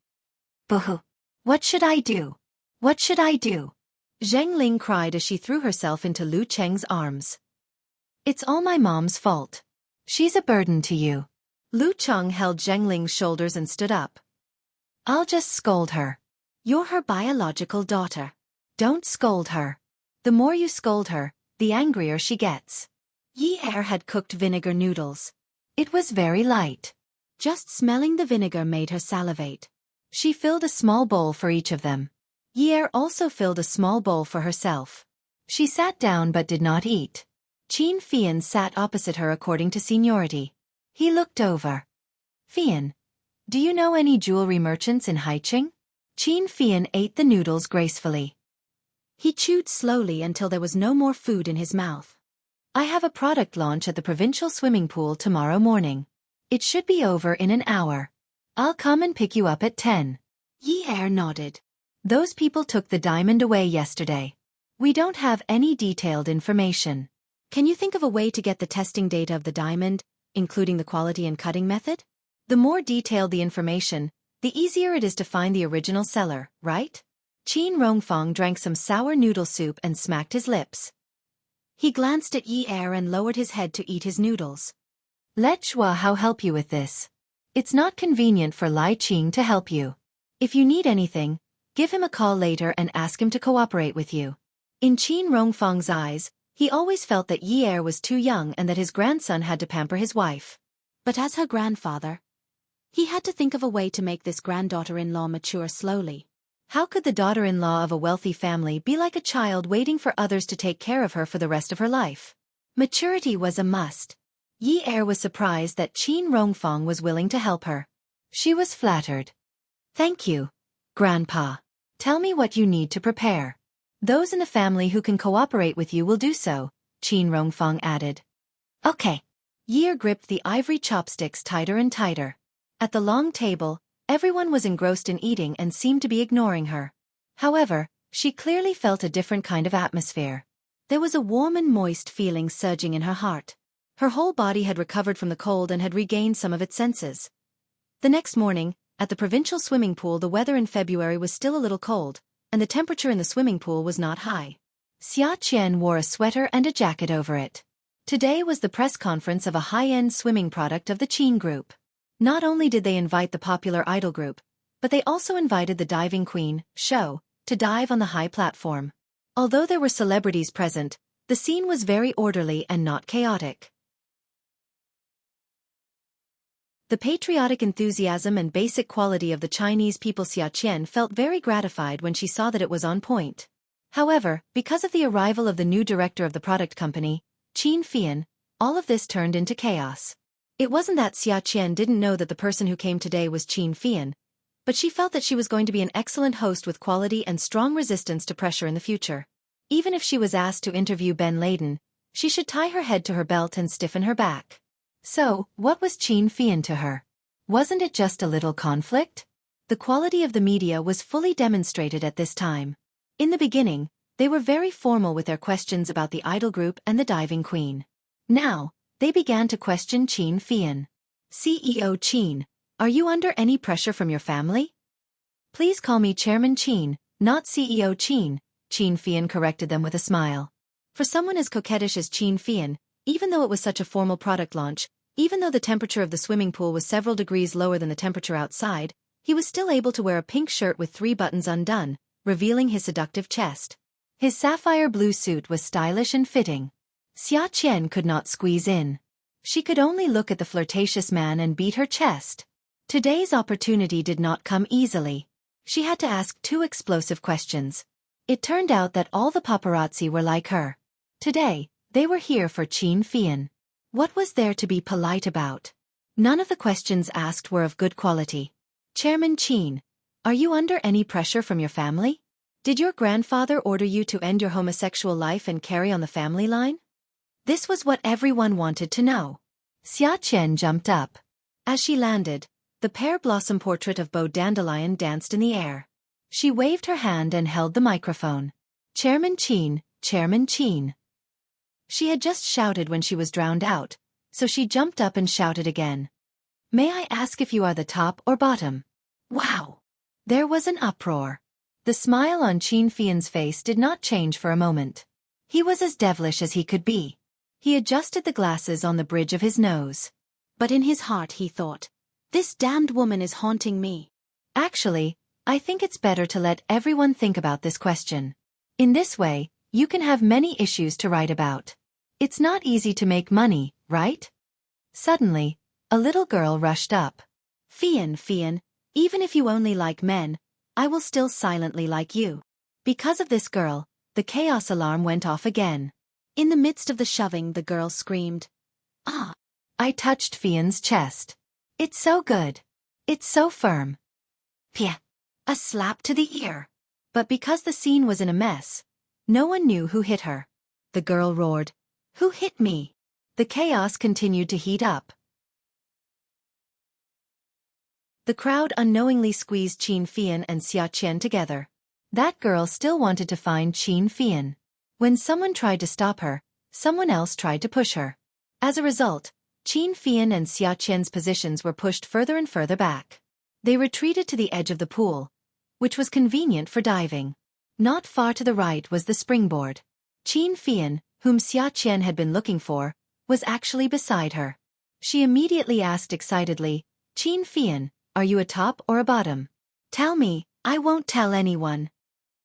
Boo-hoo. What should I do? What should I do? Zheng Ling cried as she threw herself into Lu Cheng's arms. It's all my mom's fault. She's a burden to you. Lu Cheng held Zheng Ling's shoulders and stood up. I'll just scold her. You're her biological daughter. Don't scold her. The more you scold her, the angrier she gets. Yi Er had cooked vinegar noodles. It was very light. Just smelling the vinegar made her salivate. She filled a small bowl for each of them. Yi Er also filled a small bowl for herself. She sat down but did not eat. Qin Fian sat opposite her according to seniority. He looked over. Fian, do you know any jewelry merchants in Haiqing? Qin Fian ate the noodles gracefully. He chewed slowly until there was no more food in his mouth. I have a product launch at the provincial swimming pool tomorrow morning. It should be over in an hour. I'll come and pick you up at 10. Yi Er nodded. Those people took the diamond away yesterday. We don't have any detailed information. Can you think of a way to get the testing data of the diamond, including the quality and cutting method? The more detailed the information, the easier it is to find the original seller, right? Qin Rongfang drank some sour noodle soup and smacked his lips. He glanced at Yi Er and lowered his head to eat his noodles. Let Chua Hao help you with this. It's not convenient for Lai Qing to help you. If you need anything, give him a call later and ask him to cooperate with you. In Qin Rongfang's eyes, he always felt that Yi Er was too young and that his grandson had to pamper his wife. But as her grandfather, he had to think of a way to make this granddaughter-in-law mature slowly. How could the daughter-in-law of a wealthy family be like a child waiting for others to take care of her for the rest of her life? Maturity was a must. Yi Er was surprised that Qin Rongfang was willing to help her. She was flattered. Thank you, Grandpa. Tell me what you need to prepare. Those in the family who can cooperate with you will do so, Qin Rongfang added. Okay. Yi Er gripped the ivory chopsticks tighter and tighter. At the long table, everyone was engrossed in eating and seemed to be ignoring her. However, she clearly felt a different kind of atmosphere. There was a warm and moist feeling surging in her heart. Her whole body had recovered from the cold and had regained some of its senses. The next morning, at the provincial swimming pool, the weather in February was still a little cold, and the temperature in the swimming pool was not high. Xia Qian wore a sweater and a jacket over it. Today was the press conference of a high-end swimming product of the Qin Group. Not only did they invite the popular idol group, but they also invited the diving queen, Shou, to dive on the high platform. Although there were celebrities present, the scene was very orderly and not chaotic. The patriotic enthusiasm and basic quality of the Chinese people. Xia Qian felt very gratified when she saw that it was on point. However, because of the arrival of the new director of the product company, Qin Fian, all of this turned into chaos. It wasn't that Xia Qian didn't know that the person who came today was Qin Fian, but she felt that she was going to be an excellent host with quality and strong resistance to pressure in the future. Even if she was asked to interview Ben Laden, she should tie her head to her belt and stiffen her back. So, what was Qin Fian to her? Wasn't it just a little conflict? The quality of the media was fully demonstrated at this time. In the beginning, they were very formal with their questions about the idol group and the diving queen. Now, they began to question Qin Fian. CEO Qin, are you under any pressure from your family? Please call me Chairman Qin, not CEO Qin, Qin Fian corrected them with a smile. For someone as coquettish as Qin Fian, even though it was such a formal product launch, even though the temperature of the swimming pool was several degrees lower than the temperature outside, He was still able to wear a pink shirt with 3 buttons undone, revealing his seductive chest. His sapphire blue suit was stylish and fitting. Xia Qian could not squeeze in. She could only look at the flirtatious man and beat her chest. Today's opportunity did not come easily. She had to ask 2 explosive questions. It turned out that all the paparazzi were like her. Today, they were here for Qin Fian. What was there to be polite about? None of the questions asked were of good quality. Chairman Qin, are you under any pressure from your family? Did your grandfather order you to end your homosexual life and carry on the family line? This was what everyone wanted to know. Xia Qian jumped up. As she landed, the pear blossom portrait of Beau Dandelion danced in the air. She waved her hand and held the microphone. Chairman Qin, Chairman Qin. She had just shouted when she was drowned out, so she jumped up and shouted again. May I ask if you are the top or bottom? Wow! There was an uproar. The smile on Qin Fian's face did not change for a moment. He was as devilish as he could be. He adjusted the glasses on the bridge of his nose. But in his heart he thought, this damned woman is haunting me. Actually, I think it's better to let everyone think about this question. In this way, you can have many issues to write about. It's not easy to make money, right? Suddenly, a little girl rushed up. Fian, even if you only like men, I will still silently like you. Because of this girl, the chaos alarm went off again. In the midst of the shoving, the girl screamed. Ah! I touched Fian's chest. It's so good. It's so firm. Pia! A slap to the ear. But because the scene was in a mess, no one knew who hit her. The girl roared, Who hit me? The chaos continued to heat up. The crowd unknowingly squeezed Qin Fian and Xia Qian together. That girl still wanted to find Qin Fian. When someone tried to stop her, someone else tried to push her. As a result, Qin Fian and Xia Qian's positions were pushed further and further back. They retreated to the edge of the pool, which was convenient for diving. Not far to the right was the springboard. Qin Fian, whom Xia Qian had been looking for, was actually beside her. She immediately asked excitedly, Qin Fian, are you a top or a bottom? Tell me, I won't tell anyone.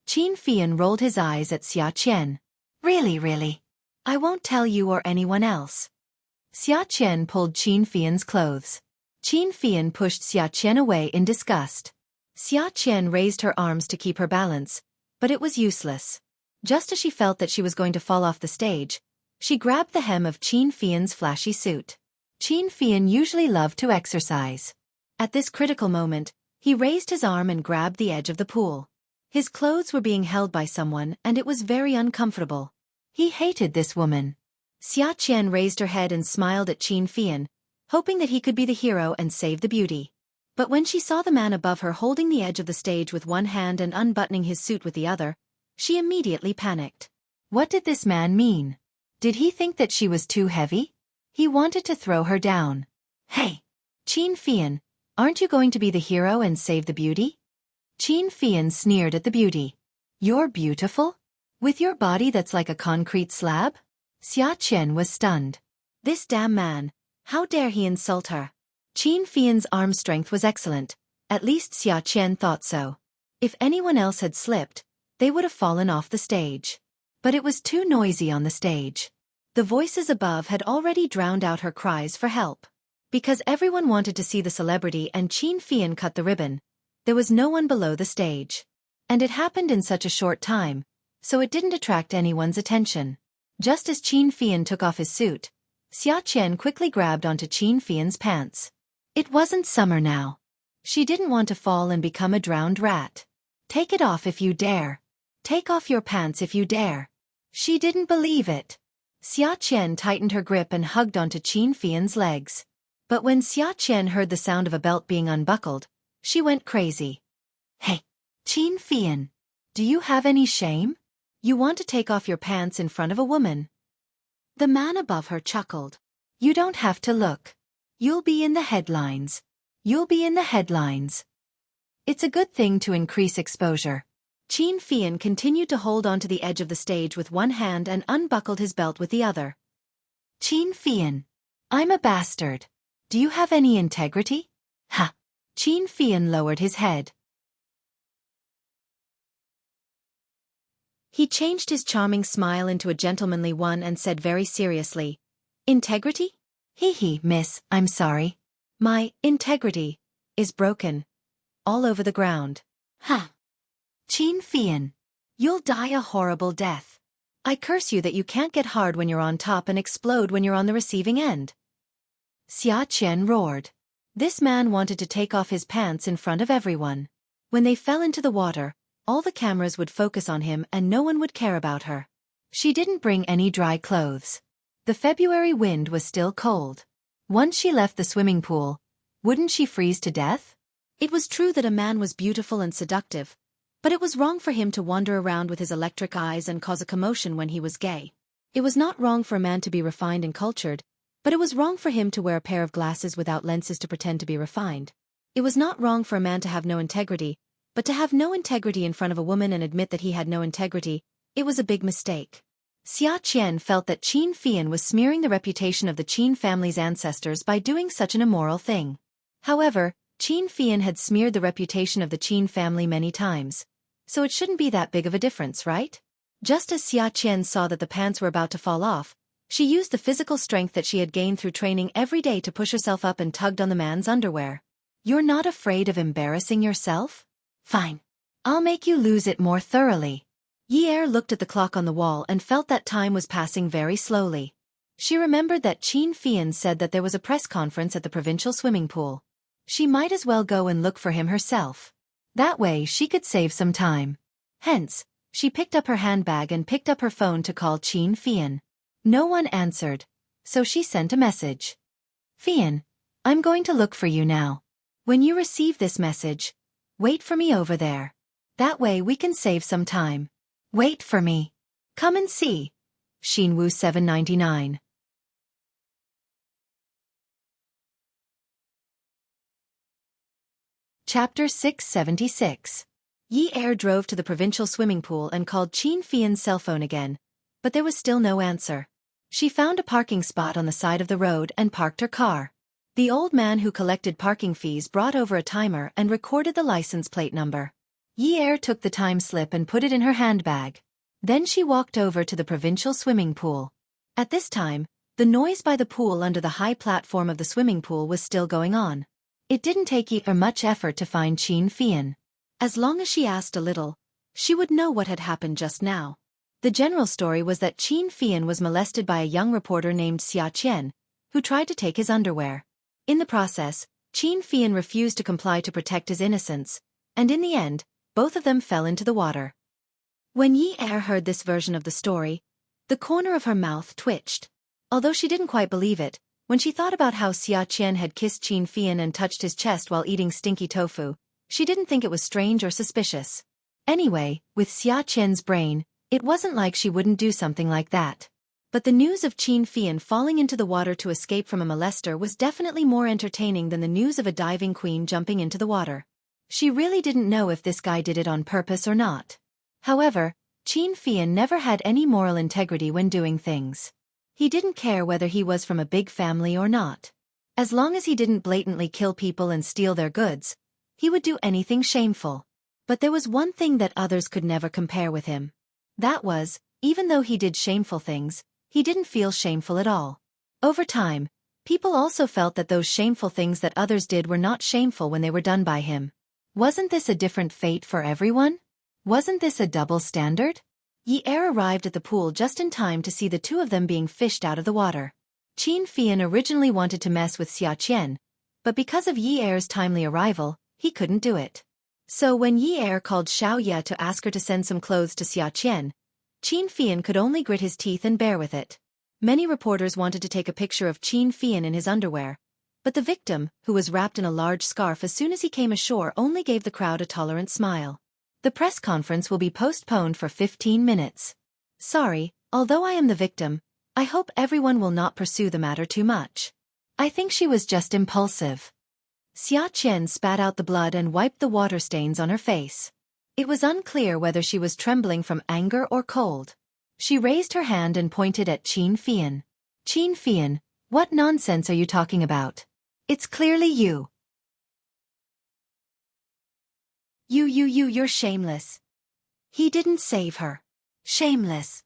Qin Fian rolled his eyes at Xia Qian. Really? I won't tell you or anyone else. Xia Qian pulled Qin Fian's clothes. Qin Fian pushed Xia Qian away in disgust. Xia Qian raised her arms to keep her balance, but it was useless. Just as she felt that she was going to fall off the stage, she grabbed the hem of Qin Fian's flashy suit. Qin Fian usually loved to exercise. At this critical moment, he raised his arm and grabbed the edge of the pool. His clothes were being held by someone and it was very uncomfortable. He hated this woman. Xia Qian raised her head and smiled at Qin Fian, hoping that he could be the hero and save the beauty. But when she saw the man above her holding the edge of the stage with one hand and unbuttoning his suit with the other, she immediately panicked. What did this man mean? Did he think that she was too heavy? He wanted to throw her down. Hey! Qin Fian, aren't you going to be the hero and save the beauty? Qin Fian sneered at the beauty. You're beautiful? With your body that's like a concrete slab? Xia Qian was stunned. This damn man, how dare he insult her? Qin Fian's arm strength was excellent, at least Xia Qian thought so. If anyone else had slipped, they would have fallen off the stage. But it was too noisy on the stage. The voices above had already drowned out her cries for help. Because everyone wanted to see the celebrity and Qin Fian cut the ribbon, there was no one below the stage. And it happened in such a short time, so it didn't attract anyone's attention. Just as Qin Fian took off his suit, Xia Qian quickly grabbed onto Qin Fian's pants. It wasn't summer now. She didn't want to fall and become a drowned rat. Take it off if you dare. Take off your pants if you dare. She didn't believe it. Xia Qian tightened her grip and hugged onto Qin Fian's legs. But when Xia Qian heard the sound of a belt being unbuckled, she went crazy. Hey, Qin Fian, do you have any shame? You want to take off your pants in front of a woman? The man above her chuckled. You don't have to look. You'll be in the headlines. You'll be in the headlines. It's a good thing to increase exposure. Qin Fian continued to hold onto the edge of the stage with one hand and unbuckled his belt with the other. Qin Fian, I'm a bastard. Do you have any integrity? Ha! Qin Fian lowered his head. He changed his charming smile into a gentlemanly one and said very seriously, "Integrity? Hee, miss, I'm sorry. My integrity is broken. All over the ground." "Ha! Qin Fian, you'll die a horrible death. I curse you that you can't get hard when you're on top and explode when you're on the receiving end." Xiaofan roared. This man wanted to take off his pants in front of everyone. When they fell into the water, all the cameras would focus on him and no one would care about her. She didn't bring any dry clothes. The February wind was still cold. Once she left the swimming pool, wouldn't she freeze to death? It was true that a man was beautiful and seductive, but it was wrong for him to wander around with his electric eyes and cause a commotion when he was gay. It was not wrong for a man to be refined and cultured, but it was wrong for him to wear a pair of glasses without lenses to pretend to be refined. It was not wrong for a man to have no integrity, but to have no integrity in front of a woman and admit that he had no integrity, it was a big mistake. Xiaofan felt that Qin Fian was smearing the reputation of the Qin family's ancestors by doing such an immoral thing. However, Qin Fian had smeared the reputation of the Qin family many times, so it shouldn't be that big of a difference, right? Just as Xiaofan saw that the pants were about to fall off, she used the physical strength that she had gained through training every day to push herself up and tugged on the man's underwear. "You're not afraid of embarrassing yourself? Fine. I'll make you lose it more thoroughly." Yi looked at the clock on the wall and felt that time was passing very slowly. She remembered that Qin Fian said that there was a press conference at the provincial swimming pool. She might as well go and look for him herself. That way she could save some time. Hence, she picked up her handbag and picked up her phone to call Qin Fian. No one answered, so she sent a message. "Fian, I'm going to look for you now. When you receive this message, wait for me over there. That way we can save some time. Wait for me. Come and see." Xinwu 799. Chapter 676. Yi drove to the provincial swimming pool and called Qin Fian's cell phone again, but there was still no answer. She found a parking spot on the side of the road and parked her car. The old man who collected parking fees brought over a timer and recorded the license plate number. Yi took the time slip and put it in her handbag. Then she walked over to the provincial swimming pool. At this time, the noise by the pool under the high platform of the swimming pool was still going on. It didn't take Yi much effort to find Qin Fian. As long as she asked a little, she would know what had happened just now. The general story was that Qin Fian was molested by a young reporter named Xiaofan, who tried to take his underwear. In the process, Qin Fian refused to comply to protect his innocence, and in the end, both of them fell into the water. When Yi heard this version of the story, the corner of her mouth twitched. Although she didn't quite believe it, when she thought about how Xiaofan had kissed Qin Fian and touched his chest while eating stinky tofu, she didn't think it was strange or suspicious. Anyway, with Xiaofan's brain, it wasn't like she wouldn't do something like that. But the news of Qin Fian falling into the water to escape from a molester was definitely more entertaining than the news of a diving queen jumping into the water. She really didn't know if this guy did it on purpose or not. However, Qin Fian never had any moral integrity when doing things. He didn't care whether he was from a big family or not. As long as he didn't blatantly kill people and steal their goods, he would do anything shameful. But there was one thing that others could never compare with him. That was, even though he did shameful things, he didn't feel shameful at all. Over time, people also felt that those shameful things that others did were not shameful when they were done by him. Wasn't this a different fate for everyone? Wasn't this a double standard? Yi arrived at the pool just in time to see the two of them being fished out of the water. Qin Fian originally wanted to mess with Xiaofan, but because of Yi's timely arrival, he couldn't do it. So when Yi called Xiaoye to ask her to send some clothes to Xiaofan, Qin Fian could only grit his teeth and bear with it. Many reporters wanted to take a picture of Qin Fian in his underwear, but the victim, who was wrapped in a large scarf as soon as he came ashore, only gave the crowd a tolerant smile. The press conference will be postponed for 15 minutes. Sorry, although I am the victim, I hope everyone will not pursue the matter too much. I think she was just impulsive. Xiaofan spat out the blood and wiped the water stains on her face. It was unclear whether she was trembling from anger or cold. She raised her hand and pointed at Qin Fian. "Qin Fian, what nonsense are you talking about? It's clearly you." You're shameless. He didn't save her. Shameless.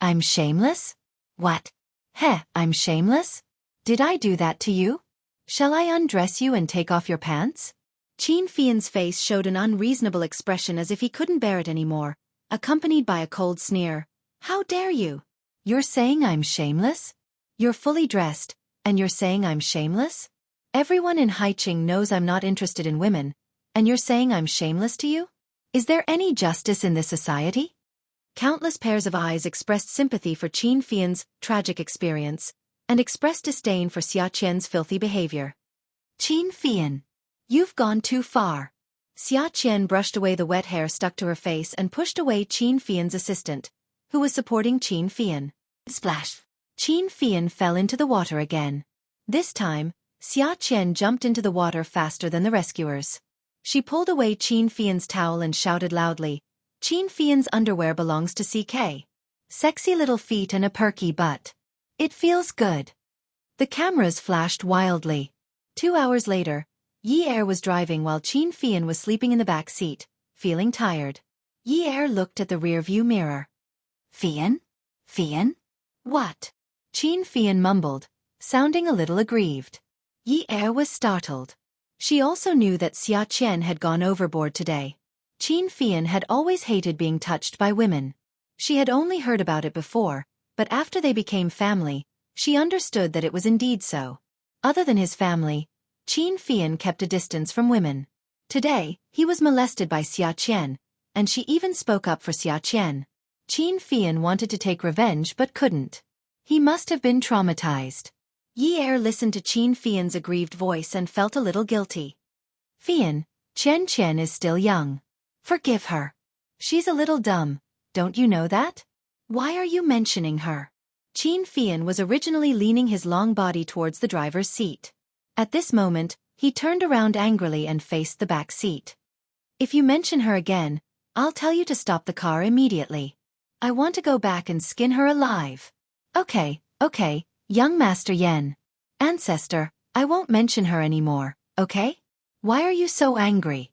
I'm shameless? What? Heh, I'm shameless? Did I do that to you? Shall I undress you and take off your pants? Qin Fian's face showed an unreasonable expression as if he couldn't bear it anymore, accompanied by a cold sneer. How dare you? You're saying I'm shameless? You're fully dressed, and you're saying I'm shameless? Everyone in Haiqing knows I'm not interested in women, and you're saying I'm shameless to you? Is there any justice in this society? Countless pairs of eyes expressed sympathy for Qin Fian's tragic experience, and expressed disdain for Xia Qian's filthy behavior. Qin Fian, you've gone too far. Xia Qian brushed away the wet hair stuck to her face and pushed away Qin Fian's assistant, who was supporting Qin Fian. Splash! Qin Fian fell into the water again. This time, Xia Qian jumped into the water faster than the rescuers. She pulled away Qin Fian's towel and shouted loudly, Qin Fian's underwear belongs to CK. Sexy little feet and a perky butt. It feels good. The cameras flashed wildly. 2 hours later, Yi Er was driving while Qin Fian was sleeping in the back seat, feeling tired. Yi Er looked at the rearview mirror. Fian? Fian? What? Qin Fian mumbled, sounding a little aggrieved. Yi Er was startled. She also knew that Xia Qian had gone overboard today. Qin Fian had always hated being touched by women. She had only heard about it before, but after they became family, she understood that it was indeed so. Other than his family, Qin Fian kept a distance from women. Today, he was molested by Xia Qian, and she even spoke up for Xia Qian. Qin Fian wanted to take revenge but couldn't. He must have been traumatized. Yi Er listened to Qin Fian's aggrieved voice and felt a little guilty. Fian, Qian is still young. Forgive her. She's a little dumb, don't you know that? Why are you mentioning her? Qin Fian was originally leaning his long body towards the driver's seat. At this moment, he turned around angrily and faced the back seat. If you mention her again, I'll tell you to stop the car immediately. I want to go back and skin her alive. Okay, young Master Yen. Ancestor, I won't mention her anymore, okay? Why are you so angry?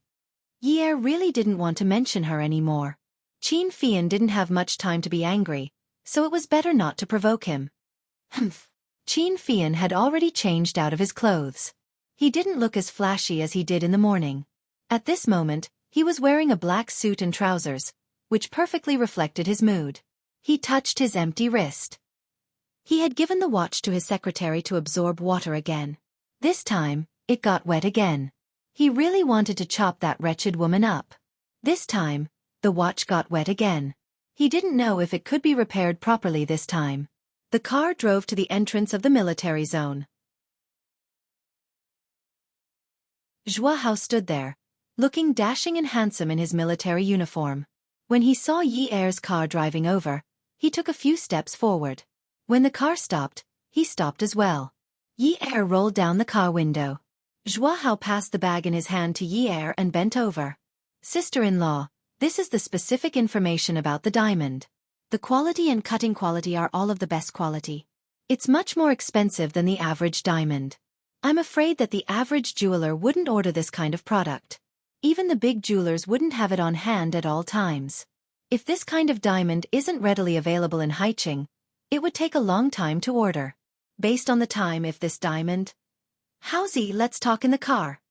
Yi Er really didn't want to mention her anymore. Qin Fian didn't have much time to be angry, so it was better not to provoke him. Humph. Qin Fian had already changed out of his clothes. He didn't look as flashy as he did in the morning. At this moment, he was wearing a black suit and trousers, which perfectly reflected his mood. He touched his empty wrist. He had given the watch to his secretary to absorb water again. This time, it got wet again. He really wanted to chop that wretched woman up. This time, the watch got wet again. He didn't know if it could be repaired properly this time. The car drove to the entrance of the military zone. Zhua Hao stood there, looking dashing and handsome in his military uniform. When he saw Yi Er's car driving over, he took a few steps forward. When the car stopped, he stopped as well. Yi Er rolled down the car window. Zhua Hao passed the bag in his hand to Yi Er and bent over. Sister-in-law, this is the specific information about the diamond. The quality and cutting quality are all of the best quality. It's much more expensive than the average diamond. I'm afraid that the average jeweler wouldn't order this kind of product. Even the big jewelers wouldn't have it on hand at all times. If this kind of diamond isn't readily available in Haiqing, it would take a long time to order. Based on the time if this diamond... Howsy, let's talk in the car.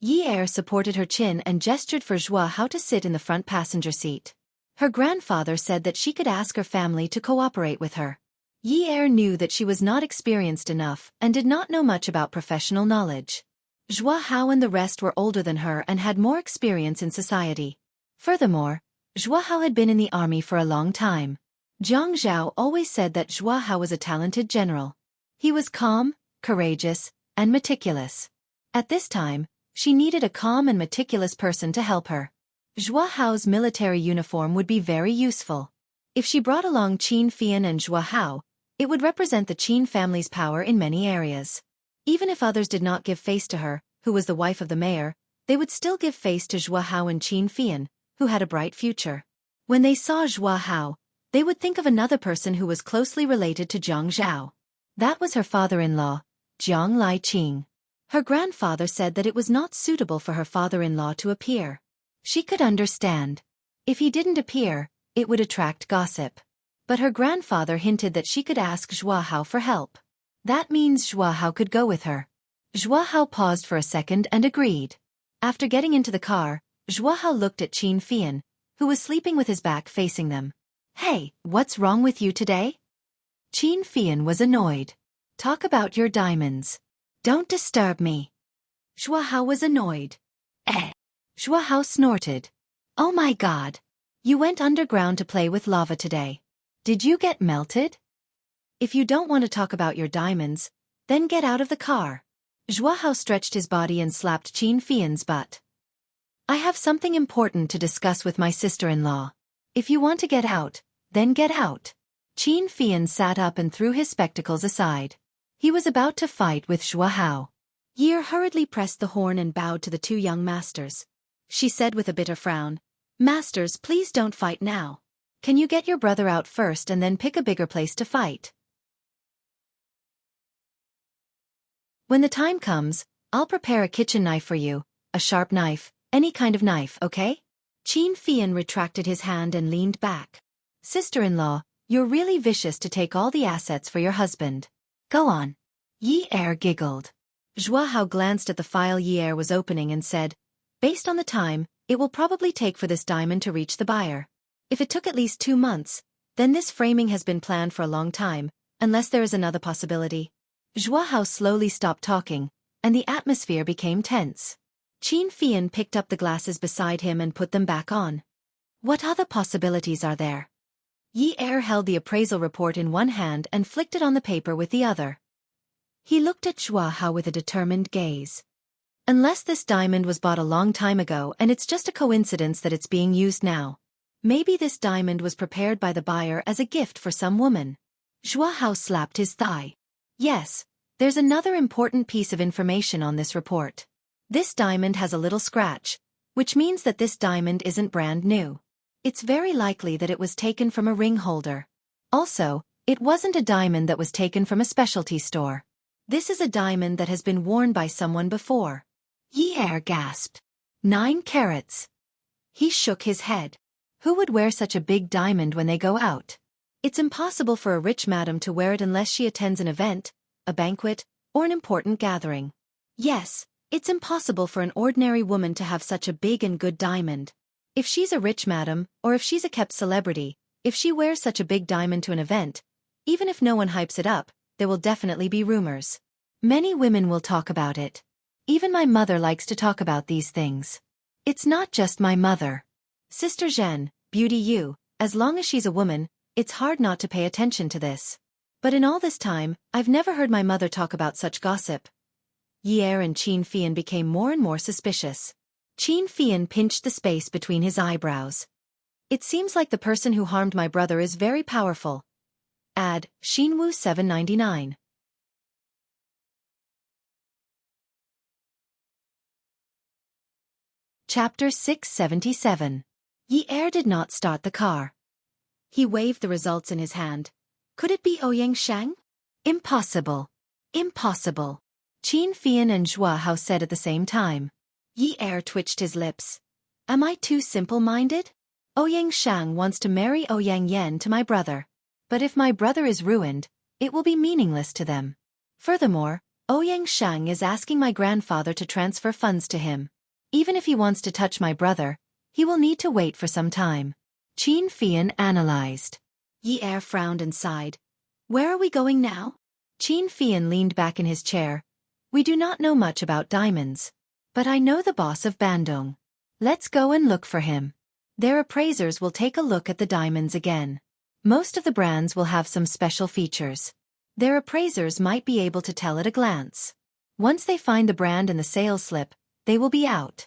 Yi Er supported her chin and gestured for Zhua Hao to sit in the front passenger seat. Her grandfather said that she could ask her family to cooperate with her. Yi Er knew that she was not experienced enough and did not know much about professional knowledge. Zhua Hao and the rest were older than her and had more experience in society. Furthermore, Zhua Hao had been in the army for a long time. Zhang Zhao always said that Zhua Hao was a talented general. He was calm, courageous, and meticulous. At this time, she needed a calm and meticulous person to help her. Zhua Hao's military uniform would be very useful. If she brought along Qin Fian and Zhua Hao, it would represent the Qin family's power in many areas. Even if others did not give face to her, who was the wife of the mayor, they would still give face to Zhua Hao and Qin Fian, who had a bright future. When they saw Zhua Hao, they would think of another person who was closely related to Zhang Zhao. That was her father-in-law, Jiang Lai Qing. Her grandfather said that it was not suitable for her father-in-law to appear. She could understand. If he didn't appear, it would attract gossip. But her grandfather hinted that she could ask Zhuahao for help. That means Zhuahao could go with her. Zhuahao paused for a second and agreed. After getting into the car, Zhuahao looked at Qin Fian, who was sleeping with his back facing them. Hey, what's wrong with you today? Qin Fian was annoyed. Talk about your diamonds. Don't disturb me. Zhuahao was annoyed. Zhuahao snorted. Oh my god. You went underground to play with lava today. Did you get melted? If you don't want to talk about your diamonds, then get out of the car. Zhuahao stretched his body and slapped Qin Fian's butt. I have something important to discuss with my sister-in-law. If you want to get out, then get out. Qin Fian sat up and threw his spectacles aside. He was about to fight with Zhuahao. Ye Er hurriedly pressed the horn and bowed to the two young masters. She said with a bitter frown, Masters, please don't fight now. Can you get your brother out first and then pick a bigger place to fight? When the time comes, I'll prepare a kitchen knife for you, a sharp knife, any kind of knife, okay? Qin Fian retracted his hand and leaned back. Sister-in-law, you're really vicious to take all the assets for your husband. Go on. Ye Er giggled. Zhuahao glanced at the file Ye Er was opening and said, Based on the time, it will probably take for this diamond to reach the buyer. If it took at least 2 months, then this framing has been planned for a long time, unless there is another possibility. Zhuahao slowly stopped talking, and the atmosphere became tense. Qin Fian picked up the glasses beside him and put them back on. What other possibilities are there? Ye Er held the appraisal report in one hand and flicked it on the paper with the other. He looked at Zhuahao with a determined gaze. Unless this diamond was bought a long time ago and it's just a coincidence that it's being used now. Maybe this diamond was prepared by the buyer as a gift for some woman. Zhuahao slapped his thigh. Yes, there's another important piece of information on this report. This diamond has a little scratch, which means that this diamond isn't brand new. It's very likely that it was taken from a ring holder. Also, it wasn't a diamond that was taken from a specialty store. This is a diamond that has been worn by someone before. Ye Er gasped. 9 carats. He shook his head. Who would wear such a big diamond when they go out? It's impossible for a rich madam to wear it unless she attends an event, a banquet, or an important gathering. Yes, it's impossible for an ordinary woman to have such a big and good diamond. If she's a rich madam, or if she's a kept celebrity, if she wears such a big diamond to an event, even if no one hypes it up, there will definitely be rumors. Many women will talk about it. Even my mother likes to talk about these things. It's not just my mother. Sister Zhen, beauty you, as long as she's a woman, it's hard not to pay attention to this. But in all this time, I've never heard my mother talk about such gossip. Ye Er and Qin Fian became more and more suspicious. Qin Fian pinched the space between his eyebrows. It seems like the person who harmed my brother is very powerful. Add, Xinwu 799. Chapter 677. Ye Er did not start the car. He waved the results in his hand. Could it be Ouyang Shang? Impossible. Impossible. Qin Fian and Zhuahao said at the same time. Ye Er twitched his lips. Am I too simple-minded? Ouyang Shang wants to marry Ouyang Yan to my brother. But if my brother is ruined, it will be meaningless to them. Furthermore, Ouyang Shang is asking my grandfather to transfer funds to him. Even if he wants to touch my brother, he will need to wait for some time. Qin Fian analyzed. Ye Er frowned and sighed. Where are we going now? Qin Fian leaned back in his chair. We do not know much about diamonds. But I know the boss of Bandung. Let's go and look for him. Their appraisers will take a look at the diamonds again. Most of the brands will have some special features. Their appraisers might be able to tell at a glance. Once they find the brand and the sales slip, they will be out.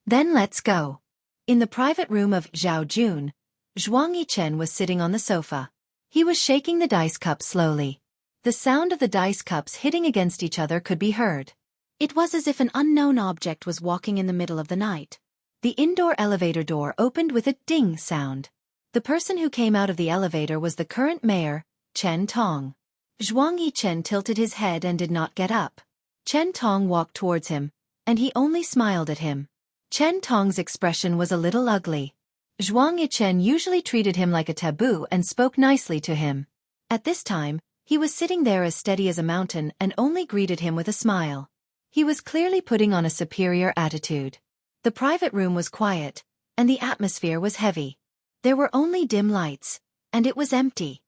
Then let's go. In the private room of Zhao Jun, Zhuang Yichen was sitting on the sofa. He was shaking the dice cup slowly. The sound of the dice cups hitting against each other could be heard. It was as if an unknown object was walking in the middle of the night. The indoor elevator door opened with a ding sound. The person who came out of the elevator was the current mayor, Chen Tong. Zhuang Yichen tilted his head and did not get up. Chen Tong walked towards him, and he only smiled at him. Chen Tong's expression was a little ugly. Zhuang Yichen usually treated him like a taboo and spoke nicely to him. At this time, he was sitting there as steady as a mountain and only greeted him with a smile. He was clearly putting on a superior attitude. The private room was quiet, and the atmosphere was heavy. There were only dim lights, and it was empty.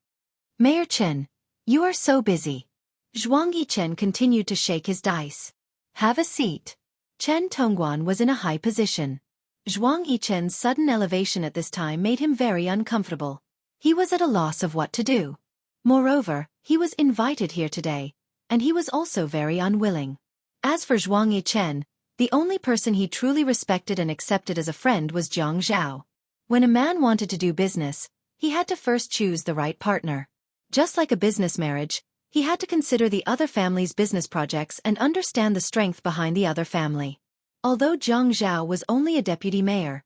Mayor Chen, you are so busy. Zhuang Yichen continued to shake his dice. Have a seat. Chen Tongguan was in a high position. Zhuang Yichen's sudden elevation at this time made him very uncomfortable. He was at a loss of what to do. Moreover, he was invited here today, and he was also very unwilling. As for Zhuang Yichen, the only person he truly respected and accepted as a friend was Jiang Zhao. When a man wanted to do business, he had to first choose the right partner. Just like a business marriage, he had to consider the other family's business projects and understand the strength behind the other family. Although Jiang Zhao was only a deputy mayor,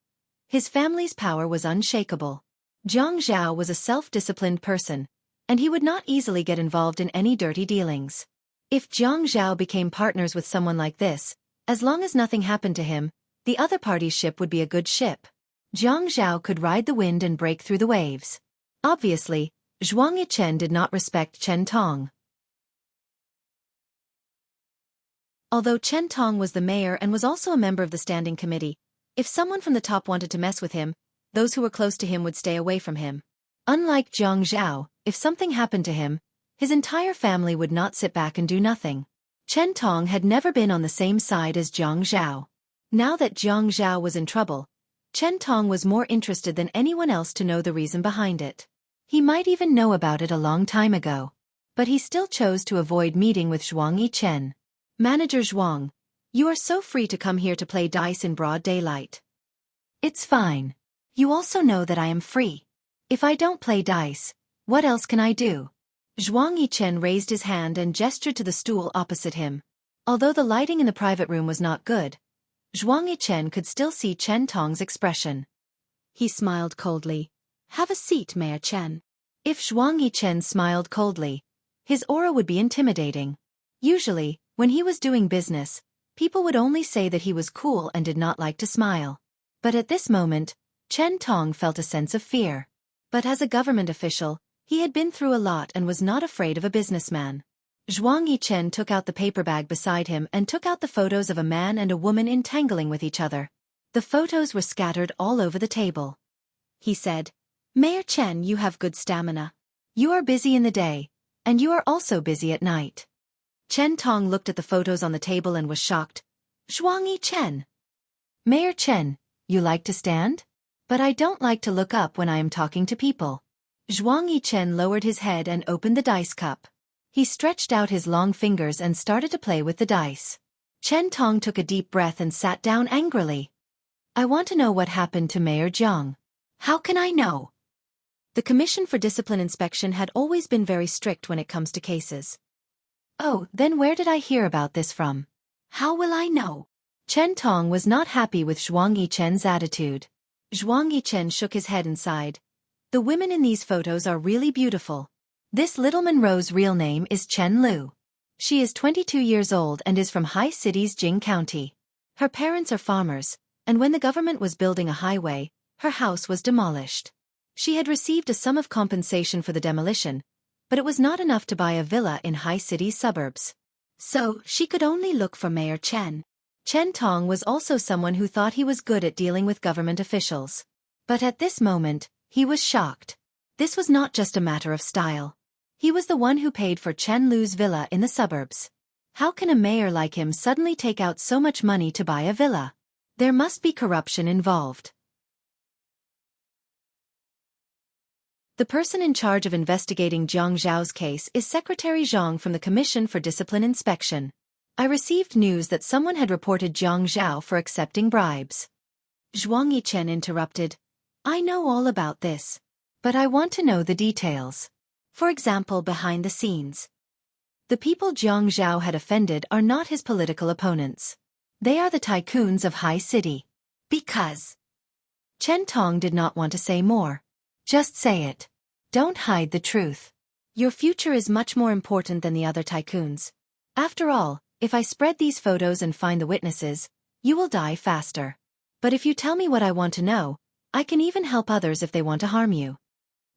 his family's power was unshakable. Jiang Zhao was a self-disciplined person, and he would not easily get involved in any dirty dealings. If Jiang Zhao became partners with someone like this, as long as nothing happened to him, the other party's ship would be a good ship. Jiang Zhao could ride the wind and break through the waves. Obviously, Zhuang Yichen did not respect Chen Tong. Although Chen Tong was the mayor and was also a member of the standing committee, if someone from the top wanted to mess with him, those who were close to him would stay away from him. Unlike Jiang Zhao, if something happened to him, his entire family would not sit back and do nothing. Chen Tong had never been on the same side as Jiang Zhao. Now that Jiang Zhao was in trouble, Chen Tong was more interested than anyone else to know the reason behind it. He might even know about it a long time ago. But he still chose to avoid meeting with Zhuang Yichen. Manager Zhuang, you are so free to come here to play dice in broad daylight. It's fine. You also know that I am free. If I don't play dice, what else can I do? Zhuang Yichen raised his hand and gestured to the stool opposite him. Although the lighting in the private room was not good, Zhuang Yichen could still see Chen Tong's expression. He smiled coldly. Have a seat, Mayor Chen. If Zhuang Yichen smiled coldly, his aura would be intimidating. Usually, when he was doing business, people would only say that he was cool and did not like to smile. But at this moment, Chen Tong felt a sense of fear. But as a government official, he had been through a lot and was not afraid of a businessman. Zhuang Yichen took out the paper bag beside him and took out the photos of a man and a woman entangling with each other. The photos were scattered all over the table. He said, Mayor Chen, you have good stamina. You are busy in the day, and you are also busy at night. Chen Tong looked at the photos on the table and was shocked. Zhuang Yichen. Mayor Chen, you like to stand? But I don't like to look up when I am talking to people. Zhuang Yichen lowered his head and opened the dice cup. He stretched out his long fingers and started to play with the dice. Chen Tong took a deep breath and sat down angrily. I want to know what happened to Mayor Jiang. How can I know? The Commission for Discipline Inspection had always been very strict when it comes to cases. Oh, then where did I hear about this from? How will I know? Chen Tong was not happy with Zhuang Yichen's attitude. Zhuang Yichen shook his head and sighed. The women in these photos are really beautiful. This little Monroe's real name is Chen Lu. She is 22 years old and is from High City's Jing County. Her parents are farmers, and when the government was building a highway, her house was demolished. She had received a sum of compensation for the demolition, but it was not enough to buy a villa in High City's suburbs. So, she could only look for Mayor Chen. Chen Tong was also someone who thought he was good at dealing with government officials. But at this moment, he was shocked. This was not just a matter of style. He was the one who paid for Chen Lu's villa in the suburbs. How can a mayor like him suddenly take out so much money to buy a villa? There must be corruption involved. The person in charge of investigating Jiang Zhao's case is Secretary Zhang from the Commission for Discipline Inspection. I received news that someone had reported Jiang Zhao for accepting bribes. Zhuang Yichen interrupted. I know all about this. But I want to know the details. For example, behind the scenes. The people Jiang Zhao had offended are not his political opponents. They are the tycoons of High City. Because. Chen Tong did not want to say more. Just say it. Don't hide the truth. Your future is much more important than the other tycoons. After all, if I spread these photos and find the witnesses, you will die faster. But if you tell me what I want to know, I can even help others if they want to harm you.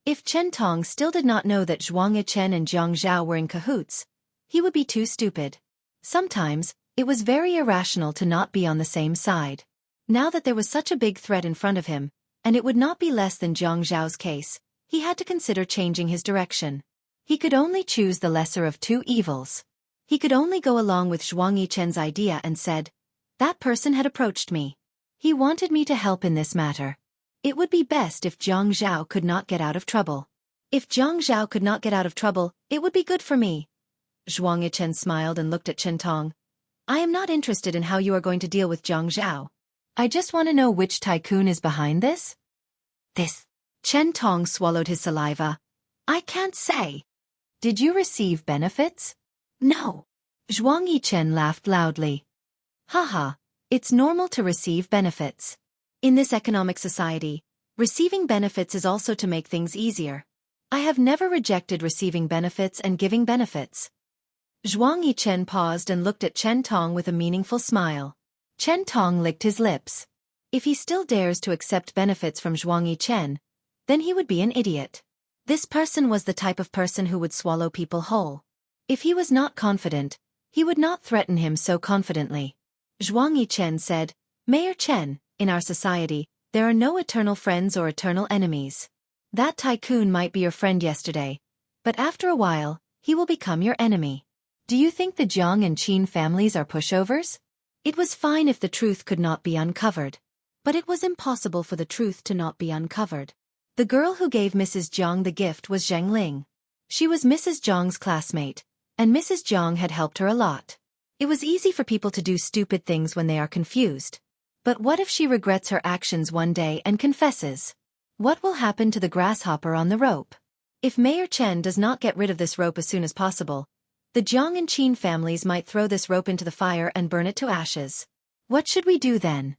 If Chen Tong still did not know that Zhuang Yichen and Jiang Zhao were in cahoots, he would be too stupid. Sometimes, it was very irrational to not be on the same side. Now that there was such a big threat in front of him, and it would not be less than Jiang Zhao's case, he had to consider changing his direction. He could only choose the lesser of two evils. He could only go along with Zhuang Yichen's idea and said, "That person had approached me. He wanted me to help in this matter. It would be best if Jiang Zhao could not get out of trouble. If Jiang Zhao could not get out of trouble, it would be good for me." Zhuang Yichen smiled and looked at Chen Tong. "I am not interested in how you are going to deal with Jiang Zhao. I just want to know which tycoon is behind this." "This." Chen Tong swallowed his saliva. "I can't say." "Did you receive benefits?" "No." Zhuang Yichen laughed loudly. "Haha, it's normal to receive benefits. In this economic society, receiving benefits is also to make things easier. I have never rejected receiving benefits and giving benefits." Zhuang Yichen paused and looked at Chen Tong with a meaningful smile. Chen Tong licked his lips. If he still dares to accept benefits from Zhuang Yichen, then he would be an idiot. This person was the type of person who would swallow people whole. If he was not confident, he would not threaten him so confidently. Zhuang Yichen said, "Mayor Chen, in our society, there are no eternal friends or eternal enemies. That tycoon might be your friend yesterday, but after a while, he will become your enemy. Do you think the Jiang and Qin families are pushovers?" It was fine if the truth could not be uncovered. But it was impossible for the truth to not be uncovered. The girl who gave Mrs. Jiang the gift was Zheng Ling. She was Mrs. Jiang's classmate, and Mrs. Jiang had helped her a lot. It was easy for people to do stupid things when they are confused. But what if she regrets her actions one day and confesses? What will happen to the grasshopper on the rope? If Mayor Chen does not get rid of this rope as soon as possible, the Jiang and Qin families might throw this rope into the fire and burn it to ashes. What should we do then?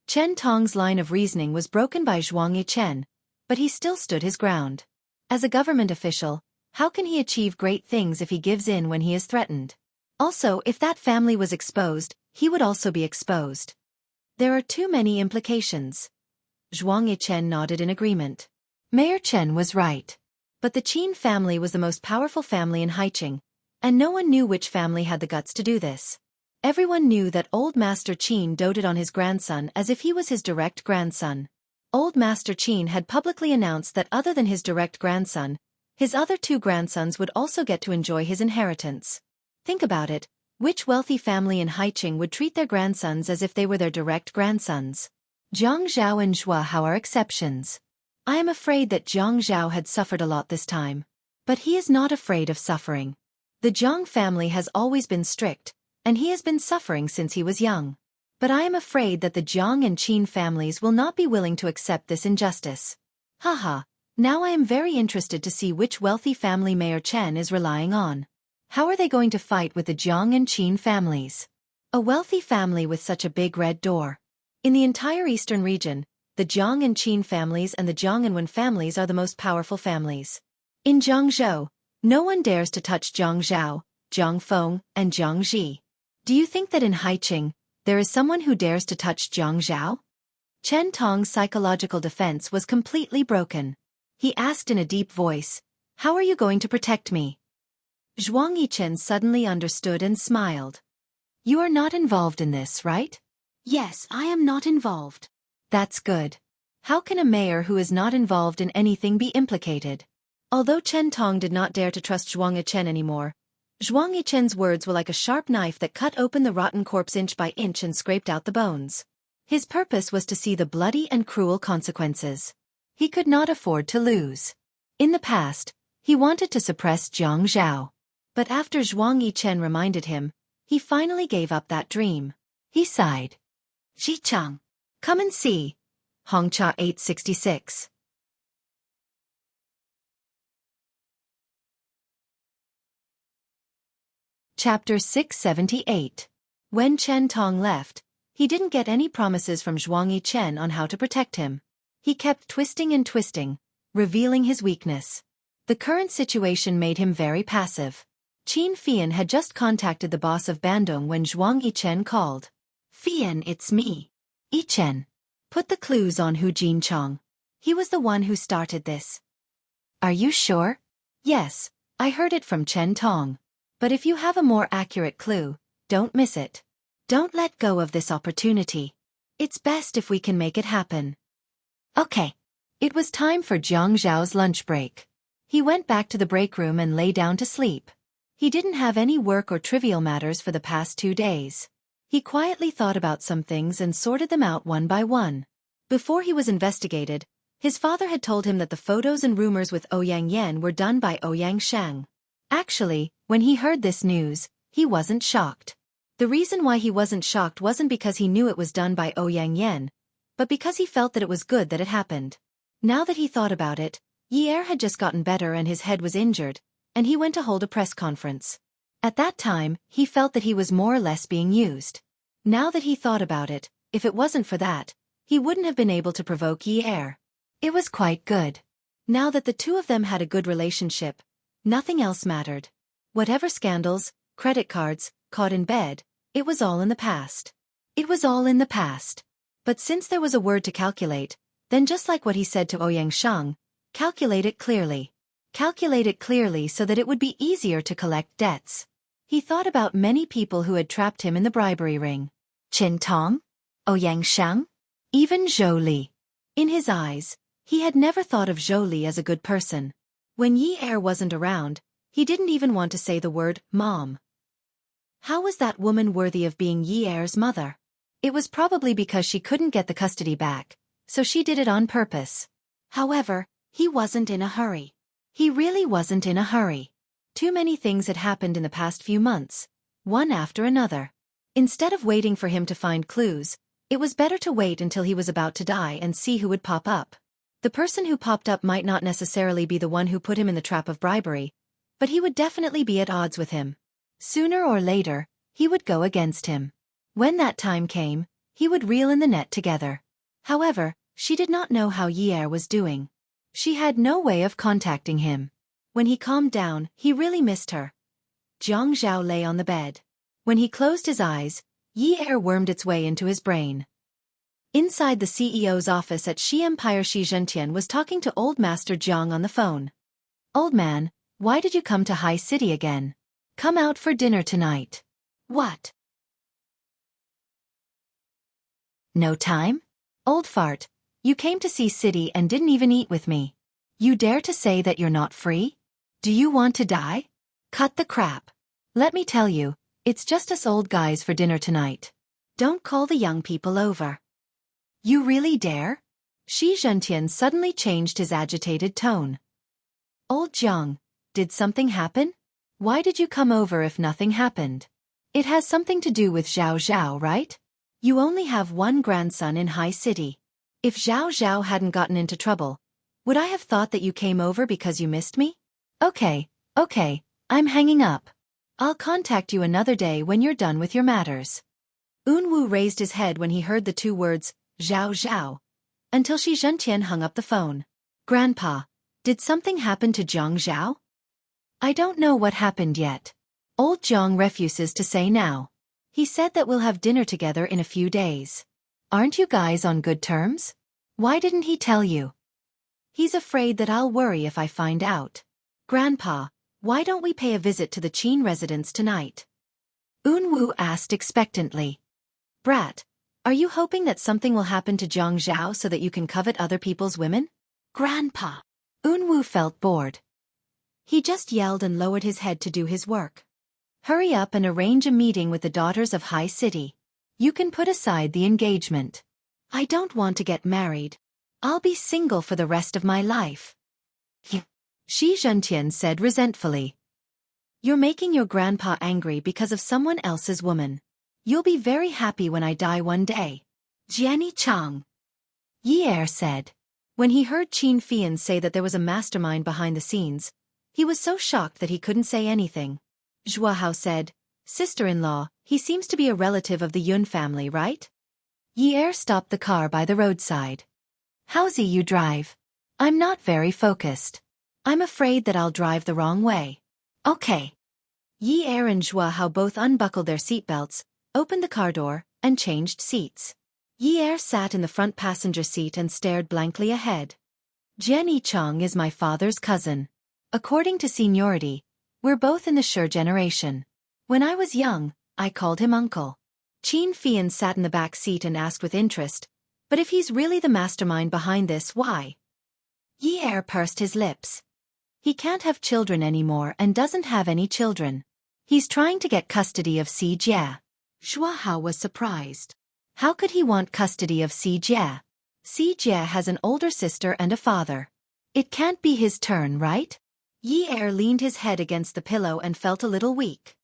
Chen Tong's line of reasoning was broken by Zhuang Yichen, but he still stood his ground. As a government official, how can he achieve great things if he gives in when he is threatened? Also, if that family was exposed, he would also be exposed. There are too many implications. Zhuang Yichen nodded in agreement. Mayor Chen was right. But the Qin family was the most powerful family in Haiqing, and no one knew which family had the guts to do this. Everyone knew that Old Master Qin doted on his grandson as if he was his direct grandson. Old Master Qin had publicly announced that other than his direct grandson, his other two grandsons would also get to enjoy his inheritance. Think about it, which wealthy family in Haiqing would treat their grandsons as if they were their direct grandsons? Jiang Zhao and Zhua Hao are exceptions. I am afraid that Jiang Zhao had suffered a lot this time. But he is not afraid of suffering. The Jiang family has always been strict, and he has been suffering since he was young. But I am afraid that the Jiang and Qin families will not be willing to accept this injustice. Haha, now I am very interested to see which wealthy family Mayor Chen is relying on. How are they going to fight with the Jiang and Qin families? A wealthy family with such a big red door. In the entire eastern region, the Jiang and Qin families and the Jiang and Wen families are the most powerful families. In Jiangzhou, no one dares to touch Jiang Zhao, Jiang Feng, and Jiang Ji. Do you think that in Haiqing, there is someone who dares to touch Jiang Zhao? Chen Tong's psychological defense was completely broken. He asked in a deep voice, "How are you going to protect me?" Zhuang Yichen suddenly understood and smiled. "You are not involved in this, right?" "Yes, I am not involved." "That's good. How can a mayor who is not involved in anything be implicated?" Although Chen Tong did not dare to trust Zhuang Yichen anymore, Zhuang Yichen's words were like a sharp knife that cut open the rotten corpse inch by inch and scraped out the bones. His purpose was to see the bloody and cruel consequences. He could not afford to lose. In the past, he wanted to suppress Jiang Zhao. But after Zhuang Yichen reminded him, he finally gave up that dream. He sighed. "Xichang, come and see." Hongcha 866. Chapter 678. When Chen Tong left, he didn't get any promises from Zhuang Yichen on how to protect him. He kept twisting and twisting, revealing his weakness. The current situation made him very passive. Qin Fian had just contacted the boss of Bandung when Zhuang Yichen called. Fian, it's me. Yichen. Put the clues on Hu Jinchong. He was the one who started this. Are you sure? Yes, I heard it from Chen Tong. But if you have a more accurate clue, don't miss it. Don't let go of this opportunity. It's best if we can make it happen. Okay. It was time for Jiang Zhao's lunch break. He went back to the break room and lay down to sleep. He didn't have any work or trivial matters for the past 2 days. He quietly thought about some things and sorted them out one by one. Before he was investigated, his father had told him that the photos and rumors with Ouyang Yan were done by Ouyang Shang. Actually, when he heard this news, he wasn't shocked. The reason why he wasn't shocked wasn't because he knew it was done by Ouyang Yan, but because he felt that it was good that it happened. Now that he thought about it, Yi Er had just gotten better and his head was injured, and he went to hold a press conference. At that time, he felt that he was more or less being used. Now that he thought about it, if it wasn't for that, he wouldn't have been able to provoke Yi Er. It was quite good. Now that the two of them had a good relationship, nothing else mattered. Whatever scandals, credit cards, caught in bed, it was all in the past. It was all in the past. But since there was a word to calculate, then just like what he said to Ouyang Shang, calculate it clearly. Calculate it clearly so that it would be easier to collect debts. He thought about many people who had trapped him in the bribery ring. Qin Tong? Ouyang Shang? Even Zhou Li. In his eyes, he had never thought of Zhou Li as a good person. When Yi Er wasn't around, he didn't even want to say the word, Mom. How was that woman worthy of being Yi Er's mother? It was probably because she couldn't get the custody back, so she did it on purpose. However, he wasn't in a hurry. He really wasn't in a hurry. Too many things had happened in the past few months, one after another. Instead of waiting for him to find clues, it was better to wait until he was about to die and see who would pop up. The person who popped up might not necessarily be the one who put him in the trap of bribery, but he would definitely be at odds with him. Sooner or later, he would go against him. When that time came, he would reel in the net together. However, she did not know how Yi Er was doing. She had no way of contacting him. When he calmed down, he really missed her. Jiang Zhao lay on the bed. When he closed his eyes, Yi Er wormed its way into his brain. Inside the CEO's office at Xi Empire, Shi Zhentian was talking to Old Master Jiang on the phone. Old man, why did you come to High City again? Come out for dinner tonight. What? No time? Old fart, you came to see City and didn't even eat with me. You dare to say that you're not free? Do you want to die? Cut the crap. Let me tell you, it's just us old guys for dinner tonight. Don't call the young people over. You really dare? Shi Zhentian suddenly changed his agitated tone. Old Jiang, did something happen? Why did you come over if nothing happened? It has something to do with Zhao Zhao, right? You only have one grandson in High City. If Zhao Zhao hadn't gotten into trouble, would I have thought that you came over because you missed me? Okay, I'm hanging up. I'll contact you another day when you're done with your matters. Unwu raised his head when he heard the two words, Zhao Zhao, until Shi Zhentian hung up the phone. Grandpa, did something happen to Jiang Zhao? I don't know what happened yet. Old Jiang refuses to say now. He said that we'll have dinner together in a few days. Aren't you guys on good terms? Why didn't he tell you? He's afraid that I'll worry if I find out. Grandpa, why don't we pay a visit to the Qin residence tonight? Unwu asked expectantly. Brat, are you hoping that something will happen to Jiang Zhao so that you can covet other people's women? Grandpa. Unwu felt bored. He just yelled and lowered his head to do his work. Hurry up and arrange a meeting with the daughters of High City. You can put aside the engagement. I don't want to get married. I'll be single for the rest of my life. Shi Zhentian said resentfully. You're making your grandpa angry because of someone else's woman. You'll be very happy when I die one day. Jianni Chang. Yi Er said. When he heard Qin Fian say that there was a mastermind behind the scenes, he was so shocked that he couldn't say anything. Zhua Hao said, Sister-in-law, he seems to be a relative of the Yun family, right? Yi Er stopped the car by the roadside. How's you drive? I'm not very focused. I'm afraid that I'll drive the wrong way. Okay. Yi Er and Zhua Hao both unbuckled their seatbelts, opened the car door, and changed seats. Yi Er sat in the front passenger seat and stared blankly ahead. Jenny Chong is my father's cousin. According to seniority, we're both in the Shi generation. When I was young, I called him uncle. Qin Fian sat in the back seat and asked with interest, but if he's really the mastermind behind this, why? Yi Er pursed his lips. He can't have children anymore and doesn't have any children. He's trying to get custody of Si Jie. Zhua Hao was surprised. How could he want custody of Si Jie? Si Jie has an older sister and a father. It can't be his turn, right? Yi Er leaned his head against the pillow and felt a little weak.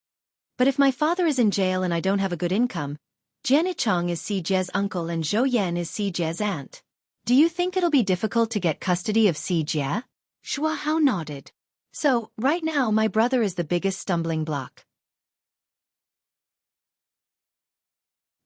But if my father is in jail and I don't have a good income, Jenny Chong is Si Jie's uncle and Zhou Yan is Si Jie's aunt. Do you think it'll be difficult to get custody of Si Jie? Zhua Hao nodded. So, right now my brother is the biggest stumbling block.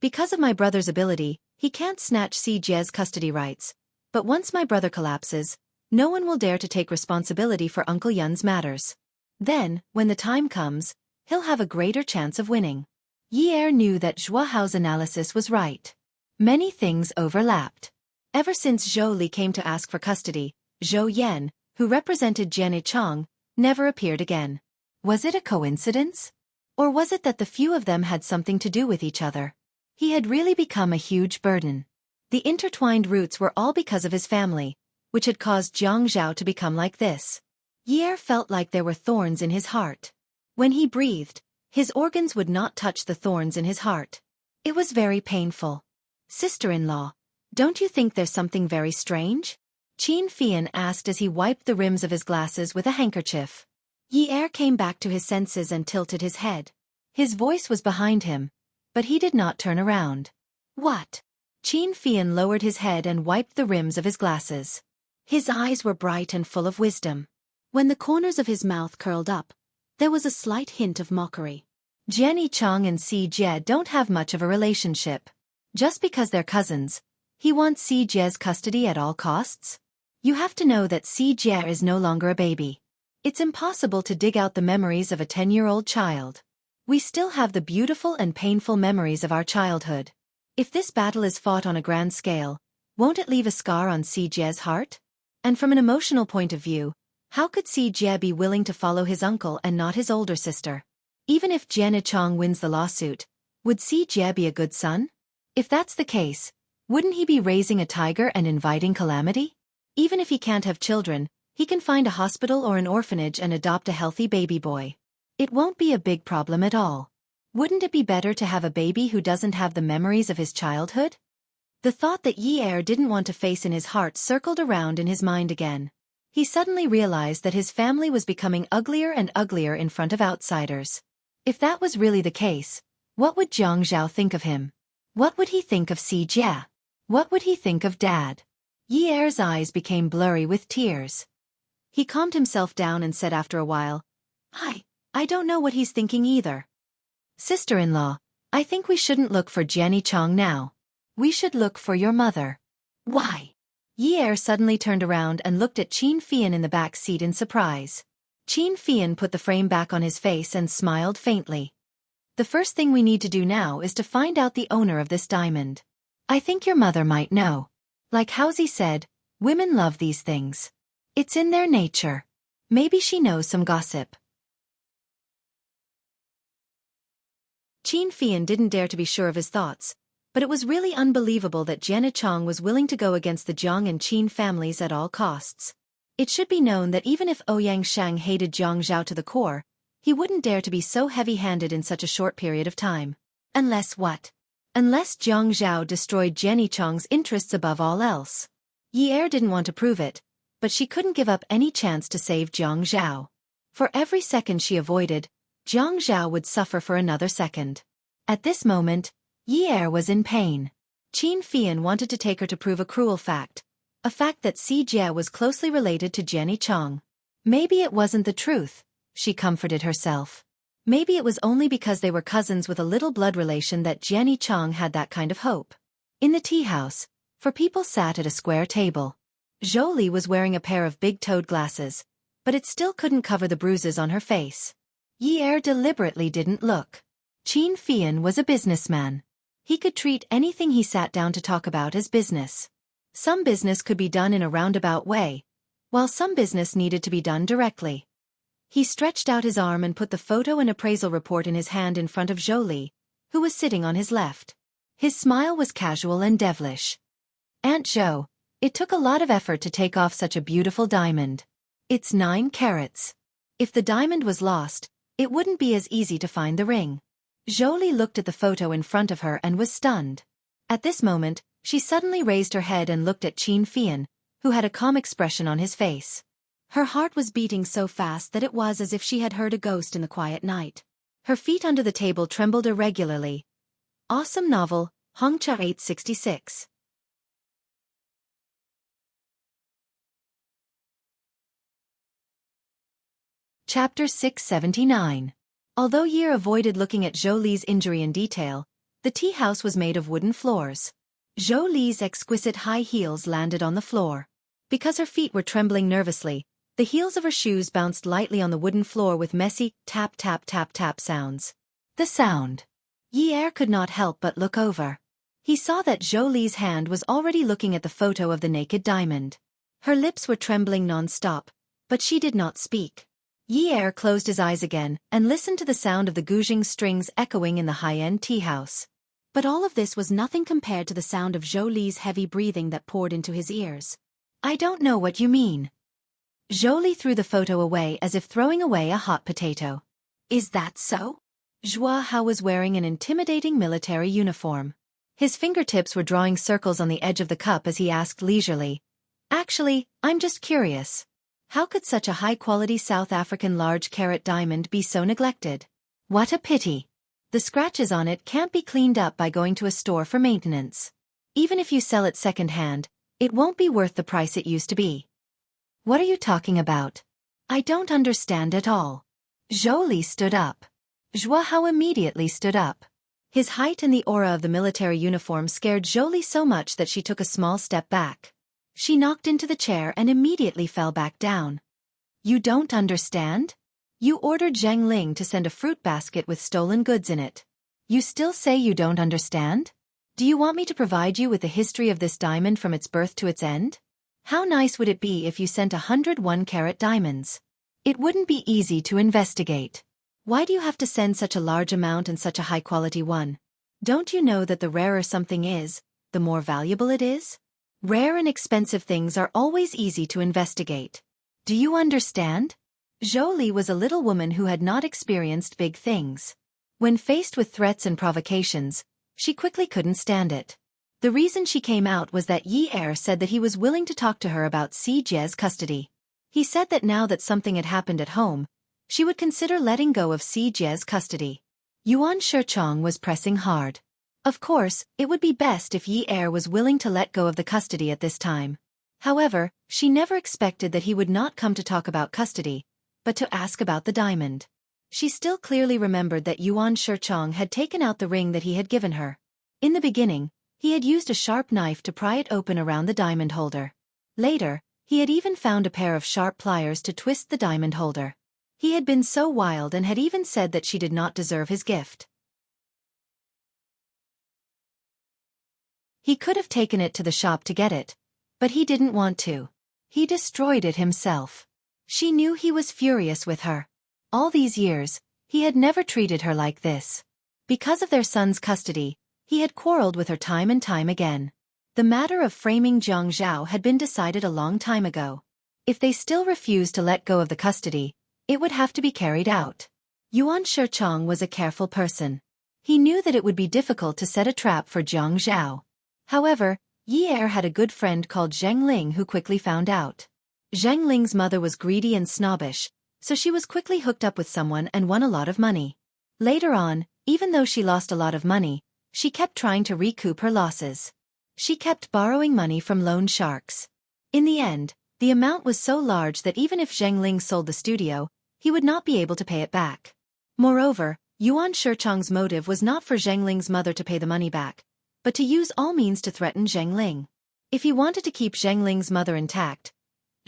Because of my brother's ability, he can't snatch Si Jie's custody rights. But once my brother collapses, no one will dare to take responsibility for Uncle Yun's matters. Then, when the time comes, he'll have a greater chance of winning. Yi Er knew that Zhua Hao's analysis was right. Many things overlapped. Ever since Zhou Li came to ask for custody, Zhou Yan, who represented Jenny Chong, never appeared again. Was it a coincidence? Or was it that the few of them had something to do with each other? He had really become a huge burden. The intertwined roots were all because of his family, which had caused Jiang Zhao to become like this. Yi Er felt like there were thorns in his heart. When he breathed, his organs would not touch the thorns in his heart. It was very painful. Sister-in-law, don't you think there's something very strange? Qin Fian asked as he wiped the rims of his glasses with a handkerchief. Yi Er came back to his senses and tilted his head. His voice was behind him, but he did not turn around. What? Qin Fian lowered his head and wiped the rims of his glasses. His eyes were bright and full of wisdom. When the corners of his mouth curled up, there was a slight hint of mockery. Jenny Chong and Si Jie don't have much of a relationship. Just because they're cousins, he wants Si Jie's custody at all costs? You have to know that Si Jie is no longer a baby. It's impossible to dig out the memories of a 10-year-old child. We still have the beautiful and painful memories of our childhood. If this battle is fought on a grand scale, won't it leave a scar on Si Jie's heart? And from an emotional point of view, how could Si Jie be willing to follow his uncle and not his older sister? Even if Jenny Chong wins the lawsuit, would Si Jie be a good son? If that's the case, wouldn't he be raising a tiger and inviting calamity? Even if he can't have children, he can find a hospital or an orphanage and adopt a healthy baby boy. It won't be a big problem at all. Wouldn't it be better to have a baby who doesn't have the memories of his childhood? The thought that Yi Er didn't want to face in his heart circled around in his mind again. He suddenly realized that his family was becoming uglier and uglier in front of outsiders. If that was really the case, what would Jiang Zhao think of him? What would he think of Si Jie? What would he think of Dad? Yi Er's eyes became blurry with tears. He calmed himself down and said after a while, I don't know what he's thinking either. Sister-in-law, I think we shouldn't look for Jenny Chong now. We should look for your mother. Why? Yi Er suddenly turned around and looked at Qin Fian in the back seat in surprise. Qin Fian put the frame back on his face and smiled faintly. The first thing we need to do now is to find out the owner of this diamond. I think your mother might know. Like Hausi said, women love these things. It's in their nature. Maybe she knows some gossip. Qin Fian didn't dare to be sure of his thoughts, but it was really unbelievable that Jenny Chong was willing to go against the Jiang and Qin families at all costs. It should be known that even if Ouyang Shang hated Jiang Zhao to the core, he wouldn't dare to be so heavy-handed in such a short period of time. Unless what? Unless Jiang Zhao destroyed Jenny Chong's interests above all else. Yi Er didn't want to prove it, but she couldn't give up any chance to save Jiang Zhao. For every second she avoided, Jiang Zhao would suffer for another second. At this moment, Yi Er was in pain. Qin Fian wanted to take her to prove a cruel fact, a fact that Si Jie was closely related to Jenny Chong. Maybe it wasn't the truth, she comforted herself. Maybe it was only because they were cousins with a little blood relation that Jenny Chong had that kind of hope. In the tea house, four people sat at a square table. Zhou Li was wearing a pair of big-toed glasses, but it still couldn't cover the bruises on her face. Yi Er deliberately didn't look. Qin Fian was a businessman. He could treat anything he sat down to talk about as business. Some business could be done in a roundabout way, while some business needed to be done directly. He stretched out his arm and put the photo and appraisal report in his hand in front of Zhou Li, who was sitting on his left. His smile was casual and devilish. "Aunt Zhou, it took a lot of effort to take off such a beautiful diamond. It's 9 carats. If the diamond was lost, it wouldn't be as easy to find the ring." Zhou Li looked at the photo in front of her and was stunned. At this moment, she suddenly raised her head and looked at Qin Fian, who had a calm expression on his face. Her heart was beating so fast that it was as if she had heard a ghost in the quiet night. Her feet under the table trembled irregularly. Awesome novel, Hongcha 866. Chapter 679. Although Yi avoided looking at Zhou Li's injury in detail, the tea house was made of wooden floors. Zhou Li's exquisite high heels landed on the floor. Because her feet were trembling nervously, the heels of her shoes bounced lightly on the wooden floor with messy tap-tap-tap-tap sounds. The sound. Yi Er could not help but look over. He saw that Zhou Li's hand was already looking at the photo of the naked diamond. Her lips were trembling non-stop, but she did not speak. Yi Er closed his eyes again and listened to the sound of the gouging strings echoing in the high-end tea house. But all of this was nothing compared to the sound of Zhou Li's heavy breathing that poured into his ears. "I don't know what you mean." Zhou Li threw the photo away as if throwing away a hot potato. "Is that so?" Zhua Hao was wearing an intimidating military uniform. His fingertips were drawing circles on the edge of the cup as he asked leisurely, "Actually, I'm just curious. How could such a high-quality South African large-carat diamond be so neglected? What a pity. The scratches on it can't be cleaned up by going to a store for maintenance. Even if you sell it second-hand, it won't be worth the price it used to be." "What are you talking about? I don't understand at all." Zhou Li stood up. Zhua Hao immediately stood up. His height and the aura of the military uniform scared Zhou Li so much that she took a small step back. She knocked into the chair and immediately fell back down. "You don't understand? You ordered Zheng Ling to send a fruit basket with stolen goods in it. You still say you don't understand? Do you want me to provide you with the history of this diamond from its birth to its end? How nice would it be if you sent 101-carat diamonds? It wouldn't be easy to investigate. Why do you have to send such a large amount and such a high-quality one? Don't you know that the rarer something is, the more valuable it is? Rare and expensive things are always easy to investigate. Do you understand?" Zhou Li was a little woman who had not experienced big things. When faced with threats and provocations, she quickly couldn't stand it. The reason she came out was that Yi Er said that he was willing to talk to her about Si Jie's custody. He said that now that something had happened at home, she would consider letting go of Si Jie's custody. Yuan Shichong was pressing hard. Of course, it would be best if Yi Er was willing to let go of the custody at this time. However, she never expected that he would not come to talk about custody, but to ask about the diamond. She still clearly remembered that Yuan Shichong had taken out the ring that he had given her. In the beginning, he had used a sharp knife to pry it open around the diamond holder. Later, he had even found a pair of sharp pliers to twist the diamond holder. He had been so wild and had even said that she did not deserve his gift. He could have taken it to the shop to get it, but he didn't want to. He destroyed it himself. She knew he was furious with her. All these years, he had never treated her like this. Because of their son's custody, he had quarreled with her time and time again. The matter of framing Jiang Zhao had been decided a long time ago. If they still refused to let go of the custody, it would have to be carried out. Yuan Shichong was a careful person. He knew that it would be difficult to set a trap for Jiang Zhao. However, Yi Er had a good friend called Zheng Ling who quickly found out. Zheng Ling's mother was greedy and snobbish, so she was quickly hooked up with someone and won a lot of money. Later on, even though she lost a lot of money, she kept trying to recoup her losses. She kept borrowing money from loan sharks. In the end, the amount was so large that even if Zheng Ling sold the studio, he would not be able to pay it back. Moreover, Yuan Shichong's motive was not for Zheng Ling's mother to pay the money back, but to use all means to threaten Zheng Ling. If he wanted to keep Zheng Ling's mother intact,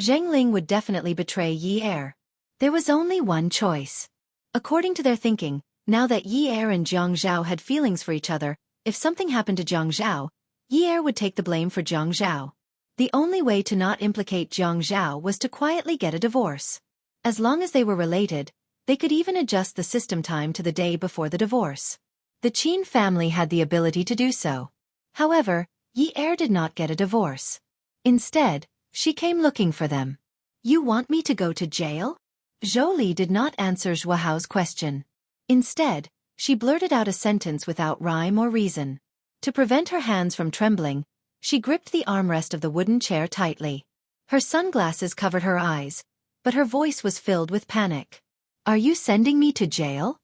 Zheng Ling would definitely betray Yi Er. There was only one choice. According to their thinking, now that Yi Er and Jiang Zhao had feelings for each other, if something happened to Jiang Zhao, Yi Er would take the blame for Jiang Zhao. The only way to not implicate Jiang Zhao was to quietly get a divorce. As long as they were related, they could even adjust the system time to the day before the divorce. The Qin family had the ability to do so. However, Yi Er did not get a divorce. Instead, she came looking for them. You want me to go to jail? Zhou Li did not answer Zhua Hao's question. Instead, she blurted out a sentence without rhyme or reason. To prevent her hands from trembling, she gripped the armrest of the wooden chair tightly. Her sunglasses covered her eyes, but her voice was filled with panic. Are you sending me to jail?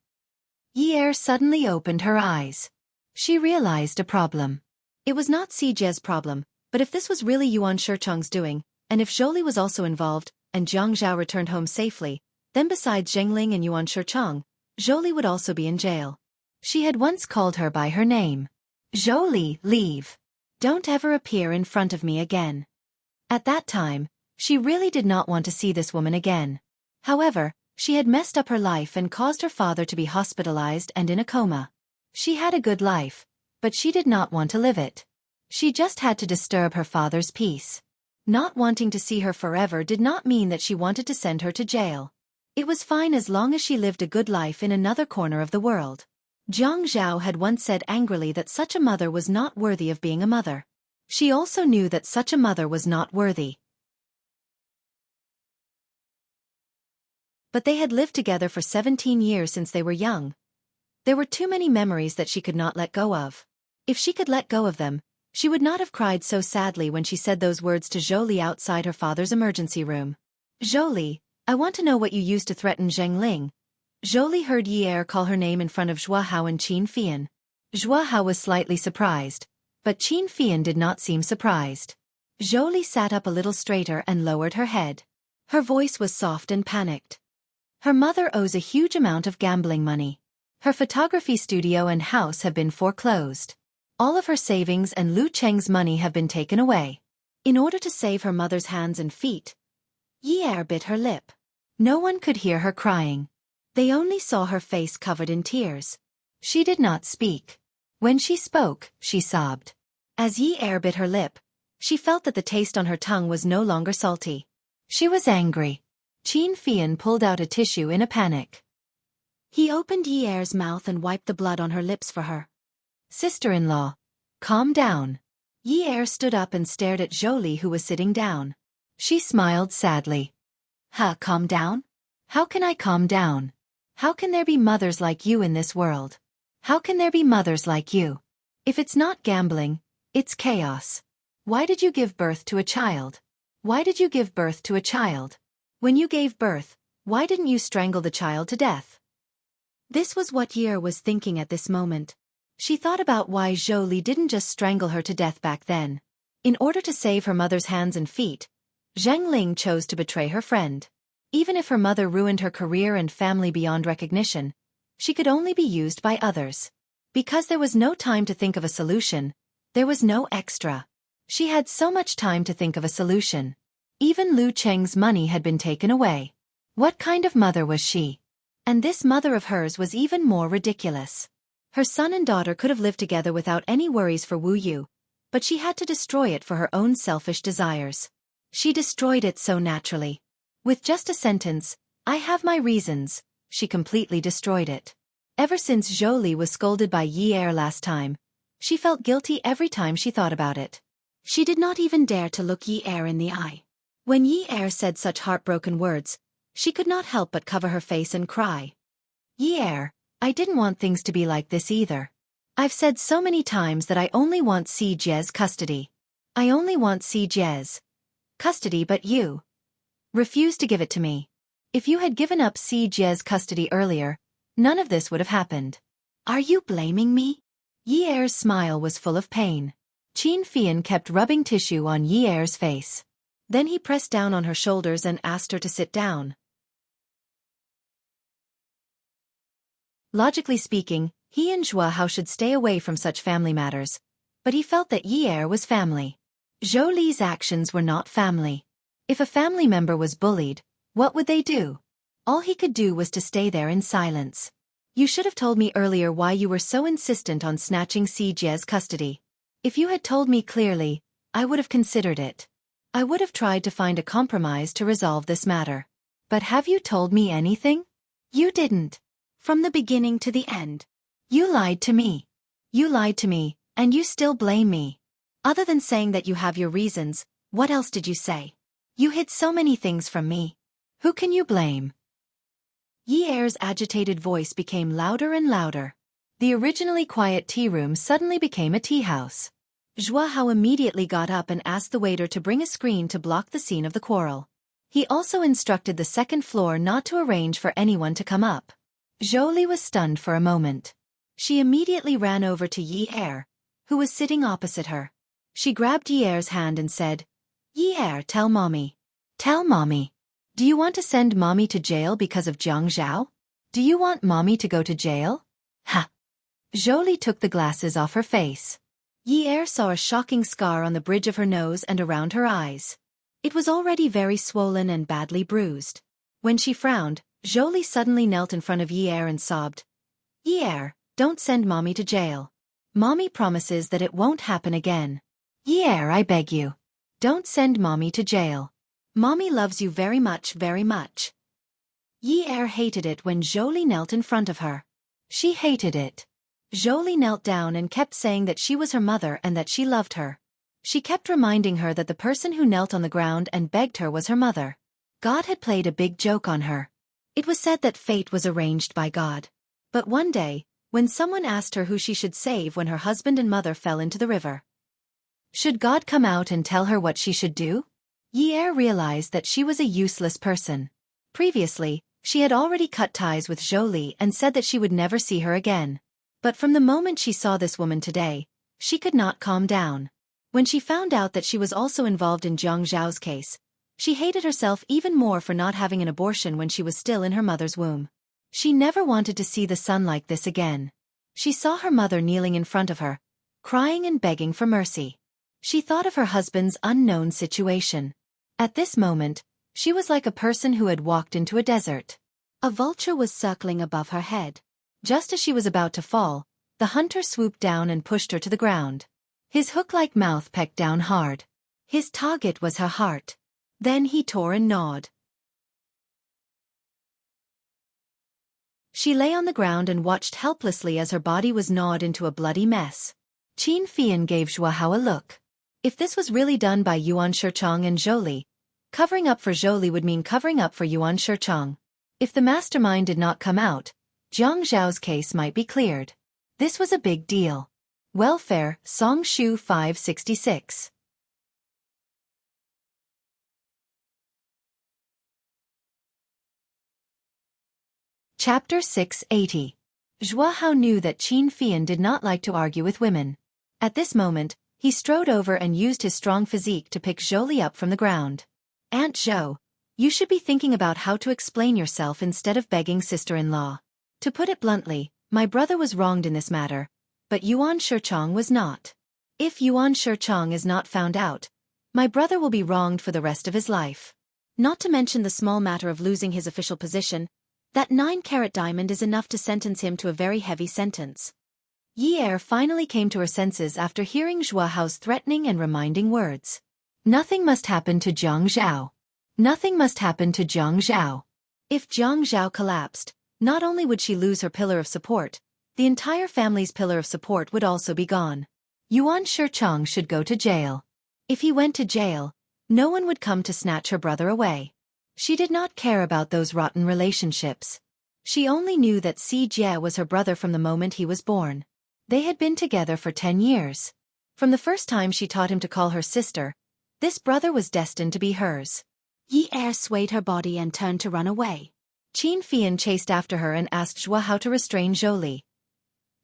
Yi Er suddenly opened her eyes. She realized a problem. It was not Si Jie's problem, but if this was really Yuan Shicheng's doing, and if Zhou Li was also involved, and Jiang Zhao returned home safely, then besides Zheng Ling and Yuan Shicheng, Zhou Li would also be in jail. She had once called her by her name. Zhou Li, leave. Don't ever appear in front of me again. At that time, she really did not want to see this woman again. However, she had messed up her life and caused her father to be hospitalized and in a coma. She had a good life, but she did not want to live it. She just had to disturb her father's peace. Not wanting to see her forever did not mean that she wanted to send her to jail. It was fine as long as she lived a good life in another corner of the world. Jiang Zhao had once said angrily that such a mother was not worthy of being a mother. She also knew that such a mother was not worthy. But they had lived together for 17 years since they were young. There were too many memories that she could not let go of. If she could let go of them, she would not have cried so sadly when she said those words to Zhou Li outside her father's emergency room. Zhou Li, I want to know what you used to threaten Zheng Ling. Zhou Li heard Yi Er call her name in front of Zhua Hao and Qin Fian. Zhua Hao was slightly surprised, but Qin Fian did not seem surprised. Zhou Li sat up a little straighter and lowered her head. Her voice was soft and panicked. Her mother owes a huge amount of gambling money. Her photography studio and house have been foreclosed. All of her savings and Lu Cheng's money have been taken away. In order to save her mother's hands and feet, Yi Er bit her lip. No one could hear her crying. They only saw her face covered in tears. She did not speak. When she spoke, she sobbed. As Yi Er bit her lip, she felt that the taste on her tongue was no longer salty. She was angry. Qin Fian pulled out a tissue in a panic. He opened Yi Er's mouth and wiped the blood on her lips for her. Sister-in-law, calm down. Yi Er stood up and stared at Zhou Li, who was sitting down. She smiled sadly. Calm down? How can I calm down? How can there be mothers like you in this world? How can there be mothers like you? If it's not gambling, it's chaos. Why did you give birth to a child? Why did you give birth to a child? When you gave birth, why didn't you strangle the child to death? This was what Yi Er was thinking at this moment. She thought about why Zhou Li didn't just strangle her to death back then. In order to save her mother's hands and feet, Zheng Ling chose to betray her friend. Even if her mother ruined her career and family beyond recognition, she could only be used by others. Because there was no time to think of a solution, there was no extra. She had so much time to think of a solution. Even Lu Cheng's money had been taken away. What kind of mother was she? And this mother of hers was even more ridiculous. Her son and daughter could have lived together without any worries for Wu Yu, but she had to destroy it for her own selfish desires. She destroyed it so naturally. With just a sentence, I have my reasons, she completely destroyed it. Ever since Zhou Li was scolded by Yi Er last time, she felt guilty every time she thought about it. She did not even dare to look Yi Er in the eye. When Yi Er said such heartbroken words, she could not help but cover her face and cry. Yi Er, I didn't want things to be like this either. I've said so many times that I only want Si Jie's custody. I only want Si Jie's custody, but you refused to give it to me. If you had given up Si Jie's custody earlier, none of this would have happened. Are you blaming me? Yi Er's smile was full of pain. Qin Fian kept rubbing tissue on Yi Er's face. Then he pressed down on her shoulders and asked her to sit down. Logically speaking, he and Zhua Hao should stay away from such family matters, but he felt that Yi Er was family. Zhou Li's actions were not family. If a family member was bullied, what would they do? All he could do was to stay there in silence. You should have told me earlier why you were so insistent on snatching Si Jie's custody. If you had told me clearly, I would have considered it. I would have tried to find a compromise to resolve this matter. But have you told me anything? You didn't. From the beginning to the end. You lied to me. You lied to me, and you still blame me. Other than saying that you have your reasons, what else did you say? You hid so many things from me. Who can you blame? Yi Er's agitated voice became louder and louder. The originally quiet tea room suddenly became a tea house. Zhua Hao immediately got up and asked the waiter to bring a screen to block the scene of the quarrel. He also instructed the second floor not to arrange for anyone to come up. Zhou Li was stunned for a moment. She immediately ran over to Yi Er, who was sitting opposite her. She grabbed Yi Er's hand and said, Yi Er, tell mommy. Tell mommy. Do you want to send mommy to jail because of Jiang Zhao? Do you want mommy to go to jail? Ha! Zhou Li took the glasses off her face. Yi Er saw a shocking scar on the bridge of her nose and around her eyes. It was already very swollen and badly bruised. When she frowned, Zhou Li suddenly knelt in front of Yi Er and sobbed. Yi Er, don't send mommy to jail. Mommy promises that it won't happen again. Yi Er, I beg you. Don't send mommy to jail. Mommy loves you very much, very much. Yi Er hated it when Zhou Li knelt in front of her. She hated it. Zhou Li knelt down and kept saying that she was her mother and that she loved her. She kept reminding her that the person who knelt on the ground and begged her was her mother. God had played a big joke on her. It was said that fate was arranged by God. But one day, when someone asked her who she should save when her husband and mother fell into the river, should God come out and tell her what she should do? Yi Er realized that she was a useless person. Previously, she had already cut ties with Zhou Li and said that she would never see her again. But from the moment she saw this woman today, she could not calm down. When she found out that she was also involved in Jiang Zhao's case, she hated herself even more for not having an abortion when she was still in her mother's womb. She never wanted to see the sun like this again. She saw her mother kneeling in front of her, crying and begging for mercy. She thought of her husband's unknown situation. At this moment, she was like a person who had walked into a desert. A vulture was circling above her head. Just as she was about to fall, the hunter swooped down and pushed her to the ground. His hook-like mouth pecked down hard. His target was her heart. Then he tore and gnawed. She lay on the ground and watched helplessly as her body was gnawed into a bloody mess. Qin Fian gave Zhua Hao a look. If this was really done by Yuan Shichong and Zhou Li, covering up for Zhou Li would mean covering up for Yuan Shichong. If the mastermind did not come out, Jiang Zhao's case might be cleared. This was a big deal. Welfare, Song Shu 566. Chapter 680. Zhua Hao knew that Qin Fian did not like to argue with women. At this moment, he strode over and used his strong physique to pick Zhou Li up from the ground. Aunt Zhou, you should be thinking about how to explain yourself instead of begging sister-in-law. To put it bluntly, my brother was wronged in this matter, but Yuan Shichong was not. If Yuan Shichong is not found out, my brother will be wronged for the rest of his life. Not to mention the small matter of losing his official position, that 9-carat diamond is enough to sentence him to a very heavy sentence. Yi Er finally came to her senses after hearing Zhua Hao's threatening and reminding words. Nothing must happen to Jiang Zhao. Nothing must happen to Jiang Zhao. If Jiang Zhao collapsed, not only would she lose her pillar of support, the entire family's pillar of support would also be gone. Yuan Shichong should go to jail. If he went to jail, no one would come to snatch her brother away. She did not care about those rotten relationships. She only knew that Si Jie was her brother from the moment he was born. They had been together for 10 years. From the first time she taught him to call her sister, this brother was destined to be hers. Yi Er swayed her body and turned to run away. Qin Fian chased after her and asked Zhua Hao to restrain Zhou Li.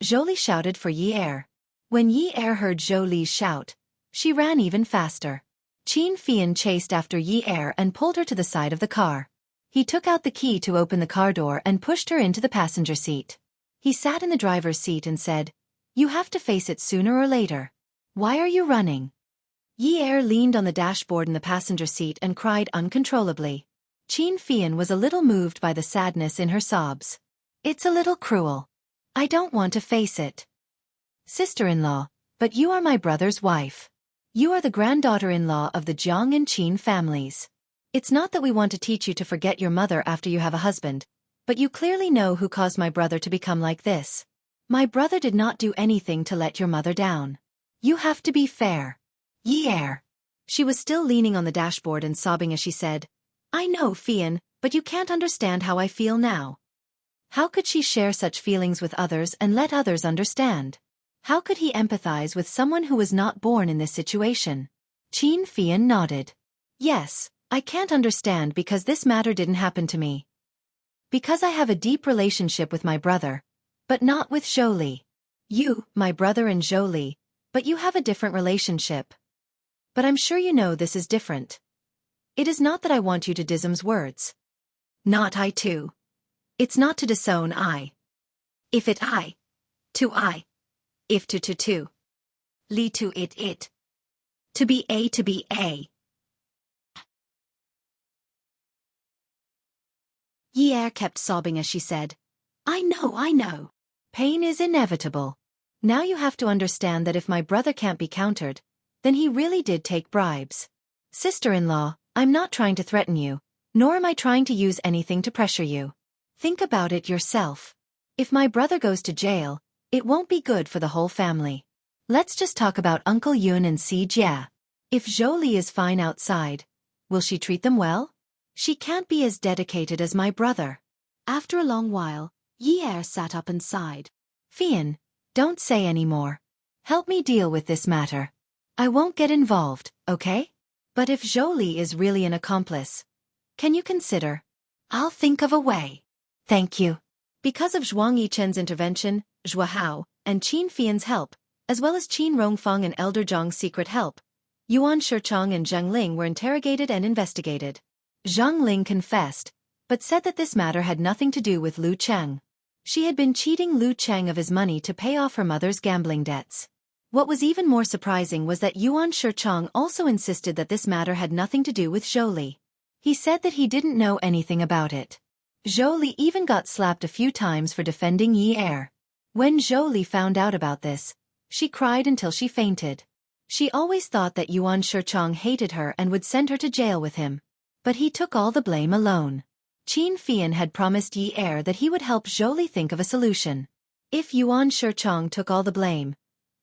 Zhou Li shouted for Yi Er. When Yi Er heard Zhou Li's shout, she ran even faster. Qin Fian chased after Yi Er and pulled her to the side of the car. He took out the key to open the car door and pushed her into the passenger seat. He sat in the driver's seat and said, "You have to face it sooner or later. Why are you running?" Yi Er leaned on the dashboard in the passenger seat and cried uncontrollably. Qin Fian was a little moved by the sadness in her sobs. It's a little cruel. I don't want to face it. Sister-in-law, but you are my brother's wife. You are the granddaughter-in-law of the Jiang and Qin families. It's not that we want to teach you to forget your mother after you have a husband, but you clearly know who caused my brother to become like this. My brother did not do anything to let your mother down. You have to be fair. Yeah. She was still leaning on the dashboard and sobbing as she said, I know, Fian, but you can't understand how I feel now. How could she share such feelings with others and let others understand? How could he empathize with someone who was not born in this situation? Qin Fian nodded. Yes, I can't understand because this matter didn't happen to me. Because I have a deep relationship with my brother, but not with Zhou Li. You, my brother and Zhou Li, but you have a different relationship. But I'm sure you know this is different. It is not that I want you to dism's words. Not I too. It's not to disown I. If it I. To I. If to. Li to it. To be a. Yi kept sobbing as she said, I know. Pain is inevitable. Now you have to understand that if my brother can't be countered, then he really did take bribes. Sister-in-law, I'm not trying to threaten you, nor am I trying to use anything to pressure you. Think about it yourself. If my brother goes to jail, it won't be good for the whole family. Let's just talk about Uncle Yun and Si Jia. If Zhou Li is fine outside, will she treat them well? She can't be as dedicated as my brother. After a long while, Yi sat up and sighed. Fian, don't say any more. Help me deal with this matter. I won't get involved, okay? But if Zhou Li is really an accomplice, can you consider? I'll think of a way. Thank you. Because of Zhuang Yichen's intervention, Zhua Hao, and Qin Fian's help, as well as Qin Rongfeng and Elder Zhang's secret help, Yuan Shicheng and Zhang Ling were interrogated and investigated. Zhang Ling confessed, but said that this matter had nothing to do with Lu Cheng. She had been cheating Lu Cheng of his money to pay off her mother's gambling debts. What was even more surprising was that Yuan Shicheng also insisted that this matter had nothing to do with Zhou Li. He said that he didn't know anything about it. Zhou Li even got slapped a few times for defending Yi Er. When Zhou Li found out about this, she cried until she fainted. She always thought that Yuan Shicheng hated her and would send her to jail with him. But he took all the blame alone. Qin Fian had promised Yi Er that he would help Zhou Li think of a solution. If Yuan Shicheng took all the blame,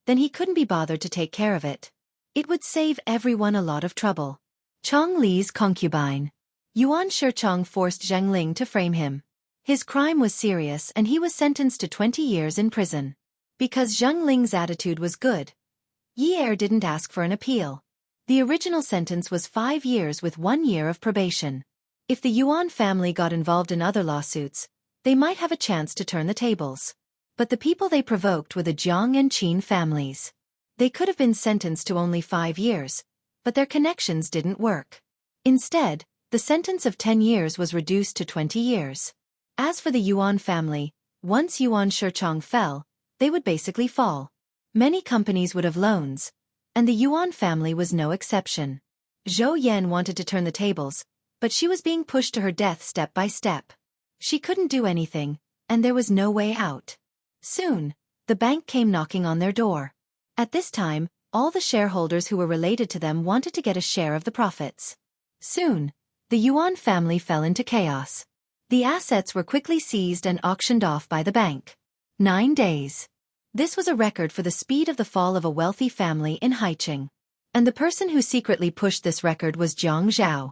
then he couldn't be bothered to take care of it. It would save everyone a lot of trouble. Chong Li's concubine. Yuan Shicheng forced Zhang Ling to frame him. His crime was serious and he was sentenced to 20 years in prison. Because Zhang Ling's attitude was good, Yi Er didn't ask for an appeal. The original sentence was 5 years with 1 year of probation. If the Yuan family got involved in other lawsuits, they might have a chance to turn the tables. But the people they provoked were the Jiang and Qin families. They could have been sentenced to only 5 years, but their connections didn't work. Instead, the sentence of 10 years was reduced to 20 years. As for the Yuan family, once Yuan Shicheng fell, they would basically fall. Many companies would have loans, and the Yuan family was no exception. Zhou Yan wanted to turn the tables, but she was being pushed to her death step by step. She couldn't do anything, and there was no way out. Soon, the bank came knocking on their door. At this time, all the shareholders who were related to them wanted to get a share of the profits. Soon, the Yuan family fell into chaos. The assets were quickly seized and auctioned off by the bank. 9 days. This was a record for the speed of the fall of a wealthy family in Haiqing. And the person who secretly pushed this record was Jiang Zhao.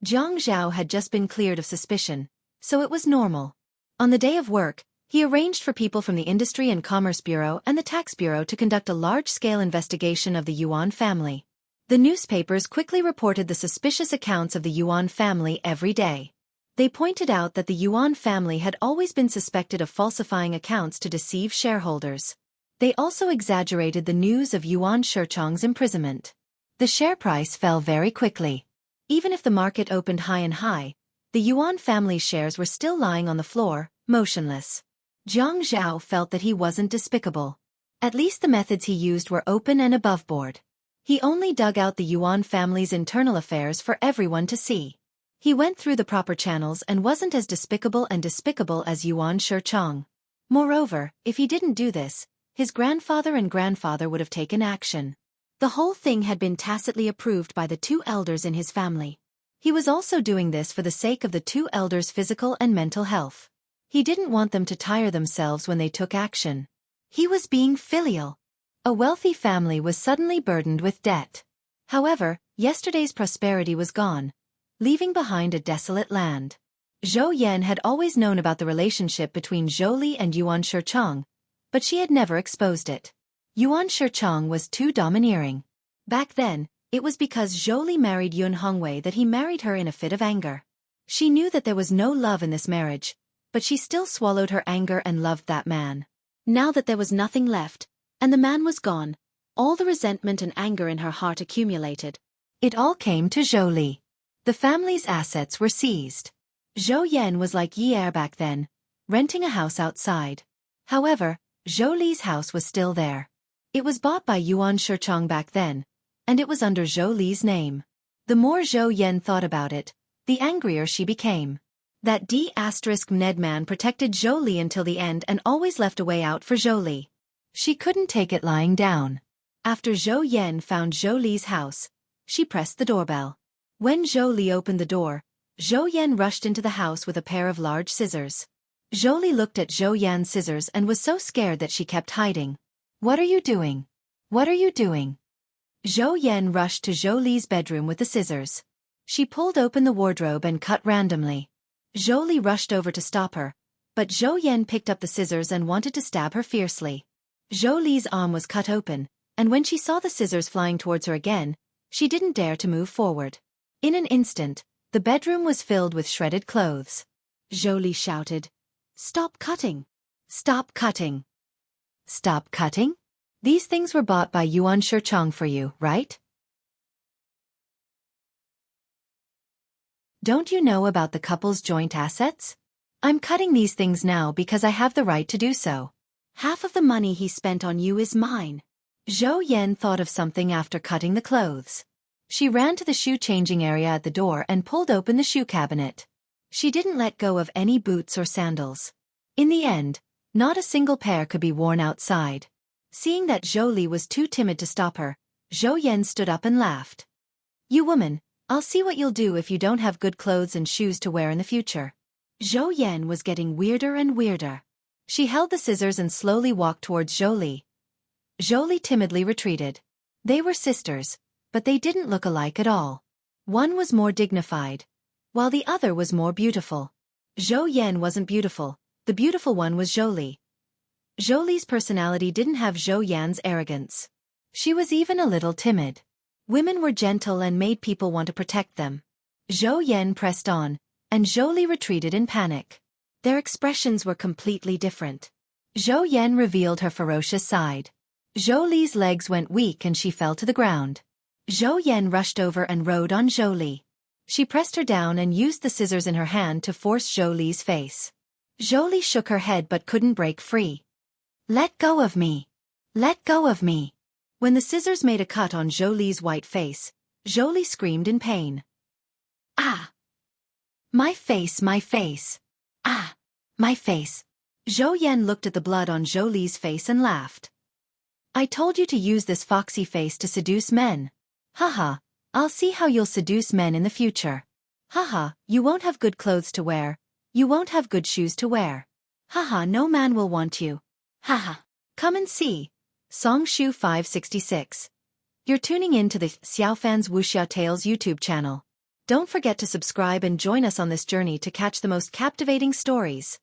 Jiang Zhao had just been cleared of suspicion, so it was normal. On the day of work, he arranged for people from the Industry and Commerce Bureau and the Tax Bureau to conduct a large-scale investigation of the Yuan family. The newspapers quickly reported the suspicious accounts of the Yuan family every day. They pointed out that the Yuan family had always been suspected of falsifying accounts to deceive shareholders. They also exaggerated the news of Yuan Shicheng's imprisonment. The share price fell very quickly. Even if the market opened high and high, the Yuan family shares were still lying on the floor, motionless. Jiang Zhao felt that he wasn't despicable. At least the methods he used were open and above board. He only dug out the Yuan family's internal affairs for everyone to see. He went through the proper channels and wasn't as despicable as Yuan Shichong. Moreover, if he didn't do this, his grandfather and grandfather would have taken action. The whole thing had been tacitly approved by the two elders in his family. He was also doing this for the sake of the two elders' physical and mental health. He didn't want them to tire themselves when they took action. He was being filial. A wealthy family was suddenly burdened with debt. However, yesterday's prosperity was gone, leaving behind a desolate land. Zhou Yan had always known about the relationship between Zhou Li and Yuan Shichong, but she had never exposed it. Yuan Shichong was too domineering. Back then, it was because Zhou Li married Yun Hongwei that he married her in a fit of anger. She knew that there was no love in this marriage, but she still swallowed her anger and loved that man. Now that there was nothing left, and the man was gone, all the resentment and anger in her heart accumulated. It all came to Zhou Li. The family's assets were seized. Zhou Yan was like Yi back then, renting a house outside. However, Zhou Li's house was still there. It was bought by Yuan Shichong back then, and it was under Zhou Li's name. The more Zhou Yan thought about it, the angrier she became. That D*Ned man protected Zhou Li until the end and always left a way out for Zhou Li. She couldn't take it lying down. After Zhou Yan found Zhou Li's house, she pressed the doorbell. When Zhou Li opened the door, Zhou Yan rushed into the house with a pair of large scissors. Zhou Li looked at Zhou Yan's scissors and was so scared that she kept hiding. "What are you doing? What are you doing?" Zhou Yan rushed to Zhou Li's bedroom with the scissors. She pulled open the wardrobe and cut randomly. Zhou Li rushed over to stop her, but Zhou Yan picked up the scissors and wanted to stab her fiercely. Zhou Li's arm was cut open, and when she saw the scissors flying towards her again, she didn't dare to move forward. In an instant, the bedroom was filled with shredded clothes. Zhou Li shouted, "Stop cutting! Stop cutting! Stop cutting? These things were bought by Yuan Shichong for you, right? Don't you know about the couple's joint assets? I'm cutting these things now because I have the right to do so. Half of the money he spent on you is mine." Zhou Yan thought of something after cutting the clothes. She ran to the shoe-changing area at the door and pulled open the shoe cabinet. She didn't let go of any boots or sandals. In the end, not a single pair could be worn outside. Seeing that Zhou Li was too timid to stop her, Zhou Yan stood up and laughed. "You woman, I'll see what you'll do if you don't have good clothes and shoes to wear in the future." Zhou Yan was getting weirder and weirder. She held the scissors and slowly walked towards Zhou Li. Zhou Li timidly retreated. They were sisters, but they didn't look alike at all. One was more dignified, while the other was more beautiful. Zhou Yan wasn't beautiful, the beautiful one was Zhou Li. Zhou Li's personality didn't have Zhou Yan's arrogance. She was even a little timid. Women were gentle and made people want to protect them. Zhou Yan pressed on, and Zhou Li retreated in panic. Their expressions were completely different. Zhou Yan revealed her ferocious side. Zhou Li's legs went weak and she fell to the ground. Zhou Yan rushed over and rode on Zhou Li. She pressed her down and used the scissors in her hand to force Zhou Li's face. Zhou Li shook her head but couldn't break free. "Let go of me! Let go of me!" When the scissors made a cut on Zhou Li's white face, Zhou Li screamed in pain. "Ah! My face, my face! Ah! My face!" Zhou Yan looked at the blood on Zhou Li's face and laughed. "I told you to use this foxy face to seduce men. Haha, I'll see how you'll seduce men in the future. Haha, you won't have good clothes to wear. You won't have good shoes to wear. Haha, no man will want you. Haha, come and see." Song Shu 566. You're tuning in to the Xiaofan's Wuxia Tales YouTube channel. Don't forget to subscribe and join us on this journey to catch the most captivating stories.